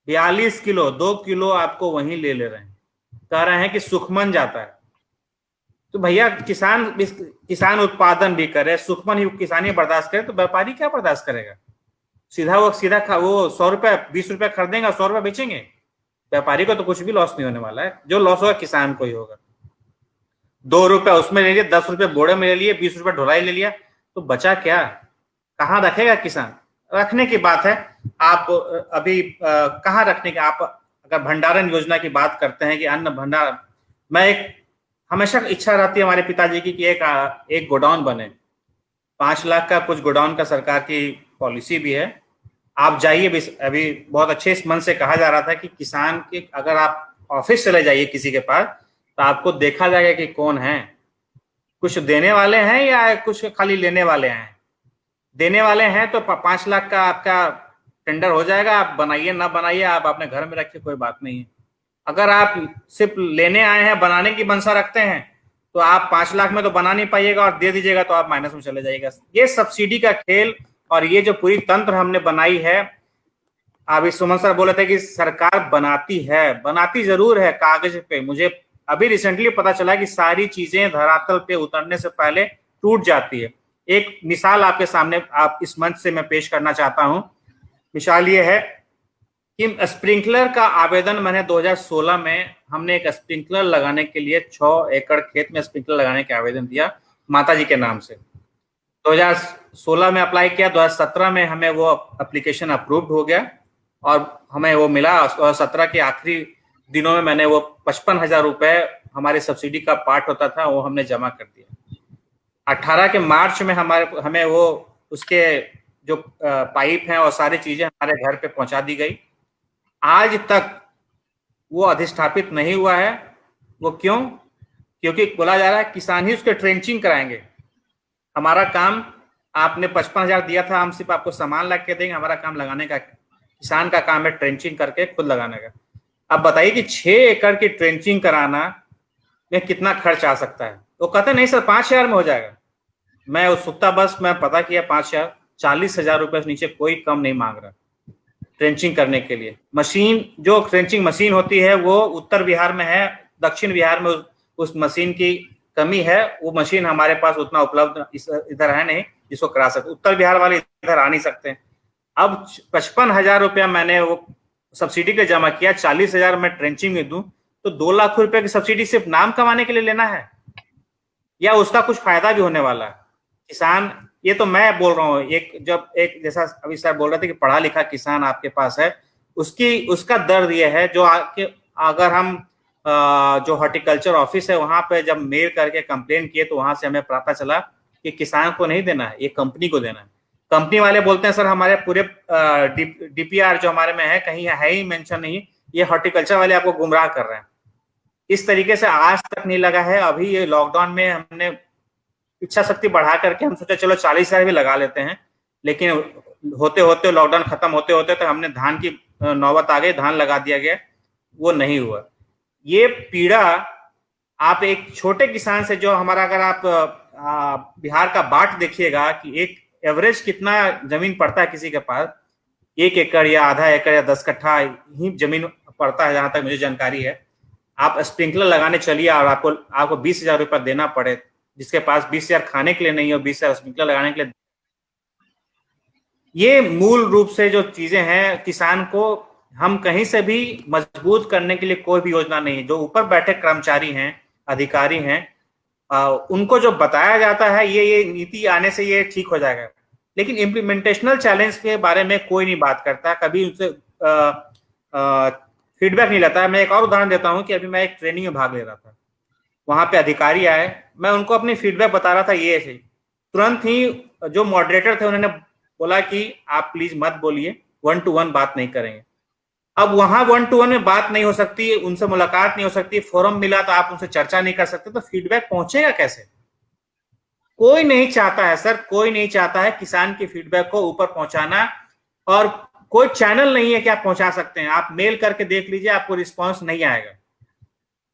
42 किलो, 2 किलो आपको वहीं ले रहे हैं, कह रहे हैं कि सुखमन जाता है। तो भैया किसान उत्पादन भी करे, सुखमन ही किसानी बर्दाश्त करे, तो व्यापारी क्या बर्दाश्त करेगा? सीधा वो 100 रुपए 20 रुपए खरीदेंगे, 100 रुपए बेचेंगे। व्यापारी को तो कुछ भी लॉस नहीं होने वाला है, जो लॉस होगा किसान को ही होगा। 2 रुपए उसमें ले लिए, 10 रुपए बोरे में ले लिए, 20 रुपए ढुलाई ले लिया, तो बचा क्या? कहाँ रखेगा किसान? रखने की बात है, आप अभी कहाँ रखने की, आप अगर भंडारण योजना की बात करते हैं कि अन्न भंडार, मैं एक हमेशा इच्छा रहती है हमारे पिताजी की कि एक गोडाउन बने, 5 लाख का कुछ गोडाउन का सरकार की पॉलिसी भी है। आप जाइए, अभी बहुत अच्छे इस मन से कहा जा रहा था कि किसान के अगर आप ऑफिस चले जाइए किसी के पास तो आपको देखा जाएगा कि कौन है, कुछ देने वाले हैं या कुछ खाली लेने वाले हैं। देने वाले हैं तो 5 लाख का आपका टेंडर हो जाएगा, आप बनाइए ना बनाइए, आप अपने घर में रखिए, कोई बात नहीं है। अगर आप सिर्फ लेने आए हैं, बनाने की मनसा रखते हैं, तो आप 5 लाख में तो बना नहीं पाइएगा और दे दीजिएगा तो आप माइनस में चले जाइएगा। ये सब्सिडी का खेल और ये जो पूरी तंत्र हमने बनाई है, अभी सुमन सर बोले थे कि सरकार बनाती है, बनाती जरूर है कागज पे। मुझे अभी रिसेंटली पता चला कि सारी चीजें धरातल पे उतरने से पहले टूट जाती है। एक मिसाल आपके सामने आप इस मंच से मैं पेश करना चाहता हूं। मिसाल ये है कि स्प्रिंकलर का आवेदन मैंने 2016 में, हमने एक स्प्रिंकलर लगाने के लिए 6 एकड़ खेत में स्प्रिंकलर लगाने का आवेदन दिया माता जी के नाम से। 2016 में अप्लाई किया, 2017 में हमें वो एप्लीकेशन अप्रूव्ड हो गया और हमें वो मिला। और 17 के आखिरी दिनों में मैंने वो 55,000 रुपए हमारे सब्सिडी का पार्ट होता था वो हमने जमा कर दिया। 18 के मार्च में हमें वो उसके जो पाइप हैं और सारी चीजें हमारे घर पे पहुंचा दी गई। आज तक वो अधिष्ठापित नहीं हुआ है। वो क्यों? क्योंकि बोला जा रहा है किसान ही उसके ट्रेंचिंग कराएंगे। हमारा काम, आपने 55,000 दिया था, हम सिर्फ आपको सामान ला के देंगे, हमारा काम लगाने का, किसान का काम है ट्रेंचिंग करके खुद लगाने का। अब बताइए कि 6 एकड़ की ट्रेंचिंग कराना में कितना खर्च आ सकता है? वो कहते नहीं सर 5,000 में हो जाएगा। मैं उत्सुकता बस मैं पता किया 5,000, 40,000 रुपए से नीचे कोई कम नहीं मांग रहा ट्रेंचिंग करने के लिए। मशीन, जो ट्रेंचिंग मशीन होती है वो उत्तर बिहार में है, दक्षिण बिहार में उस मशीन की कमी है। वो मशीन हमारे पास उतना उपलब्ध इधर है नहीं जिसको करा सकते। उत्तर बिहार वाले इधर आ नहीं सकते। अब 55,000 रुपया मैंने वो सब्सिडी पे जमा किया, 40,000 मैं ट्रेंचिंग में दूं तो 2 लाख रुपए की सब्सिडी सिर्फ नाम कमाने के लिए लेना है या उसका कुछ फायदा भी होने वाला है? किसान, ये तो मैं बोल रहा हूँ, एक जैसा अभी सर बोल रहे थे कि पढ़ा लिखा किसान आपके पास है, उसका दर्द ये है जो अगर हम जो हॉर्टिकल्चर ऑफिस है वहां पे जब मेल करके कंप्लेन किए तो वहां से हमें पता चला कि किसान को नहीं देना है, ये कंपनी को देना है। कंपनी वाले बोलते हैं सर हमारे पूरे डीपीआर जो हमारे में है कहीं है ही मेंशन नहीं, ये हॉर्टिकल्चर वाले आपको गुमराह कर रहे हैं। इस तरीके से आज तक नहीं लगा है। अभी ये लॉकडाउन में हमने इच्छा शक्ति बढ़ा करके हम सोचे चलो 40,000 भी लगा लेते हैं, लेकिन होते होते लॉकडाउन खत्म होते होते तो हमने धान की नौबत आ गई, धान लगा दिया गया, वो नहीं हुआ। ये पीड़ा आप एक छोटे किसान से, जो हमारा, अगर आप बिहार का बाट देखिएगा कि एक एवरेज कितना जमीन पड़ता है किसी के पास, 1 एकड़ या आधा एकड़ या 10 कट्ठा ही जमीन पड़ता है जहां तक मुझे जानकारी है। आप स्प्रिंकलर लगाने चलिए और आपको 20,000 रुपये देना पड़े, जिसके पास 20,000 खाने के लिए नहीं हो, 20,000 स्प्रिंकलर लगाने के लिए। ये मूल रूप से जो चीजें हैं, किसान को हम कहीं से भी मजबूत करने के लिए कोई भी योजना नहीं है। जो ऊपर बैठे कर्मचारी हैं, अधिकारी हैं, उनको जो बताया जाता है ये नीति आने से ये ठीक हो जाएगा, लेकिन इम्प्लीमेंटेशनल चैलेंज के बारे में कोई नहीं बात करता, कभी उनसे फीडबैक नहीं लेता है। मैं एक और उदाहरण देता हूं कि अभी मैं एक ट्रेनिंग में भाग ले रहा था, वहां पे अधिकारी आए, मैं उनको अपनी फीडबैक बता रहा था, ये ऐसे तुरंत ही जो मॉडरेटर थे उन्होंने बोला कि आप प्लीज मत बोलिए, 1 to 1 बात नहीं करेंगे। अब वहां 1 to 1 में बात नहीं हो सकती, उनसे मुलाकात नहीं हो सकती, फोरम मिला तो आप उनसे चर्चा नहीं कर सकते, तो फीडबैक पहुंचेगा कैसे? कोई नहीं चाहता है सर, कोई नहीं चाहता है किसान की फीडबैक को ऊपर पहुंचाना, और कोई चैनल नहीं है कि आप पहुंचा सकते हैं। आप मेल करके देख लीजिए, आपको रिस्पांस नहीं आएगा।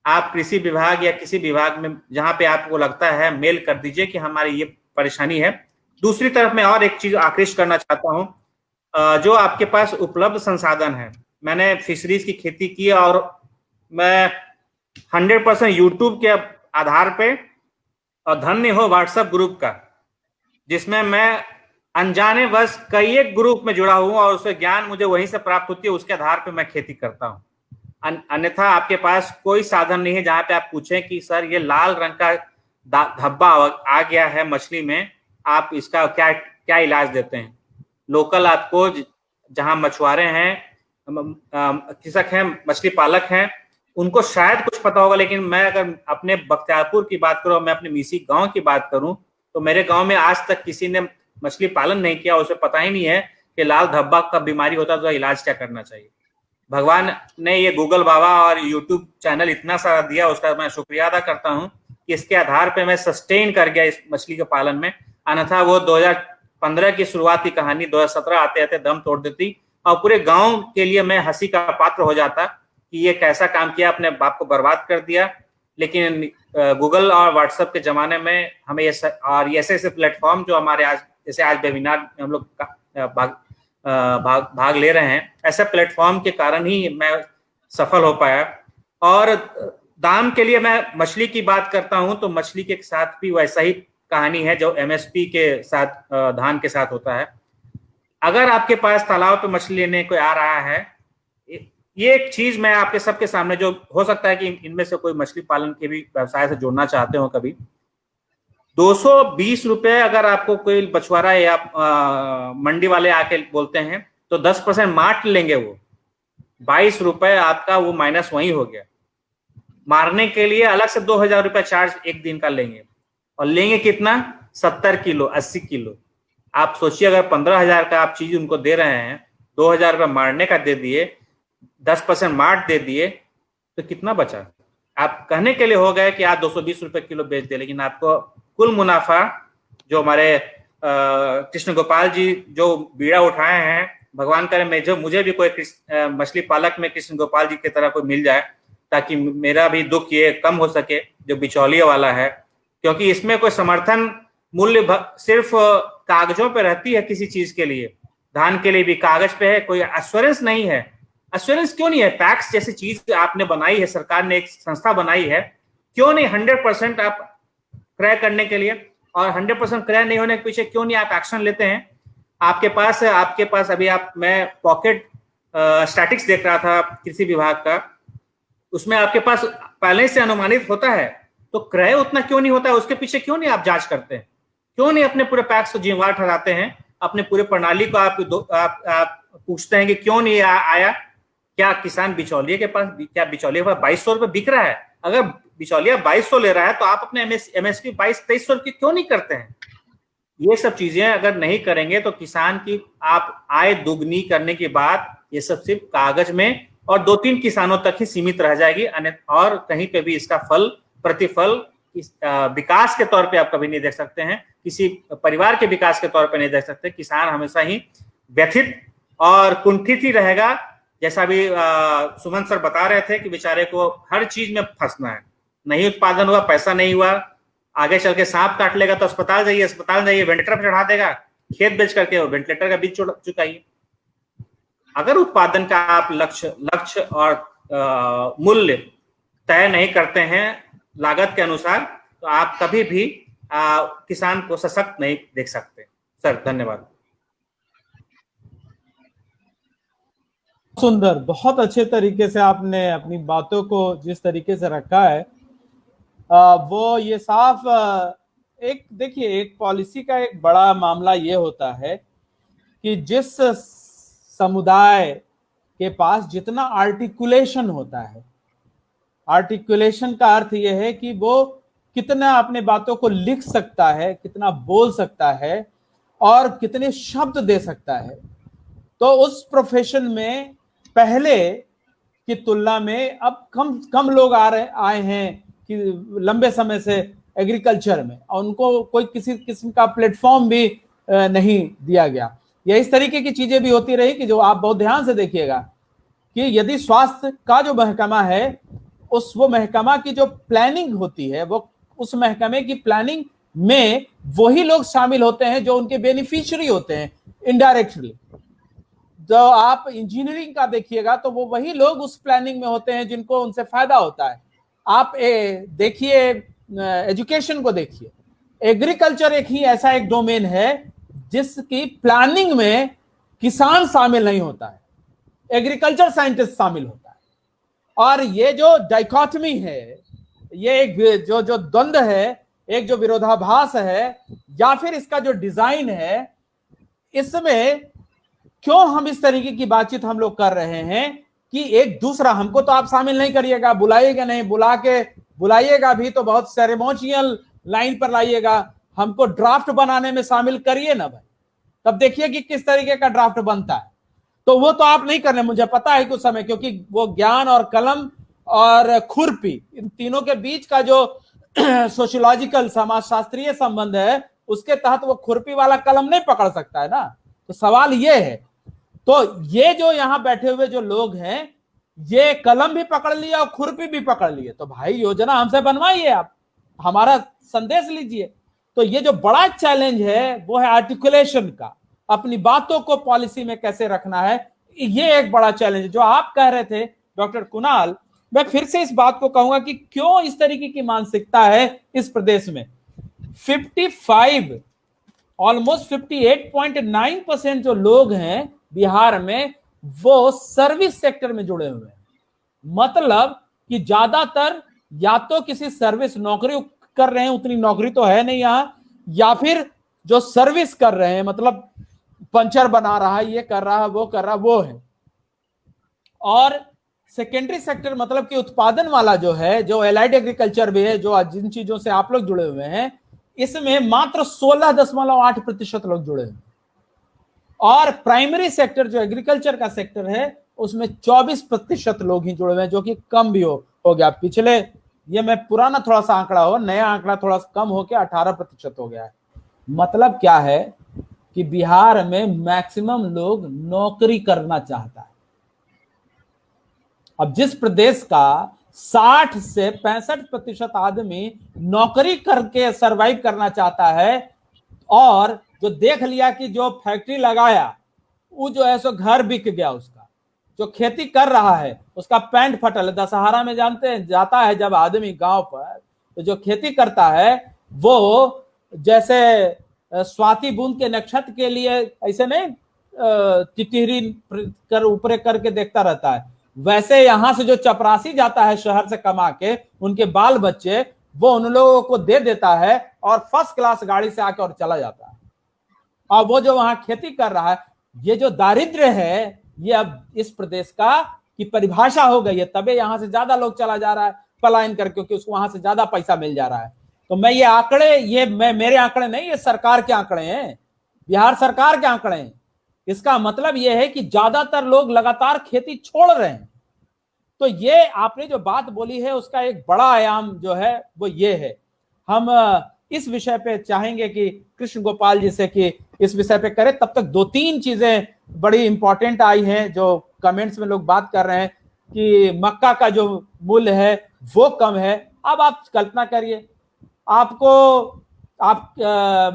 आप कृषि विभाग या किसी विभाग में जहां पे आपको लगता है, मेल कर दीजिए कि हमारी ये परेशानी है। दूसरी तरफ मैं और एक चीज आकृष्ट करना चाहता हूं, जो आपके पास उपलब्ध संसाधन है। मैंने फिशरीज की खेती की और मैं 100% यूट्यूब के आधार पे, और धन्य हो व्हाट्सएप ग्रुप का, जिसमें मैं अनजाने बस कई एक ग्रुप में जुड़ा हूं और उससे ज्ञान मुझे वहीं से प्राप्त होती है, उसके आधार पे मैं खेती करता हूं। अन्यथा आपके पास कोई साधन नहीं है जहां पे आप पूछें कि सर ये लाल रंग का धब्बा आ गया है मछली में, आप इसका क्या क्या इलाज देते हैं। लोकल आपको जहां मछुआरे हैं, कृषक हैं, मछली पालक हैं, उनको शायद कुछ पता होगा, लेकिन मैं अगर अपने बख्तियारपुर की बात करूं, मैं अपने मीसी गांव की बात करूं, तो मेरे गांव में आज तक किसी ने मछली पालन नहीं किया, उसे पता ही नहीं है कि लाल धब्बा कब बीमारी होता है तो इलाज क्या करना चाहिए। भगवान ने ये गूगल बाबा और यूट्यूब चैनल इतना सारा दिया, उसका मैं शुक्रिया अदा करता हूं कि इसके आधार पे मैं सस्टेन कर गया इस मछली के पालन में। अन्यथा वो 2015 की शुरुआत की कहानी 2017 आते आते दम तोड़ देती और पूरे गांव के लिए मैं हंसी का पात्र हो जाता कि ये कैसा काम किया, अपने बाप को बर्बाद कर दिया। लेकिन गूगल और व्हाट्सएप के जमाने में हमें ये और ऐसे प्लेटफॉर्म जो हमारे आज, जैसे आज वेबिनार में हम लोग भाग ले रहे हैं, ऐसे प्लेटफॉर्म के कारण ही मैं सफल हो पाया। और दाम के लिए मैं मछली की बात करता हूं तो मछली के साथ भी वैसा ही कहानी है जो एमएसपी के साथ, धान के साथ होता है। अगर आपके पास तालाब पे मछली लेने कोई आ रहा है, ये एक चीज मैं आपके सबके सामने, जो हो सकता है कि इनमें से कोई मछली पालन के भी व्यवसाय से जुड़ना चाहते हो कभी, 220 रुपए अगर आपको कोई बछुआरा या मंडी वाले आके बोलते हैं तो 10% मार्ट लेंगे, वो 22 रुपए आपका वो माइनस वही हो गया। मारने के लिए अलग से 2,000 रुपए चार्ज एक दिन का लेंगे, और लेंगे कितना? 70 किलो, 80 किलो। आप सोचिए अगर 15,000 का आप चीज उनको दे रहे हैं, 2,000 रुपये मारने का दे दिए, 10% मार्ट दे दिए, तो कितना बचा? आप कहने के लिए हो गए कि आप 220 रुपए किलो बेच दे, लेकिन आपको कुल मुनाफा जो हमारे कृष्ण गोपाल जी जो बीड़ा उठाए हैं, भगवान करे मुझे भी कोई मछली पालक में कृष्ण गोपाल जी की तरह कोई मिल जाए, ताकि मेरा भी दुख ये कम हो सके जो बिचौलिए वाला है। क्योंकि इसमें कोई समर्थन मूल्य सिर्फ कागजों पे रहती है किसी चीज के लिए, धान के लिए भी कागज पे है, कोई एश्योरेंस नहीं है। एश्योरेंस क्यों नहीं है? पैक्स जैसी चीज आपने बनाई है, सरकार ने एक संस्था बनाई है, क्यों नहीं 100% आप क्रय करने के लिए, और 100% क्रय नहीं होने के पीछे क्यों नहीं आप एक्शन लेते हैं? आपके पास अभी मैं पॉकेट स्टैटिक्स देख रहा था कृषि विभाग का, उसमें आपके पास पहले से अनुमानित होता है, तो क्रय उतना क्यों नहीं होता है? उसके पीछे क्यों नहीं आप जांच करते हैं? क्यों नहीं अपने पूरे पैक्स को जिम्मेवार ठहराते हैं? अपने पूरे प्रणाली को आप पूछते हैं कि क्यों नहीं आया? क्या किसान बिचौलिए के पास, क्या बिचौलिए के पास 2200 रुपये बिक रहा है? अगर बिचौलिया 2200 ले रहा है तो आप अपने एमएसपी 2200-2300 की क्यों नहीं करते हैं? ये सब चीजें अगर नहीं करेंगे तो किसान की आप आय दुगनी करने की बात, ये सब सिर्फ कागज में और 2-3 किसानों तक ही सीमित रह जाएगी, और कहीं पे भी इसका प्रतिफल विकास के तौर पे आप कभी नहीं देख सकते हैं, किसी परिवार के विकास के तौर पे नहीं देख सकते। किसान हमेशा ही व्यथित और कुंठित ही रहेगा। जैसा भी सुमन सर बता रहे थे कि बेचारे को हर चीज में फंसना है, नहीं उत्पादन हुआ, पैसा नहीं हुआ, आगे चल के सांप काट लेगा तो अस्पताल जाइए वेंटिलेटर पर चढ़ा देगा, खेत बेच करके वो वेंटिलेटर का बीज चुकाइए। अगर उत्पादन का आप लक्ष्य और मूल्य तय नहीं करते हैं लागत के अनुसार, तो आप कभी भी किसान को सशक्त नहीं देख सकते। सर धन्यवाद। सुंदर, बहुत अच्छे तरीके से आपने अपनी बातों को जिस तरीके से रखा है, वो ये साफ एक देखिए, एक पॉलिसी का एक बड़ा मामला ये होता है कि जिस समुदाय के पास जितना आर्टिकुलेशन होता है, आर्टिकुलेशन का अर्थ यह है कि वो कितना अपने बातों को लिख सकता है, कितना बोल सकता है और कितने शब्द दे सकता है, तो उस प्रोफेशन में पहले की तुलना में अब कम लोग आए हैं कि लंबे समय से एग्रीकल्चर में, और उनको कोई किसी किस्म का प्लेटफॉर्म भी नहीं दिया गया। या इस तरीके की चीजें भी होती रही कि जो आप बहुत ध्यान से देखिएगा कि यदि स्वास्थ्य का जो महकमा है, वो महकमा की जो प्लानिंग होती है, वो उस महकमे की प्लानिंग में वही लोग शामिल होते हैं जो उनके बेनिफिशियरी होते हैं इनडायरेक्टली। तो आप इंजीनियरिंग का देखिएगा तो वो वही लोग उस प्लानिंग में होते हैं जिनको उनसे फायदा होता है। आप देखिए, एजुकेशन को देखिए, एग्रीकल्चर एक ही ऐसा एक डोमेन है जिसकी प्लानिंग में किसान शामिल नहीं होता है, एग्रीकल्चर साइंटिस्ट शामिल होता है। और ये जो डाइकोटमी है, ये एक जो द्वंद्व है, एक जो विरोधाभास है, या फिर इसका जो डिजाइन है, इसमें क्यों हम इस तरीके की बातचीत हम लोग कर रहे हैं कि एक दूसरा, हमको तो आप शामिल नहीं करिएगा, बुलाइएगा नहीं, बुलाइएगा भी तो बहुत सेरेमोनियल लाइन पर लाइएगा, हमको ड्राफ्ट बनाने में शामिल करिए ना भाई, तब देखिए कि किस तरीके का ड्राफ्ट बनता है। तो वो तो आप नहीं करने, मुझे पता है कुछ समय, क्योंकि वो ज्ञान और कलम और खुरपी, इन तीनों के बीच का जो सोशियोलॉजिकल समाजशास्त्रीय संबंध है, उसके तहत वो खुरपी वाला कलम नहीं पकड़ सकता है ना। तो सवाल ये है, तो ये जो यहां बैठे हुए जो लोग हैं, ये कलम भी पकड़ लिया और खुरपी भी पकड़ लिए, तो भाई योजना हमसे बनवाइए, आप हमारा संदेश लीजिए। तो ये जो बड़ा चैलेंज है वो है आर्टिकुलेशन का, अपनी बातों को पॉलिसी में कैसे रखना है, ये एक बड़ा चैलेंज है। जो आप कह रहे थे डॉक्टर कुणाल, मैं फिर से इस बात को कहूंगा कि क्यों इस तरीके की मानसिकता है इस प्रदेश में। 55 ऑलमोस्ट 58.9% जो लोग हैं बिहार में, वो सर्विस सेक्टर में जुड़े हुए हैं। मतलब कि ज्यादातर या तो किसी सर्विस नौकरी कर रहे हैं, उतनी नौकरी तो है नहीं यहां, या फिर जो सर्विस कर रहे हैं, मतलब पंचर बना रहा है, ये कर रहा है, वो कर रहा है, वो है। और सेकेंडरी सेक्टर मतलब कि उत्पादन वाला जो है, जो एलाइड एग्रीकल्चर भी है, जो जिन चीजों से आप लोग जुड़े हुए हैं, इसमें मात्र 16.8% लोग जुड़े हैं। और प्राइमरी सेक्टर जो एग्रीकल्चर का सेक्टर है, उसमें 24% लोग ही जुड़े हुए हैं, जो कि कम भी हो गया। पिछले, ये मैं पुराना थोड़ा सा आंकड़ा हो, नया आंकड़ा थोड़ा सा कम होकर 18% हो गया है। मतलब क्या है कि बिहार में मैक्सिमम लोग नौकरी करना चाहता है। अब जिस प्रदेश का 60 से 65% आदमी नौकरी करके सरवाइव करना चाहता है, और जो देख लिया कि जो फैक्ट्री लगाया वो जो है सो घर बिक गया, उसका जो खेती कर रहा है उसका पैंट फटल है। दशहरा में जानते हैं, जाता है जब आदमी गांव पर, तो जो खेती करता है वो जैसे स्वाति बूंद के नक्षत्र के लिए ऐसे नहीं टिटहरी कर ऊपर करके देखता रहता है, वैसे यहां से जो चपरासी जाता है शहर से कमा के, उनके बाल बच्चे वो उन लोगों को दे देता है और फर्स्ट क्लास गाड़ी से आके और चला जाता है। और वो जो वहां खेती कर रहा है, ये जो दारिद्र्य है, ये अब इस प्रदेश का की परिभाषा हो गई है। तबे यहां से ज्यादा लोग चला जा रहा है पलायन करके, क्योंकि उसको वहां से ज्यादा पैसा मिल जा रहा है। तो मैं ये आंकड़े, ये मेरे आंकड़े नहीं, ये सरकार के आंकड़े हैं, बिहार सरकार के आंकड़े हैं। इसका मतलब यह है कि ज्यादातर लोग लगातार खेती छोड़ रहे हैं, तो ये आपने जो बात बोली है उसका एक बड़ा आयाम जो है वो ये है। हम इस विषय पे चाहेंगे कि कृष्ण गोपाल जी से कि इस विषय पे करें। तब तक दो तीन चीजें बड़ी इंपॉर्टेंट आई हैं जो कमेंट्स में लोग बात कर रहे हैं कि मक्का का जो मूल्य है वो कम है। अब आप कल्पना करिए, आपको आप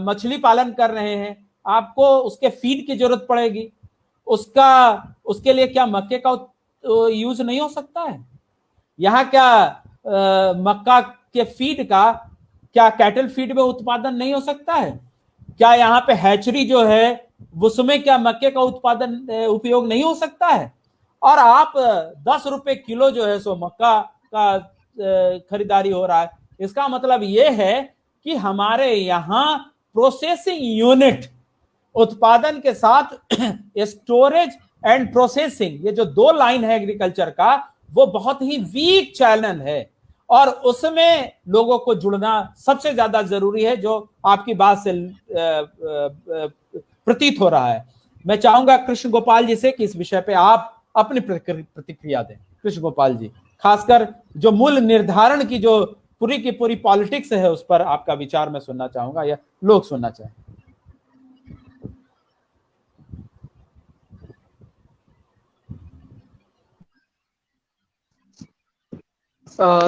मछली पालन कर रहे हैं, आपको उसके फीड की जरूरत पड़ेगी, उसके लिए क्या मक्के का यूज नहीं हो सकता है? यहाँ क्या मक्का के फीड का क्या कैटल फीड में उत्पादन नहीं हो सकता है? क्या यहाँ पे हैचरी जो है उसमें क्या मक्के का उत्पादन उपयोग नहीं हो सकता है? और आप 10 रुपए किलो जो है सो मक्का का खरीदारी हो रहा है। इसका मतलब ये है कि हमारे यहाँ प्रोसेसिंग यूनिट उत्पादन के साथ स्टोरेज एंड प्रोसेसिंग, ये जो दो लाइन है एग्रीकल्चर का, वो बहुत ही वीक चैनल है और उसमें लोगों को जुड़ना सबसे ज्यादा जरूरी है, जो आपकी बात से प्रतीत हो रहा है। मैं चाहूंगा कृष्ण गोपाल जी से कि इस विषय पे आप अपनी प्रतिक्रिया दें। कृष्ण गोपाल जी, खासकर जो मूल्य निर्धारण की जो पूरी की पूरी पॉलिटिक्स है उस पर आपका विचार मैं सुनना चाहूंगा या लोग सुनना चाहेंगे।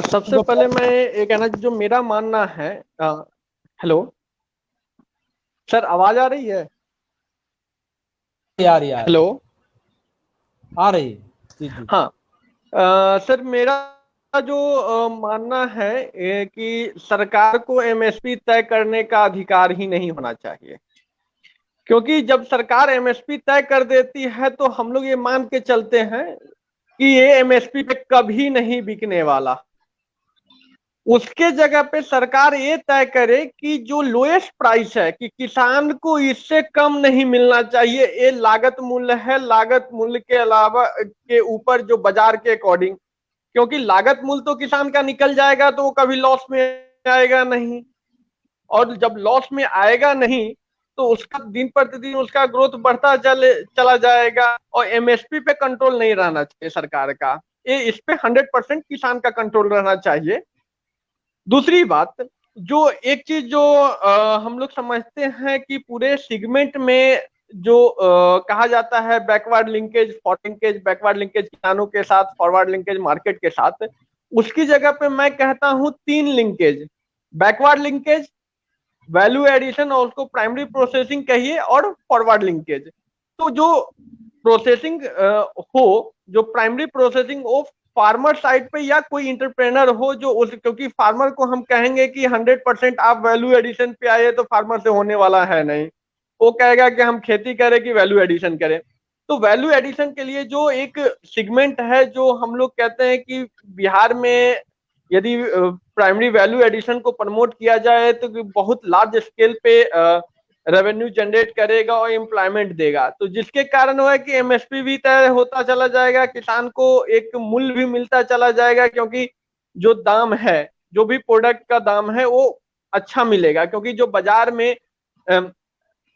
सबसे पहले मैं ये कहना, जो मेरा मानना है, हेलो सर, आवाज आ रही है? आ रही है, हेलो, आ रही है जी जी। हाँ सर, मेरा जो मानना है कि सरकार को एमएसपी तय करने का अधिकार ही नहीं होना चाहिए, क्योंकि जब सरकार एमएसपी तय कर देती है तो हम लोग ये मान के चलते हैं कि ये एमएसपी पे कभी नहीं बिकने वाला। उसके जगह पे सरकार ये तय करे कि जो लोएस्ट प्राइस है कि किसान को इससे कम नहीं मिलना चाहिए, ये लागत मूल्य है, लागत मूल्य के अलावा के ऊपर जो बाजार के अकॉर्डिंग, क्योंकि लागत मूल्य तो किसान का निकल जाएगा तो वो कभी लॉस में आएगा नहीं, और जब लॉस में आएगा नहीं तो उसका दिन प्रतिदिन उसका ग्रोथ बढ़ता चला जाएगा, और एमएसपी पे कंट्रोल नहीं रहना चाहिए सरकार का, ये इस पे 100% किसान का कंट्रोल रहना चाहिए। दूसरी बात, जो एक चीज जो हम लोग समझते हैं कि पूरे सेगमेंट में जो कहा जाता है backward linkage, forward linkage, backward linkage किसानों के साथ, फॉरवर्ड लिंकेज मार्केट के साथ, उसकी जगह पे मैं कहता हूं 3 linkage: backward linkage, value addition और उसको प्राइमरी प्रोसेसिंग कहिए, और फॉरवर्ड लिंकेज। तो जो प्रोसेसिंग हो, जो प्राइमरी प्रोसेसिंग हो फार्मर साइड पे या कोई इंटरप्रेनर हो जो उस, क्योंकि फार्मर को हम कहेंगे कि 100% आप वैल्यू एडिशन पे आए तो फार्मर से होने वाला है नहीं, वो कहेगा कि हम खेती करें कि वैल्यू एडिशन करें। तो वैल्यू एडिशन के लिए जो एक सेगमेंट है, जो हम लोग कहते हैं कि बिहार में यदि प्राइमरी वैल्यू एडिशन को प्रमोट किया जाए तो बहुत लार्ज स्केल पे रेवेन्यू जनरेट करेगा और एम्प्लॉयमेंट देगा, तो जिसके कारण हुआ है कि एमएसपी भी तय होता चला जाएगा, किसान को एक मूल्य भी मिलता चला जाएगा, क्योंकि जो दाम है, जो भी प्रोडक्ट का दाम है वो अच्छा मिलेगा। क्योंकि जो बाजार में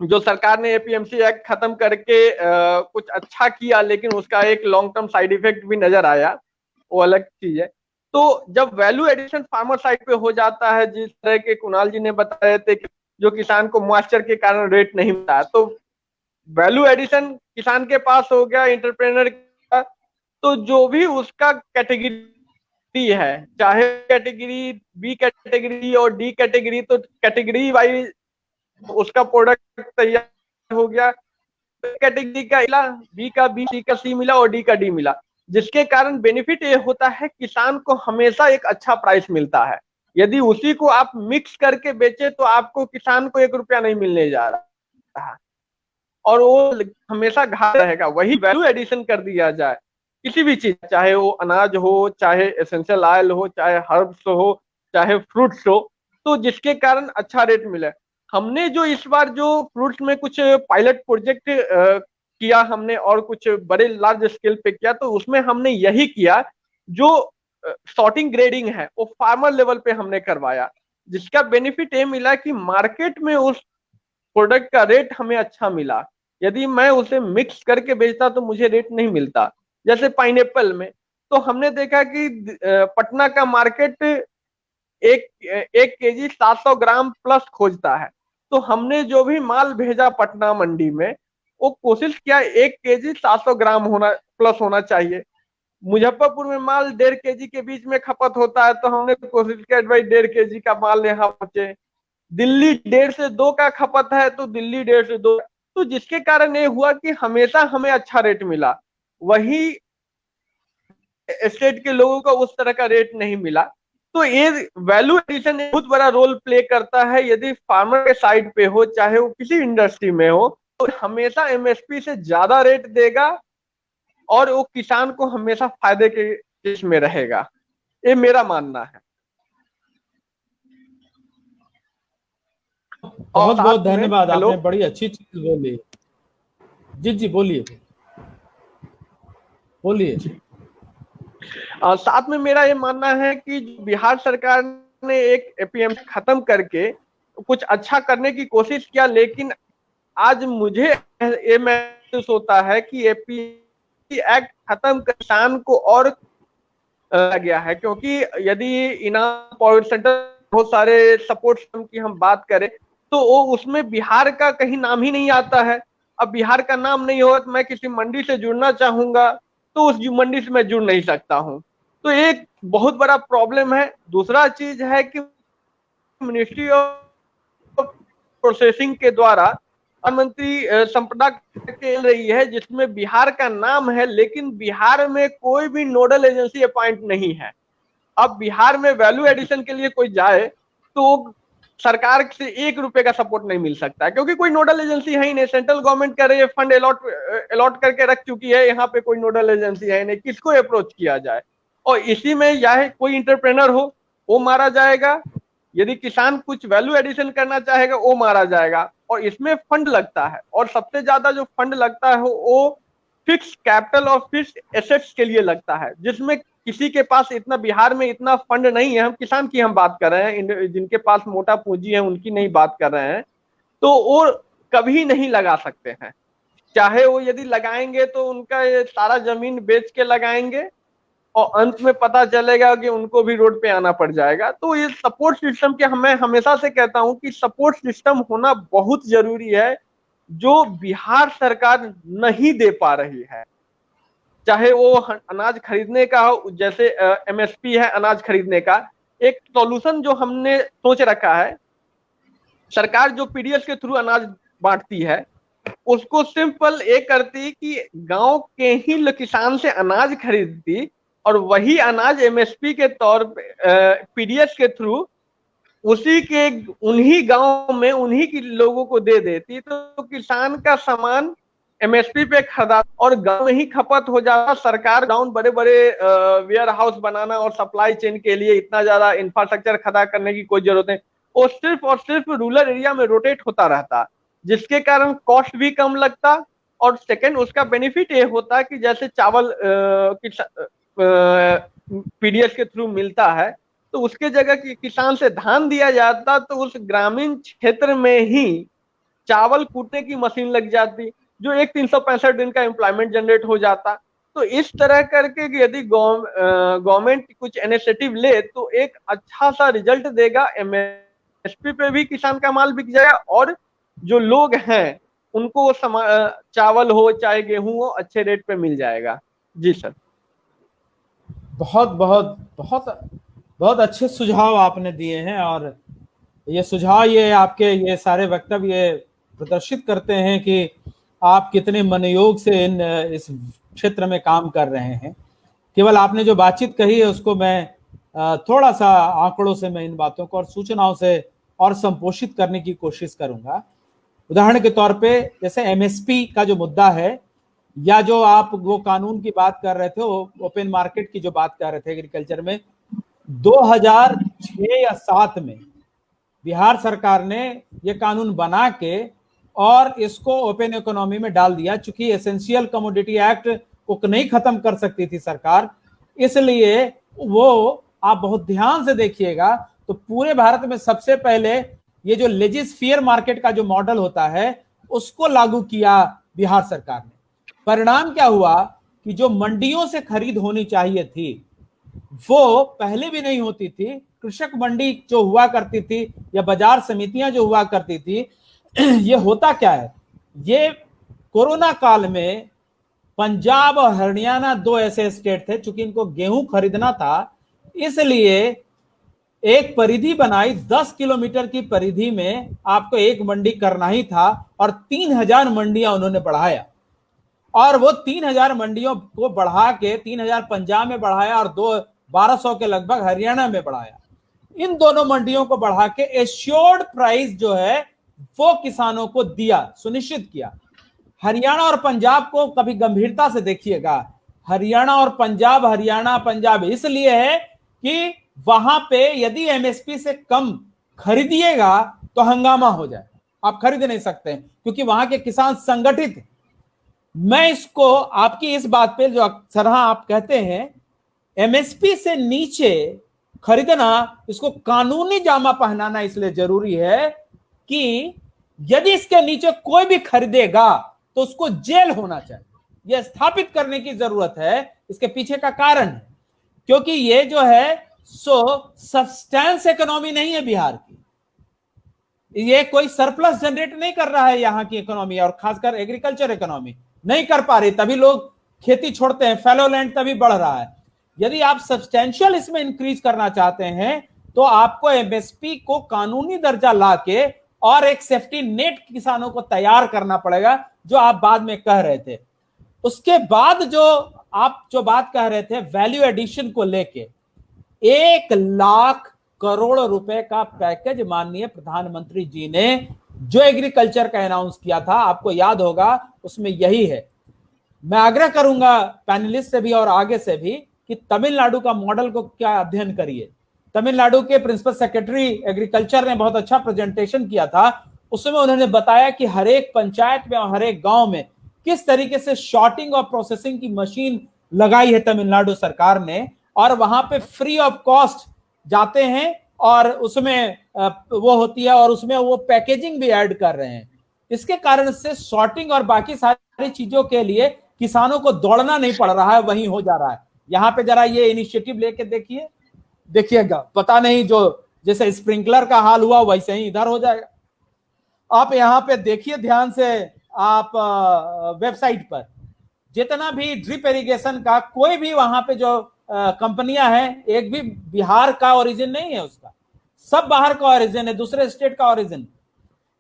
जो सरकार ने एपीएमसी एक्ट खत्म करके कुछ अच्छा किया, लेकिन उसका एक लॉन्ग टर्म साइड इफेक्ट भी नजर आया, वो अलग चीज है। तो जब वैल्यू एडिशन फार्मर साइड पे हो जाता है, जिस तरह के कुणाल जी ने बताए थे कि जो किसान को मॉइस्चर के कारण रेट नहीं मिलता, तो वैल्यू एडिशन किसान के पास हो गया, इंटरप्रेनर का, तो जो भी उसका कैटेगरी है, चाहे कैटेगरी बी कैटेगरी और डी कैटेगरी, तो कैटेगरी वाइज उसका प्रोडक्ट तैयार हो गया, कैटेगरी का मिला, बी का बी, सी का सी मिला और डी का डी मिला, जिसके कारण बेनिफिट ये होता है किसान को हमेशा एक अच्छा प्राइस मिलता है। यदि उसी को आप मिक्स करके बेचे तो आपको किसान को 1 रुपया नहीं मिलने जा रहा, और वो हमेशा घाटा रहेगा। वही वैल्यू एडिशन कर दिया जाए किसी भी चीज, चाहे वो अनाज हो, चाहे एसेंशियल ऑयल हो, चाहे हर्ब्स हो, चाहे फ्रूट्स हो, तो जिसके कारण अच्छा रेट मिले। हमने जो इस बार जो फ्रूट्स में कुछ पायलट प्रोजेक्ट किया हमने और कुछ बड़े लार्ज स्केल पे किया, तो उसमें हमने यही किया, जो सॉर्टिंग ग्रेडिंग है वो फार्मर लेवल पे हमने करवाया, जिसका बेनिफिट ये मिला कि मार्केट में उस प्रोडक्ट का रेट हमें अच्छा मिला। यदि मैं उसे मिक्स करके बेचता तो मुझे रेट नहीं मिलता। जैसे पाइनएप्पल में तो हमने देखा कि पटना का मार्केट एक केजी 700 ग्राम प्लस खोजता है। तो हमने जो भी माल भेजा पटना मंडी में, वो कोशिश किया 1 केजी 700 ग्राम होना प्लस होना चाहिए। मुजफ्फरपुर में माल 1.5 केजी के बीच में खपत होता है, तो हमने कोशिश किया भाई 1.5 केजी का माल यहाँ पहुंचे। दिल्ली 1.5 से 2 का खपत है, तो दिल्ली 1.5 से 2, तो जिसके कारण ये हुआ कि हमेशा हमें अच्छा रेट मिला, वही स्टेट के लोगों को उस तरह का रेट नहीं मिला। तो ये वैल्यू एडिशन बहुत बड़ा रोल प्ले करता है। यदि फार्मर के साइड पे हो, चाहे वो किसी इंडस्ट्री में हो, तो हमेशा एमएसपी से ज्यादा रेट देगा और वो किसान को हमेशा फायदे के इसमें रहेगा। ये मेरा मानना है। बहुत बहुत धन्यवाद, आपने बड़ी अच्छी चीज बोली। जी जी बोलिए बोलिए। साथ में मेरा ये मानना है कि बिहार सरकार ने एक एपीएमसी खत्म करके कुछ अच्छा करने की कोशिश किया, लेकिन आज मुझे ये महसूस होता है कि एपीएमसी एक्ट खत्म किसान को और गया है। क्योंकि यदि इनाम पावर सेंटर बहुत सारे सपोर्ट सिस्टम की हम बात करें, तो वो उसमें बिहार का कहीं नाम ही नहीं आता है। अब बिहार का नाम नहीं होगा तो मैं किसी मंडी से जुड़ना चाहूंगा तो उस मंडी से मैं जुड़ नहीं सकता हूं। तो एक बहुत बड़ा प्रॉब्लम है। दूसरा चीज है कि मिनिस्ट्री ऑफ प्रोसेसिंग के द्वारा प्रधानमंत्री संपदा चल रही है, जिसमें बिहार का नाम है, लेकिन बिहार में कोई भी नोडल एजेंसी अपॉइंट नहीं है। अब बिहार में वैल्यू एडिशन के लिए कोई जाए तो सरकार से 1 रुपए का सपोर्ट नहीं मिल सकता है, क्योंकि कोई नोडल एजेंसी है ही नहीं। सेंट्रल गवर्नमेंट कर रही है, फंड अलॉट करके रख चुकी है, यहाँ पे कोई नोडल एजेंसी है नहीं, किसको अप्रोच किया जाए। और इसी में या कोई इंटरप्रेनर हो वो मारा जाएगा, यदि किसान कुछ वैल्यू एडिशन करना चाहेगा वो मारा जाएगा। और इसमें फंड लगता है, और सबसे ज्यादा जो फंड लगता है वो फिक्स कैपिटल और फिक्स एसेट्स के लिए लगता है, जिसमें किसी के पास इतना, बिहार में इतना फंड नहीं है। हम किसान की हम बात कर रहे हैं, जिनके पास मोटा पूंजी है उनकी नहीं बात कर रहे हैं। तो वो कभी नहीं लगा सकते हैं, चाहे वो यदि लगाएंगे तो उनका ये सारा जमीन बेच के लगाएंगे और अंत में पता चलेगा कि उनको भी रोड पे आना पड़ जाएगा। तो ये सपोर्ट सिस्टम के मैं हमेशा से कहता हूं कि सपोर्ट सिस्टम होना बहुत जरूरी है, जो बिहार सरकार नहीं दे पा रही है। चाहे वो अनाज खरीदने का हो, जैसे एमएसपी है अनाज खरीदने का, एक सॉल्यूशन जो हमने सोच रखा है, सरकार जो पीडीएस के थ्रू अनाज बांटती है उसको सिंपल एक करती कि गांव के ही किसान से अनाज खरीदती और वही अनाज एमएसपी के तौर पे पीडीएस के थ्रू उसी के उन्हीं गांव में उन्हीं के लोगों को दे देती, तो किसान का सामान एमएसपी पे खरीदा और गांव में ही खपत हो जाता। सरकार डाउन बड़े बड़े वेयर हाउस बनाना और सप्लाई चेन के लिए इतना ज्यादा इंफ्रास्ट्रक्चर खड़ा करने की कोई जरूरत नहीं, वो सिर्फ और सिर्फ रूरल एरिया में रोटेट होता रहता, जिसके कारण कॉस्ट भी कम लगता। और सेकंड उसका बेनिफिट ये होता कि जैसे चावल पीडीएस के थ्रू मिलता है, तो उसके जगह किसान से धान दिया जाता, तो उस ग्रामीण क्षेत्र में ही चावल कूटने की मशीन लग जाती, जो एक 365 दिन का एम्प्लॉयमेंट जनरेट हो जाता। तो इस तरह करके यदि गवर्नमेंट कुछ इनिशिएटिव ले तो एक अच्छा सा रिजल्ट देगा, एमएसपी पे भी किसान का माल बिक जाएगा और जो लोग हैं उनको चावल हो चाहे गेहूं हो अच्छे रेट पे मिल जाएगा। जी सर। बहुत बहुत बहुत बहुत अच्छे सुझाव आपने दिए हैं, और ये सुझाव, ये आपके ये सारे वक्तव्य प्रदर्शित करते हैं कि आप कितने मनोयोग से इस क्षेत्र में काम कर रहे हैं। केवल आपने जो बातचीत कही है उसको मैं थोड़ा सा आंकड़ों से मैं इन बातों को और सूचनाओं से और संपोषित करने की कोशिश करूंगा। उदाहरण के तौर पे जैसे एमएसपी का जो मुद्दा है, या जो आप वो कानून की बात कर रहे थे, ओपन मार्केट की जो बात कर रहे थे एग्रीकल्चर में, 2006 या 7 में बिहार सरकार ने ये कानून बना के और इसको ओपन इकोनॉमी में डाल दिया। चूंकि एसेंशियल कमोडिटी एक्ट को नहीं खत्म कर सकती थी सरकार, इसलिए वो आप बहुत ध्यान से देखिएगा तो पूरे भारत में सबसे पहले ये जो लेजिस फेयर मार्केट का जो मॉडल होता है उसको लागू किया बिहार सरकार ने। परिणाम क्या हुआ कि जो मंडियों से खरीद होनी चाहिए थी वो पहले भी नहीं होती थी। कृषक मंडी जो हुआ करती थी या बाजार समितियां जो हुआ करती थी, ये होता क्या है, ये कोरोना काल में पंजाब और हरियाणा दो ऐसे स्टेट थे, चूंकि इनको गेहूं खरीदना था इसलिए एक परिधि बनाई। 10 किलोमीटर की परिधि में आपको एक मंडी करना ही था और 3000 मंडियां उन्होंने बढ़ाया और वो 3000 मंडियों को बढ़ा के 3000 पंजाब में बढ़ाया और 1200 के लगभग हरियाणा में बढ़ाया। इन दोनों मंडियों को बढ़ा के एश्योर्ड प्राइस जो है वो किसानों को दिया, सुनिश्चित किया। हरियाणा और पंजाब को कभी गंभीरता से देखिएगा, हरियाणा और पंजाब, हरियाणा पंजाब इसलिए है कि वहां पे यदि एमएसपी से कम खरीदिएगा तो हंगामा हो जाए, आप खरीद नहीं सकते क्योंकि वहां के किसान संगठित हैं। मैं इसको आपकी इस बात पे जो अक्सर आप कहते हैं एमएसपी से नीचे खरीदना, इसको कानूनी जामा पहनाना इसलिए जरूरी है कि यदि इसके नीचे कोई भी खरीदेगा तो उसको जेल होना चाहिए, यह स्थापित करने की जरूरत है। इसके पीछे का कारण है क्योंकि ये जो है सो सब्सटेंस इकोनॉमी नहीं है बिहार की, ये कोई सरप्लस जनरेट नहीं कर रहा है यहाँ की इकोनॉमी, और खासकर एग्रीकल्चर इकोनॉमी नहीं कर पा रही, तभी लोग खेती छोड़ते हैं, फैलो लैंड तभी बढ़ रहा है। यदि आप सब्सटेंशियल इसमें इंक्रीज करना चाहते हैं तो आपको एमएसपी को कानूनी दर्जा लाके और एक सेफ्टी नेट किसानों को तैयार करना पड़ेगा, जो आप बाद में कह रहे थे। उसके बाद जो आप जो बात कह रहे थे वैल्यू एडिशन को लेके, 1 लाख करोड़ रुपए का पैकेज माननीय प्रधानमंत्री जी ने जो एग्रीकल्चर का अनाउंस किया था, आपको याद होगा, उसमें यही है। मैं आग्रह करूंगा पैनलिस्ट से भी और आगे से भी कि तमिलनाडु का मॉडल को क्या अध्ययन करिए। तमिलनाडु के प्रिंसिपल सेक्रेटरी एग्रीकल्चर ने बहुत अच्छा प्रेजेंटेशन किया था, उसमें उन्होंने बताया कि हर एक पंचायत में और हर एक गांव में किस तरीके से शॉर्टिंग और प्रोसेसिंग की मशीन लगाई है तमिलनाडु सरकार ने, और वहां पे फ्री ऑफ कॉस्ट जाते हैं और उसमें वो होती है और उसमें वो पैकेजिंग भी ऐड कर रहे हैं। इसके कारण से सॉर्टिंग और बाकी सारी चीजों के लिए किसानों को दौड़ना नहीं पड़ रहा है, वहीं हो जा रहा है। यहाँ पे जरा ये इनिशिएटिव लेके देखिएगा, पता नहीं जो जैसे स्प्रिंकलर का हाल हुआ वैसे ही इधर हो जाएगा। आप यहाँ पे देखिए ध्यान से, आप वेबसाइट पर जितना भी ड्रिप इरिगेशन का कोई भी वहां पे जो कंपनियां हैं, एक भी बिहार का ओरिजिन नहीं है उसका, सब बाहर का ओरिजिन है, दूसरे स्टेट का ओरिजिन।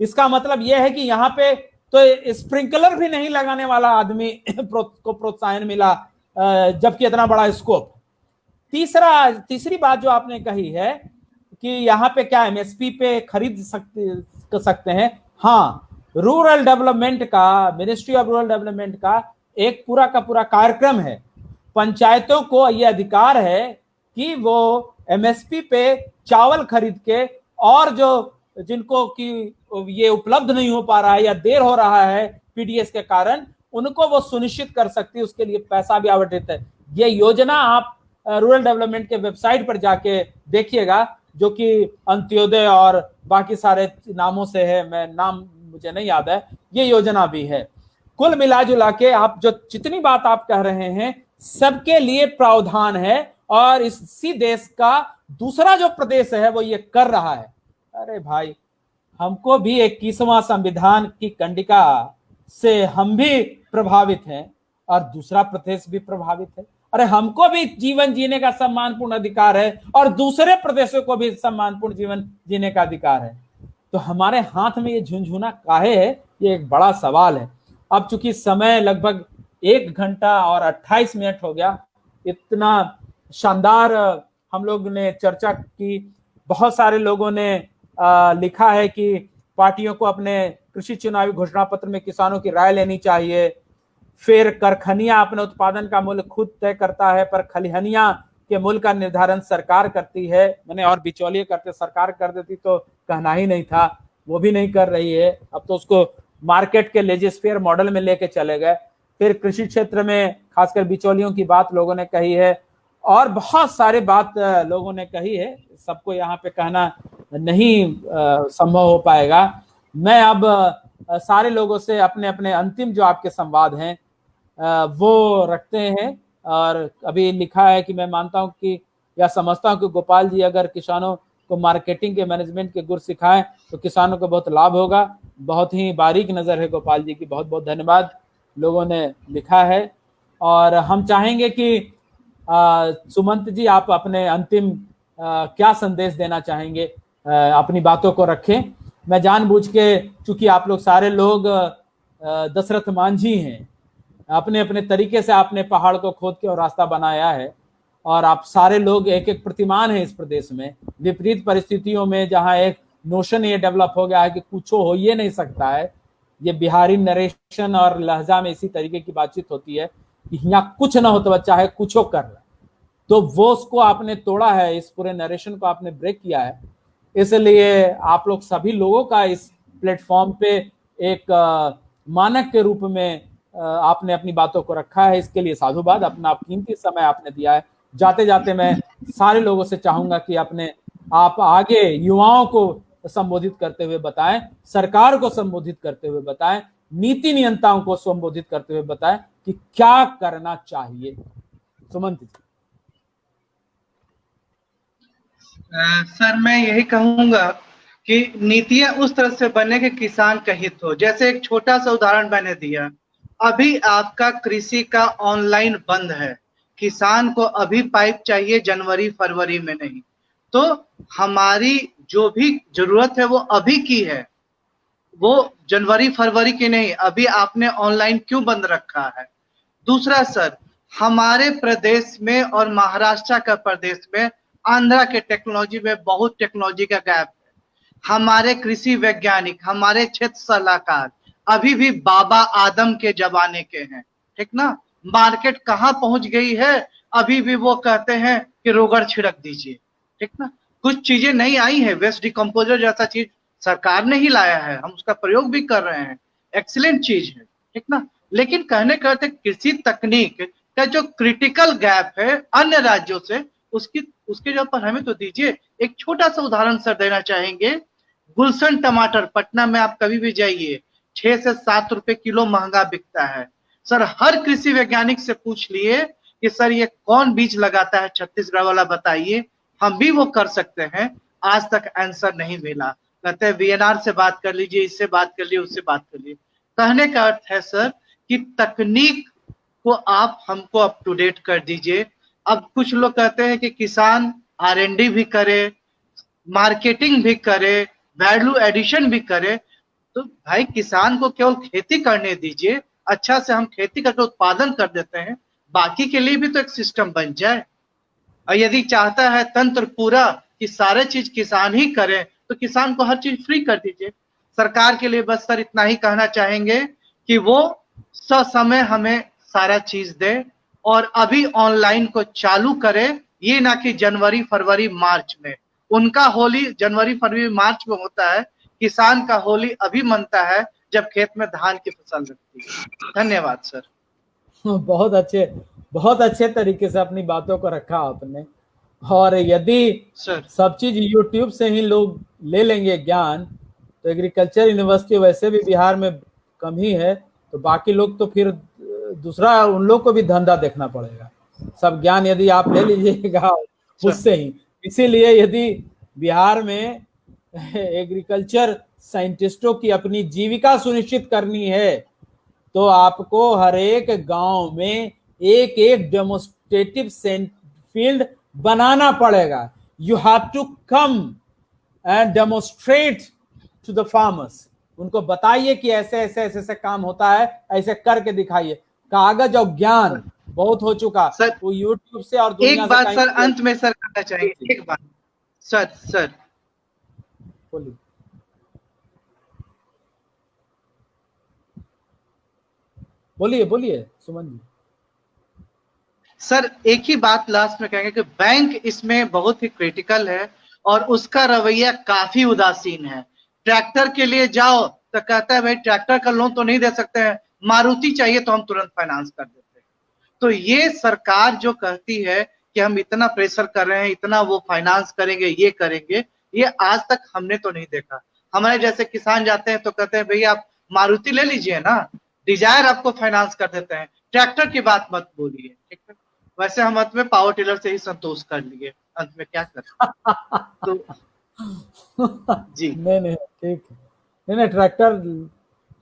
इसका मतलब यह है कि यहाँ पे तो स्प्रिंकलर भी नहीं लगाने वाला आदमी को प्रोत्साहन मिला, जबकि इतना बड़ा स्कोप। तीसरी बात जो आपने कही है कि यहाँ पे क्या एमएसपी पे खरीद सकते हैं। हाँ, रूरल डेवलपमेंट का, मिनिस्ट्री ऑफ रूरल डेवलपमेंट का एक पूरा का पूरा कार्यक्रम है। पंचायतों को यह अधिकार है कि वो एमएसपी पे चावल खरीद के, और जो जिनको कि ये उपलब्ध नहीं हो पा रहा है या देर हो रहा है पीडीएस के कारण, उनको वो सुनिश्चित कर सकती है, उसके लिए पैसा भी आवंटित है। ये योजना आप रूरल डेवलपमेंट के वेबसाइट पर जाके देखिएगा, जो कि अंत्योदय और बाकी सारे नामों से है, मैं नाम मुझे नहीं याद है, ये योजना भी है। कुल मिला जुला के आप जो जितनी बात आप कह रहे हैं सबके लिए प्रावधान है, और इसी देश का दूसरा जो प्रदेश है वो ये कर रहा है। अरे भाई, हमको भी 21वां संविधान की कंडिका से हम भी प्रभावित हैं और दूसरा प्रदेश भी प्रभावित है। अरे हमको भी जीवन जीने का सम्मानपूर्ण अधिकार है और दूसरे प्रदेशों को भी सम्मानपूर्ण जीवन जीने का अधिकार है। तो हमारे हाथ में ये झुंझुना काहे है, ये एक बड़ा सवाल है। अब चूंकि समय लगभग 1 घंटा और 28 मिनट हो गया, इतना शानदार हम लोग ने चर्चा की। बहुत सारे लोगों ने लिखा है कि पार्टियों को अपने कृषि चुनावी घोषणा पत्र में किसानों की राय लेनी चाहिए। फिर करखनिया अपने उत्पादन का मूल्य खुद तय करता है, पर खलिहनिया के मूल्य का निर्धारण सरकार करती है। मैंने और बिचौलिए करते, सरकार कर देती तो कहना ही नहीं था, वो भी नहीं कर रही है। अब तो उसको मार्केट के लेजिस्फेयर मॉडल में लेके चले गए। फिर कृषि क्षेत्र में खासकर बिचौलियों की बात लोगों ने कही है, और बहुत सारे बात लोगों ने कही है, सबको यहाँ पे कहना नहीं संभव हो पाएगा। मैं अब सारे लोगों से अपने अपने अंतिम जो आपके संवाद हैं वो रखते हैं। और अभी लिखा है कि मैं मानता हूं कि या समझता हूं कि गोपाल जी अगर किसानों को मार्केटिंग के मैनेजमेंट के गुर सिखाएं तो किसानों को बहुत लाभ होगा। बहुत ही बारीक नजर है गोपाल जी की, बहुत बहुत धन्यवाद लोगों ने लिखा है। और हम चाहेंगे कि सुमंत जी आप अपने अंतिम क्या संदेश देना चाहेंगे, अपनी बातों को रखें। मैं जानबूझ के, चूंकि आप लोग सारे लोग दशरथ मांझी हैं, अपने अपने तरीके से आपने पहाड़ को खोद के और रास्ता बनाया है, और आप सारे लोग एक एक प्रतिमान है इस प्रदेश में। विपरीत परिस्थितियों में जहां एक नोशन ये डेवलप हो गया है कि कुछ हो ये नहीं सकता है, ये बिहारी नरेशन और लहजा में इसी तरीके की बातचीत होती है कि यहाँ कुछ ना हो तो बच्चा है कुछ हो कर रहा, तो वो उसको आपने तोड़ा है, इस पूरे नरेशन को आपने ब्रेक किया है। इसलिए आप लोग सभी लोगों का इस प्लेटफॉर्म पे एक मानक के रूप में आपने अपनी बातों को रखा है, इसके लिए साधुवाद। अपना कीमती समय आपने दिया है। जाते जाते मैं सारे लोगों से चाहूंगा कि अपने आप आगे युवाओं को संबोधित करते हुए बताएं, सरकार को संबोधित करते हुए बताएं, नीति नियंताओं को संबोधित करते हुए बताएं कि क्या करना चाहिए। सुमंत जी। सर मैं यही कहूंगा कि नीतियां उस तरह से बने कि किसान का हित हो। जैसे एक छोटा सा उदाहरण मैंने दिया, अभी आपका कृषि का ऑनलाइन बंद है, किसान को अभी पाइप चाहिए जनवरी फरवरी में नहीं, तो हमारी जो भी जरूरत है वो अभी की है, वो जनवरी फरवरी की नहीं। अभी आपने ऑनलाइन क्यों बंद रखा है? दूसरा सर, हमारे प्रदेश में और महाराष्ट्र का प्रदेश में, आंध्रा के टेक्नोलॉजी में बहुत टेक्नोलॉजी का गैप है। हमारे कृषि वैज्ञानिक, हमारे क्षेत्र सलाहकार अभी भी बाबा आदम के जमाने के हैं, ठीक ना। मार्केट कहाँ पहुंच गई है, अभी भी वो कहते हैं कि रोगड़ छिड़क दीजिए, ठीक ना। कुछ चीजें नहीं आई है, वेस्ट डिकम्पोजर जैसा चीज सरकार ने ही लाया है, हम उसका प्रयोग भी कर रहे हैं, एक्सीलेंट चीज है, ठीक ना। लेकिन कहने का अर्थ कृषि तकनीक का जो क्रिटिकल गैप है अन्य राज्यों से, उसके जो पर हमें तो दीजिए। एक छोटा सा उदाहरण सर देना चाहेंगे, गुलशन टमाटर पटना में आप कभी भी जाइए 6 से 7 रुपए किलो महंगा बिकता है। सर हर कृषि वैज्ञानिक से पूछ लिए कि सर ये कौन बीज लगाता है छत्तीसगढ़ वाला बताइए, हम भी वो कर सकते हैं, आज तक आंसर नहीं मिला। कहते हैं वीएनआर से बात कर लीजिए, इससे बात कर लीजिए, उससे बात कर लीजिए। कहने का अर्थ है सर कि तकनीक को आप हमको अप टू डेट कर दीजिए। अब कुछ लोग कहते हैं कि किसान R&D भी करे, मार्केटिंग भी करे, वैल्यू एडिशन भी करे, तो भाई किसान को केवल खेती करने दीजिए, अच्छा से हम खेती करके उत्पादन कर देते हैं, बाकी के लिए भी तो एक सिस्टम बन जाए। और यदि चाहता है तंत्र पूरा कि सारे चीज किसान ही करें, तो किसान को हर चीज फ्री कर दीजिए। सरकार के लिए बस सर इतना ही कहना चाहेंगे कि वो ससमय हमें सारा चीज दे, और अभी ऑनलाइन को चालू करे, ये ना कि जनवरी फरवरी मार्च में। उनका होली जनवरी फरवरी मार्च में होता है, किसान का होली अभी मनता है जब खेत में धान की फसल लगती है। धन्यवाद सर। बहुत अच्छे तरीके से अपनी बातों को रखा आपने। और यदि सब चीज यूट्यूब से ही लोग ले लेंगे ज्ञान, तो एग्रीकल्चर यूनिवर्सिटी वैसे भी बिहार में कम ही है, तो बाकी लोग तो फिर दूसरा उन लोग को भी धंधा देखना पड़ेगा। सब ज्ञान यदि आप ले लीजिएगा उससे ही। इसीलिए यदि बिहार में एग्रीकल्चर साइंटिस्टों की अपनी जीविका सुनिश्चित करनी है, तो आपको हर एक गांव में एक एक डेमोन्स्ट्रेटिव फील्ड बनाना पड़ेगा। You have to come and demonstrate to the farmers. उनको बताइए कि ऐसे ऐसे ऐसे ऐसे काम होता है, ऐसे करके दिखाइए। कागज और ज्ञान बहुत हो चुका सर, वो यूट्यूब से और दुनिया एक बात सर अंत में सर कहना चाहिए, एक बात सर बोलिए। बोलिए सुमन जी। सर एक ही बात लास्ट में कहेंगे कि बैंक इसमें बहुत ही क्रिटिकल है और उसका रवैया काफी उदासीन है। ट्रैक्टर के लिए जाओ तो कहता है भाई ट्रैक्टर का लोन तो नहीं दे सकते हैं, मारुति चाहिए तो हम तुरंत फाइनेंस कर देते हैं। तो ये सरकार जो कहती है कि हम इतना प्रेशर कर रहे हैं, इतना वो फाइनेंस करेंगे, ये करेंगे, ये आज तक हमने तो नहीं देखा। हमारे जैसे किसान जाते हैं तो कहते हैं भैया आप मारुति ले लीजिए ना, डिजायर आपको फाइनेंस कर देते हैं। ट्रैक्टर की बात मत बोलिए, ठीक है। वैसे हम अंत में पावर टिलर से ही संतोष कर लिए, अंत में क्या करें। तो जी नहीं नहीं ठीक है। नहीं नहीं, ट्रैक्टर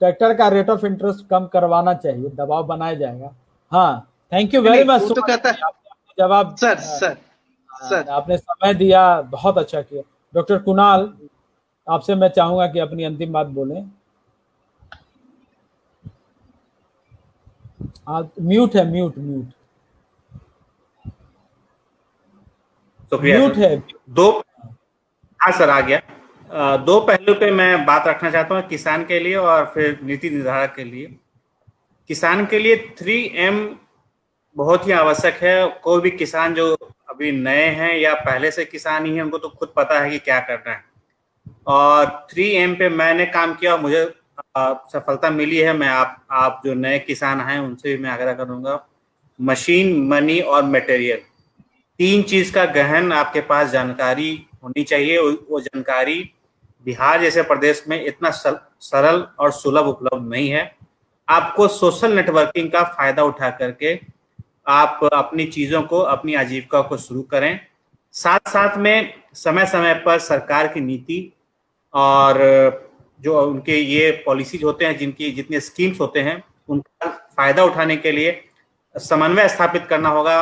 ट्रैक्टर का रेट ऑफ इंटरेस्ट कम करवाना चाहिए, दबाव बनाया जाएगा। हाँ, थैंक यू वेरी नहीं, मच वो तो कहता है आपने जवाब सर आपने समय दिया, बहुत अच्छा किया। डॉक्टर कुणाल, आपसे मैं चाहूंगा कि अपनी अंतिम बात बोलें। आप म्यूट है, म्यूट म्यूट शुक्रिया म्यूट है। सर। दो हाँ सर, आ गया। दो पहलू पे मैं बात रखना चाहता हूँ, किसान के लिए और फिर नीति निर्धारक के लिए। किसान के लिए 3M बहुत ही आवश्यक है। कोई भी किसान जो अभी नए हैं या पहले से किसान ही है, उनको तो खुद पता है कि क्या करना है। और 3M पे मैंने काम किया, मुझे सफलता मिली है। मैं आप जो नए किसान हैं उनसे भी मैं आग्रह करूंगा, मशीन, मनी और मटेरियल, तीन चीज का गहन आपके पास जानकारी होनी चाहिए। वो जानकारी बिहार जैसे प्रदेश में इतना सरल और सुलभ उपलब्ध नहीं है। आपको सोशल नेटवर्किंग का फायदा उठा करके आप अपनी चीजों को, अपनी आजीविका को शुरू करें। साथ साथ में समय समय पर सरकार की नीति और जो उनके ये पॉलिसीज होते हैं, जिनकी जितने स्कीम्स होते हैं, उनका फायदा उठाने के लिए समन्वय स्थापित करना होगा।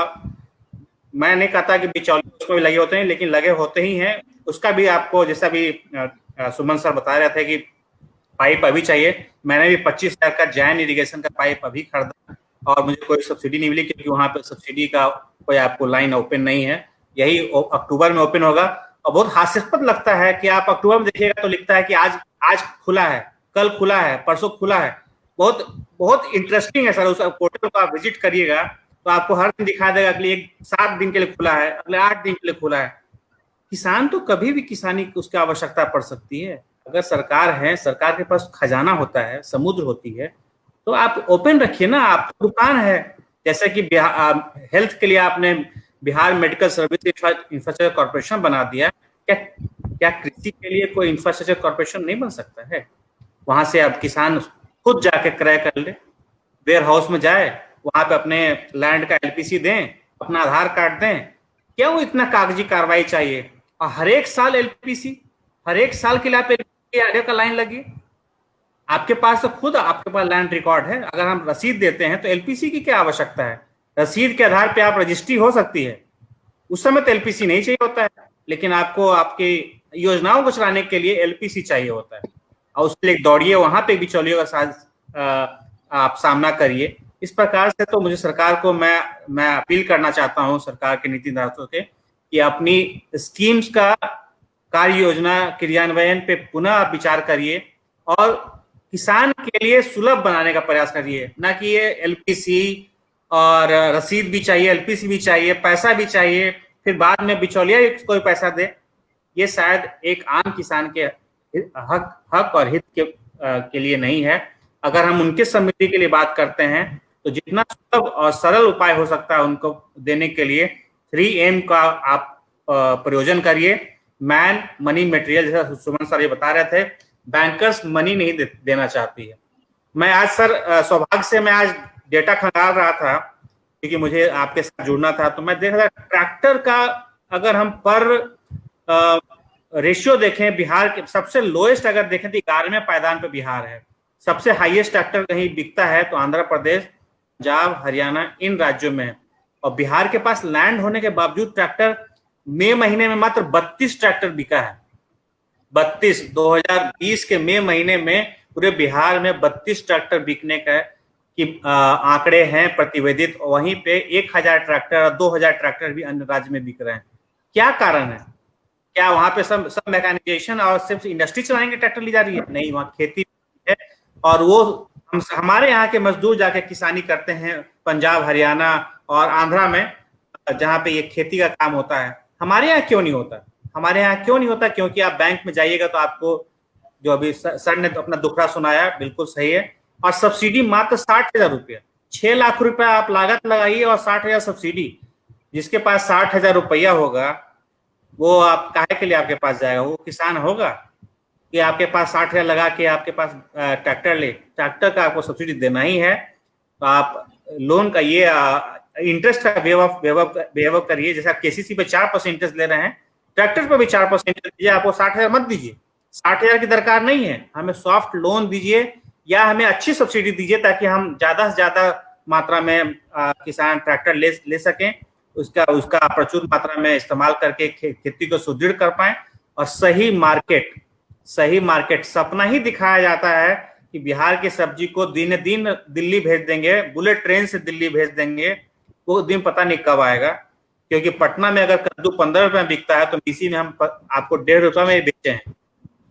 मैं नहीं कहता कि बिचौलिए उसमें भी लगे होते हैं, लेकिन लगे होते ही हैं। उसका भी आपको, जैसा भी सुमन सर बता रहे थे कि पाइप अभी चाहिए, मैंने भी 25,000 का जैन इरिगेशन का पाइप अभी खरीदा और मुझे कोई सब्सिडी नहीं मिली, क्योंकि वहां पे सब्सिडी का कोई आपको लाइन ओपन नहीं है। यही अक्टूबर में ओपन होगा। और बहुत हास्यास्पद लगता है कि आप अक्टूबर में देखिएगा तो लिखता है कि आज आज खुला है, कल खुला है, परसों खुला है। बहुत बहुत इंटरेस्टिंग है सर। उस पोर्टल को आप विजिट करिएगा तो आपको हर दिन दिखा देगा कि 7 दिन के लिए खुला है, अगले 8 दिन के लिए खुला है। किसान तो कभी भी किसानी उसकी आवश्यकता पड़ सकती है। अगर सरकार है, सरकार के पास खजाना होता है, समुद्र होती है, तो आप ओपन रखिए ना। आप दुकान है, जैसे कि हेल्थ के लिए आपने Bihar medical service infrastructure corporation बना दिया। क्या कृषि के लिए कोई इंफ्रास्ट्रक्चर कॉर्पोरेशन नहीं बन सकता है? वहां से अब किसान खुद जाके क्रय कर ले, वेयर हाउस में जाए, वहां पे अपने लैंड का LPC दें, अपना आधार कार्ड दें। क्यों इतना कागजी कार्रवाई चाहिए? और हर एक साल LPC, हर एक साल के लिए आप LPC का लाइन लगी। आपके पास तो खुद आपके पास लैंड रिकॉर्ड है। अगर हम रसीद देते हैं तो LPC की क्या आवश्यकता है? रसीद के आधार पे आप रजिस्ट्री हो सकती है। उस समय तो LPC नहीं चाहिए होता है, लेकिन आपको आपकी योजनाओं को चलाने के लिए LPC चाहिए होता है। और उसके लिए दौड़िए, वहां पे बिचौलियों का साथ आप सामना करिए। इस प्रकार से तो मुझे सरकार को मैं अपील करना चाहता हूं, सरकार के नीति निर्धारकों के, कि अपनी स्कीम्स का कार्य योजना क्रियान्वयन पे पुनः विचार करिए और किसान के लिए सुलभ बनाने का प्रयास करिए। ना कि ये LPC और रसीद भी चाहिए, LPC भी चाहिए, पैसा भी चाहिए, फिर बाद में बिचौलिया कोई पैसा दे। ये शायद एक आम किसान के हक और हित के लिए नहीं है। अगर हम उनके समृद्धि के लिए बात करते हैं तो जितना सुलभ और सरल उपाय हो सकता है उनको देने के लिए 3M का आप प्रयोजन करिए। मैन, मनी, मटेरियल, जैसा सुमन सर ये बता रहे थे, बैंकर्स मनी नहीं देना चाहती है। मैं आज सर सौभाग्य से मैं आज डेटा खंगाल रहा था, क्योंकि मुझे आपके साथ जुड़ना था। तो मैं देख रहा ट्रैक्टर का, अगर हम पर रेशियो देखें, बिहार के सबसे लोएस्ट अगर देखें तो 11वें पायदान पे बिहार है। सबसे हाईएस्ट ट्रैक्टर कहीं बिकता है तो आंध्र प्रदेश, पंजाब, हरियाणा, इन राज्यों में है। और बिहार के पास लैंड होने के बावजूद ट्रैक्टर मई महीने में मात्र 32 ट्रैक्टर बिका है। 32, 2020 के मई महीने में पूरे बिहार में 32 ट्रैक्टर बिकने का कि आंकड़े हैं प्रतिवेदित। वहीं पे 1000 ट्रैक्टर और 2000 ट्रैक्टर भी अन्य राज्य में बिक रहे हैं। क्या कारण है? क्या वहां पे सब मैकेनाइजेशन और सिर्फ इंडस्ट्री चलाने के ट्रैक्टर ली जा रही है? नहीं, वहां खेती है। और वो हमारे यहाँ के मजदूर जाके किसानी करते हैं पंजाब, हरियाणा और आंध्रा में, जहाँ पे ये खेती का काम होता है। हमारे यहाँ क्यों नहीं होता? हमारे यहाँ क्यों नहीं होता? क्योंकि आप बैंक में जाइएगा तो आपको, जो अभी सर ने तो अपना दुखड़ा सुनाया, बिल्कुल सही है। और सब्सिडी मात्र 60,000 रुपया, 6 लाख रुपया आप लागत लगाइए और 60,000 सब्सिडी। जिसके पास 60,000 रुपया होगा वो आप काहे के लिए आपके पास जाएगा? वो किसान होगा कि आपके पास 60,000 लगा के आपके पास ट्रैक्टर ले? ट्रैक्टर का आपको सब्सिडी देना ही है तो आप लोन का ये इंटरेस्ट का वेव करिए। जैसे आप केसीसी पे 4% इंटरेस्ट ले रहे हैं, ट्रैक्टर पे भी 4% इंटरेस्ट दीजिए। आपको 60,000 मत दीजिए, 60,000 की दरकार नहीं है, हमें सॉफ्ट लोन दीजिए या हमें अच्छी सब्सिडी दीजिए ताकि हम ज्यादा से ज्यादा मात्रा में किसान ट्रैक्टर ले सकें, उसका प्रचुर मात्रा में इस्तेमाल करके खेती को सुदृढ़ कर पाए। और सही मार्केट सपना ही दिखाया जाता है कि बिहार की सब्जी को दिन दिल्ली भेज देंगे, बुलेट ट्रेन से दिल्ली भेज देंगे, वो दिन पता नहीं कब आएगा। क्योंकि पटना में अगर कद्दू 15 रुपए में बिकता है तो इसी में हम आपको 1.5 रुपए में बेचे हैं।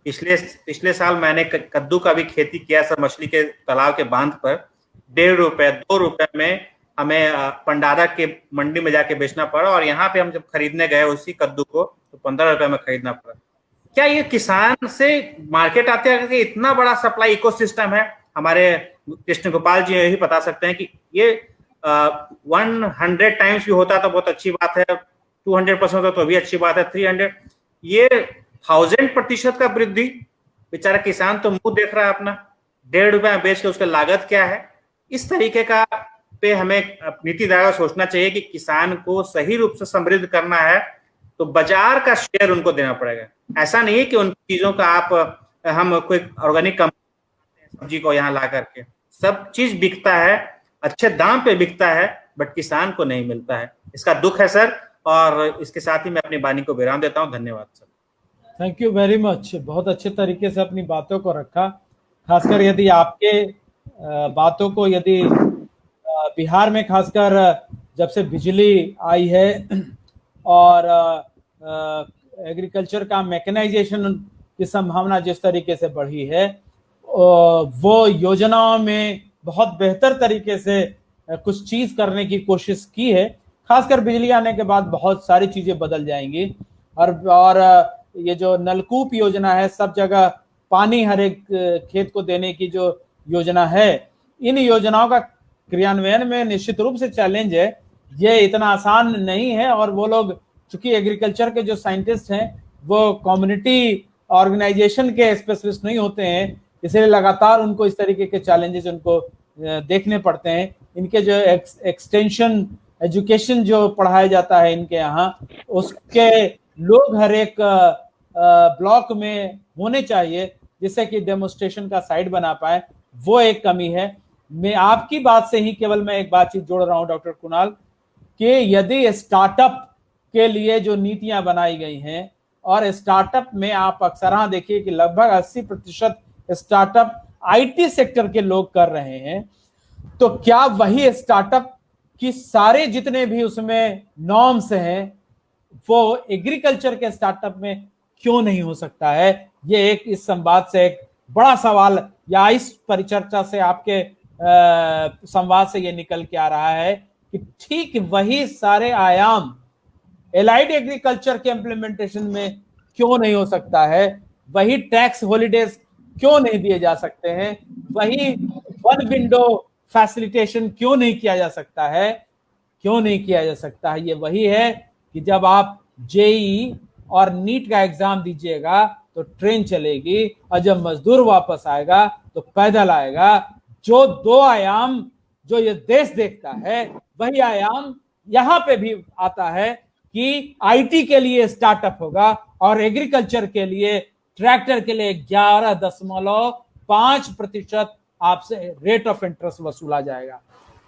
पिछले साल मैंने कद्दू का भी खेती किया सब मछली के तालाब के बांध पर, 1.5 रुपए 2 रुपए में हमें पंडारा के मंडी में जाके बेचना पड़ा, और यहाँ पे हम जब खरीदने गए उसी कद्दू को तो 15 रुपए में खरीदना पड़ा। क्या ये किसान से मार्केट आते हैं? इतना बड़ा सप्लाई इकोसिस्टम है। हमारे कृष्ण गोपाल जी यही बता सकते हैं कि ये 100 टाइम्स भी होता तो बहुत अच्छी बात है, 200% होता तो भी अच्छी बात है, 300, ये 1000% का वृद्धि। बेचारा किसान तो मुंह देख रहा है अपना, 1.5 रुपए में बेच के उसका लागत क्या है। इस तरीके का पे हमें नीति द्वारा सोचना चाहिए कि किसान को सही रूप से समृद्ध करना है तो बाजार का शेयर उनको देना पड़ेगा। ऐसा नहीं है कि उन चीजों का हम कोई ऑर्गेनिक सब्जी को यहाँ ला करके, सब चीज बिकता है, अच्छे दाम पे बिकता है, बट किसान को नहीं मिलता है। इसका दुख है सर, और इसके साथ ही मैं अपनी वाणी को विराम देता हूँ। धन्यवाद sir. Thank you very much. बहुत अच्छे तरीके से अपनी बातों को रखा, खासकर यदि आपके बातों को यदि बिहार में खासकर जब से बिजली आई है और एग्रीकल्चर का मैकेनाइजेशन की संभावना जिस तरीके से बढ़ी है, वो योजनाओं में बहुत बेहतर तरीके से कुछ चीज करने की कोशिश की है। खासकर बिजली आने के बाद बहुत सारी चीजें बदल जाएंगी। और ये जो नलकूप योजना है, सब जगह पानी हर एक खेत को देने की जो योजना है, इन योजनाओं का क्रियान्वयन में निश्चित रूप से चैलेंज है। ये इतना आसान नहीं है, और वो लोग चूंकि एग्रीकल्चर के जो साइंटिस्ट हैं वो कम्युनिटी ऑर्गेनाइजेशन के स्पेशलिस्ट नहीं होते हैं, इसलिए लगातार उनको इस तरीके के चैलेंजेस उनको देखने पड़ते हैं। इनके जो एक्सटेंशन एजुकेशन जो पढ़ाया जाता है इनके यहाँ, उसके लोग हर एक ब्लॉक में होने चाहिए जिससे कि डेमोन्स्ट्रेशन का साइट बना पाए, वो एक कमी है। मैं आपकी बात से ही केवल मैं एक बातचीत जोड़ रहा हूं डॉक्टर कुणाल, कि यदि स्टार्टअप के लिए जो नीतियां बनाई गई हैं, और स्टार्टअप में आप अक्सर देखिए कि लगभग 80% स्टार्टअप आईटी सेक्टर के लोग कर रहे हैं, तो क्या वही स्टार्टअप की सारे जितने भी उसमें नॉर्म्स हैं वो एग्रीकल्चर के स्टार्टअप में क्यों नहीं हो सकता है? ये एक इस संवाद से एक बड़ा सवाल, या इस परिचर्चा से आपके संवाद से ये निकल के आ रहा है कि ठीक वही सारे आयाम एलाइड एग्रीकल्चर के इम्प्लीमेंटेशन में क्यों नहीं हो सकता है? वही टैक्स हॉलिडेज क्यों नहीं दिए जा सकते हैं? वही वन विंडो फैसिलिटेशन क्यों नहीं किया जा सकता है? क्यों नहीं किया जा सकता है? ये वही है कि जब आप जेई और नीट का एग्जाम दीजिएगा तो ट्रेन चलेगी, और जब मजदूर वापस आएगा तो पैदल आएगा। जो दो आयाम जो ये देश देखता है, वही आयाम यहाँ पे भी आता है कि आईटी के लिए स्टार्टअप होगा और एग्रीकल्चर के लिए, ट्रैक्टर के लिए 11.5% आपसे रेट ऑफ इंटरेस्ट वसूला जाएगा।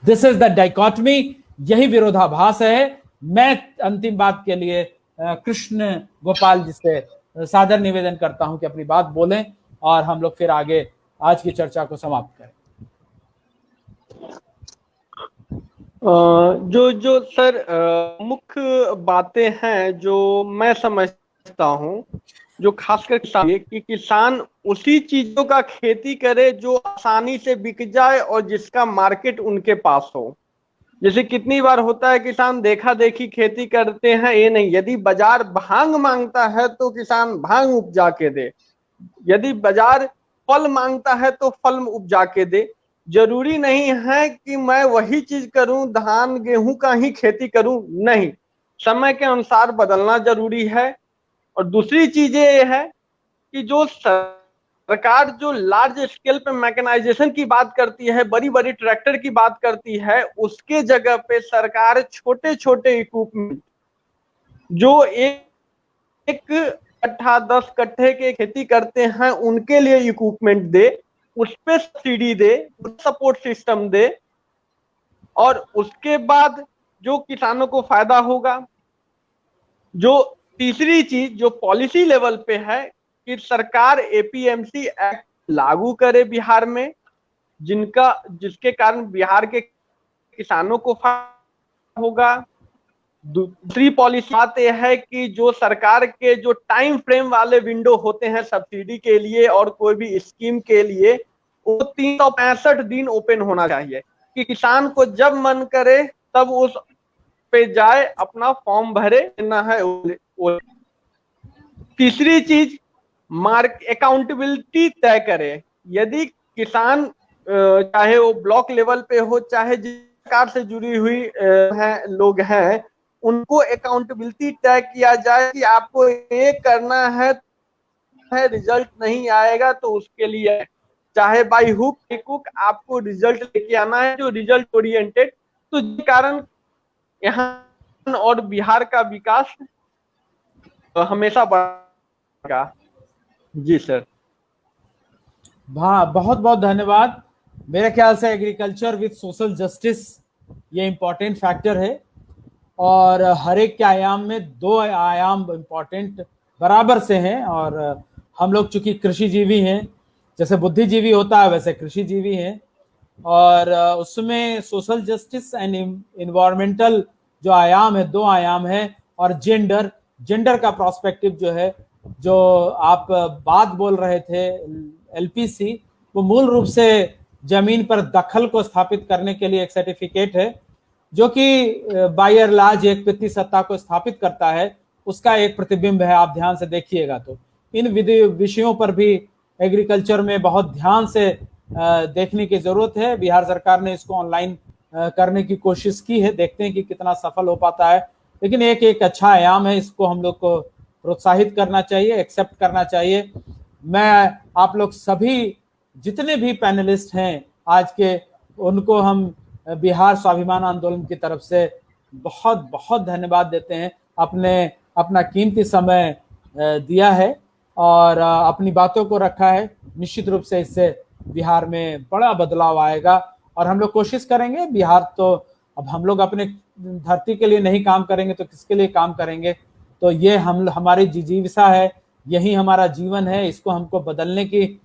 दिस इज द डाइकोटमी, यही विरोधाभास है। मैं अंतिम बात के लिए कृष्ण गोपाल जी से सादर निवेदन करता हूं कि अपनी बात बोलें और हम लोग फिर आगे आज की चर्चा को समाप्त करें। जो सर मुख्य बातें हैं जो मैं समझता हूं, जो खासकर कि किसान उसी चीजों का खेती करे जो आसानी से बिक जाए और जिसका मार्केट उनके पास हो। जैसे कितनी बार होता है किसान देखा देखी खेती करते हैं, ये नहीं, यदि बाजार भांग मांगता है तो किसान भांग उपजा के दे, यदि बाजार फल मांगता है तो फल उपजा के दे। जरूरी नहीं है कि मैं वही चीज करूं, धान गेहूं का ही खेती करूं, नहीं, समय के अनुसार बदलना जरूरी है। और दूसरी चीजें ये है कि जो सरकार जो लार्ज स्केल पे मैकेनाइजेशन की बात करती है, बड़ी बड़ी ट्रैक्टर की बात करती है, उसके जगह पे सरकार छोटे छोटे इक्विपमेंट जो एक कट्ठा 10 कट्ठे के खेती करते हैं उनके लिए इक्विपमेंट दे, उस पे सब्सिडी दे, सपोर्ट सिस्टम दे, और उसके बाद जो किसानों को फायदा होगा। जो तीसरी चीज जो पॉलिसी लेवल पे है कि सरकार एपीएमसी एक्ट लागू करे बिहार में, जिसके कारण बिहार के किसानों को फायदा होगा। दूसरी पॉलिसी बात यह है कि जो सरकार के जो टाइम फ्रेम वाले विंडो होते हैं सब्सिडी के लिए और कोई भी स्कीम के लिए, वो 365 दिन ओपन होना चाहिए कि किसान को जब मन करे तब उस पे जाए, अपना फॉर्म भरे, ना है। तीसरी चीज अकाउंटेबिलिटी तय करे। यदि किसान चाहे वो ब्लॉक लेवल पे हो, चाहे जिस सरकार से जुड़ी हुई लोग हैं, उनको अकाउंटेबिलिटी तय किया जाए कि आपको ये करना है, रिजल्ट नहीं आएगा तो उसके लिए चाहे बाई हुक आपको रिजल्ट लेके आना है, जो रिजल्ट ओरिएंटेड। तो जिस कारण यहाँ और बिहार का विकास हमेशा बढ़ेगा। जी सर। हाँ, बहुत बहुत धन्यवाद। मेरे ख्याल से एग्रीकल्चर विद सोशल जस्टिस ये इम्पोर्टेंट फैक्टर है, और हर एक के आयाम में 2 आयाम इम्पोर्टेंट बराबर से हैं। और हम लोग चूंकि कृषिजीवी हैं, जैसे बुद्धिजीवी होता है वैसे कृषिजीवी हैं, और उसमें सोशल जस्टिस एंड इन्वायरमेंटल जो आयाम है, 2 आयाम है। और जेंडर का प्रोस्पेक्टिव जो है, जो आप बात बोल रहे थे एलपीसी, वो मूल रूप से जमीन पर दखल को स्थापित करने के लिए एक सर्टिफिकेट है, जो कि बायर लाज एक व्यक्ति सत्ता को स्थापित करता है, उसका एक प्रतिबिंब है। आप ध्यान से देखिएगा तो इन विषयों पर भी एग्रीकल्चर में बहुत ध्यान से देखने की जरूरत है। बिहार सरकार ने इसको ऑनलाइन करने की कोशिश की है, देखते हैं कि कितना सफल हो पाता है। लेकिन एक अच्छा आयाम है, इसको हम लोग को प्रोत्साहित करना चाहिए, एक्सेप्ट करना चाहिए। मैं आप लोग सभी जितने भी पैनलिस्ट हैं आज के, उनको हम बिहार स्वाभिमान आंदोलन की तरफ से बहुत बहुत धन्यवाद देते हैं। अपना कीमती समय दिया है और अपनी बातों को रखा है। निश्चित रूप से इससे बिहार में बड़ा बदलाव आएगा, और हम लोग कोशिश करेंगे। बिहार तो अब हम लोग अपने धरती के लिए नहीं काम करेंगे तो किसके लिए काम करेंगे? तो ये हमारी जिजीविका है, यही हमारा जीवन है। इसको हमको बदलने की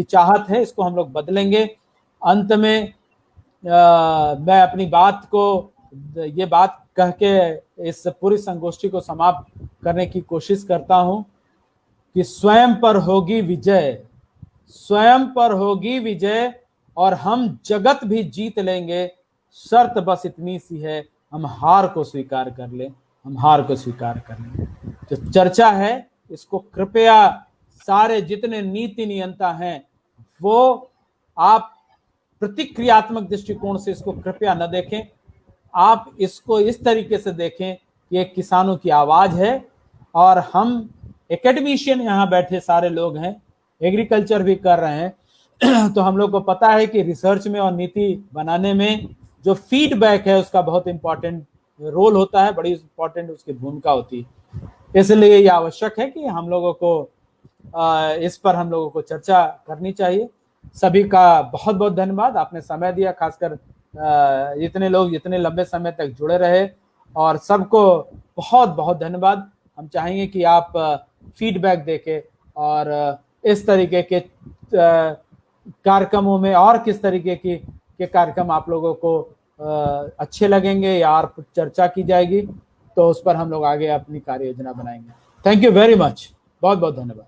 चाहत है, इसको हम लोग बदलेंगे। अंत में मैं अपनी ये बात कह के इस पूरी संगोष्ठी को समाप्त करने की कोशिश करता हूं कि स्वयं पर होगी विजय, स्वयं पर होगी विजय, और हम जगत भी जीत लेंगे। शर्त बस इतनी सी है, हम हार को स्वीकार कर लें, हम हार को स्वीकार कर लें। तो चर्चा है, इसको कृपया सारे जितने नीति नियंता हैं वो आप प्रतिक्रियात्मक दृष्टिकोण से इसको कृपया न देखें। आप इसको इस तरीके से देखें कि एक किसानों की आवाज है, और हम एकेडमिशियन यहाँ बैठे सारे लोग हैं, एग्रीकल्चर भी कर रहे हैं। तो हम लोग को पता है कि रिसर्च में और नीति बनाने में जो फीडबैक है उसका बहुत इंपॉर्टेंट रोल होता है, बड़ी इंपॉर्टेंट उसकी भूमिका होती है। इसलिए ये आवश्यक है कि हम लोगों को इस पर हम लोगों को चर्चा करनी चाहिए। सभी का बहुत बहुत धन्यवाद, आपने समय दिया, खासकर इतने लोग इतने लंबे समय तक जुड़े रहे, और सबको बहुत बहुत धन्यवाद। हम चाहेंगे कि आप फीडबैक देके और इस तरीके के कार्यक्रमों में और किस तरीके के कार्यक्रम आप लोगों को अच्छे लगेंगे या और कुछ चर्चा की जाएगी, तो उस पर हम लोग आगे अपनी कार्य योजना बनाएंगे। थैंक यू वेरी मच, बहुत बहुत धन्यवाद।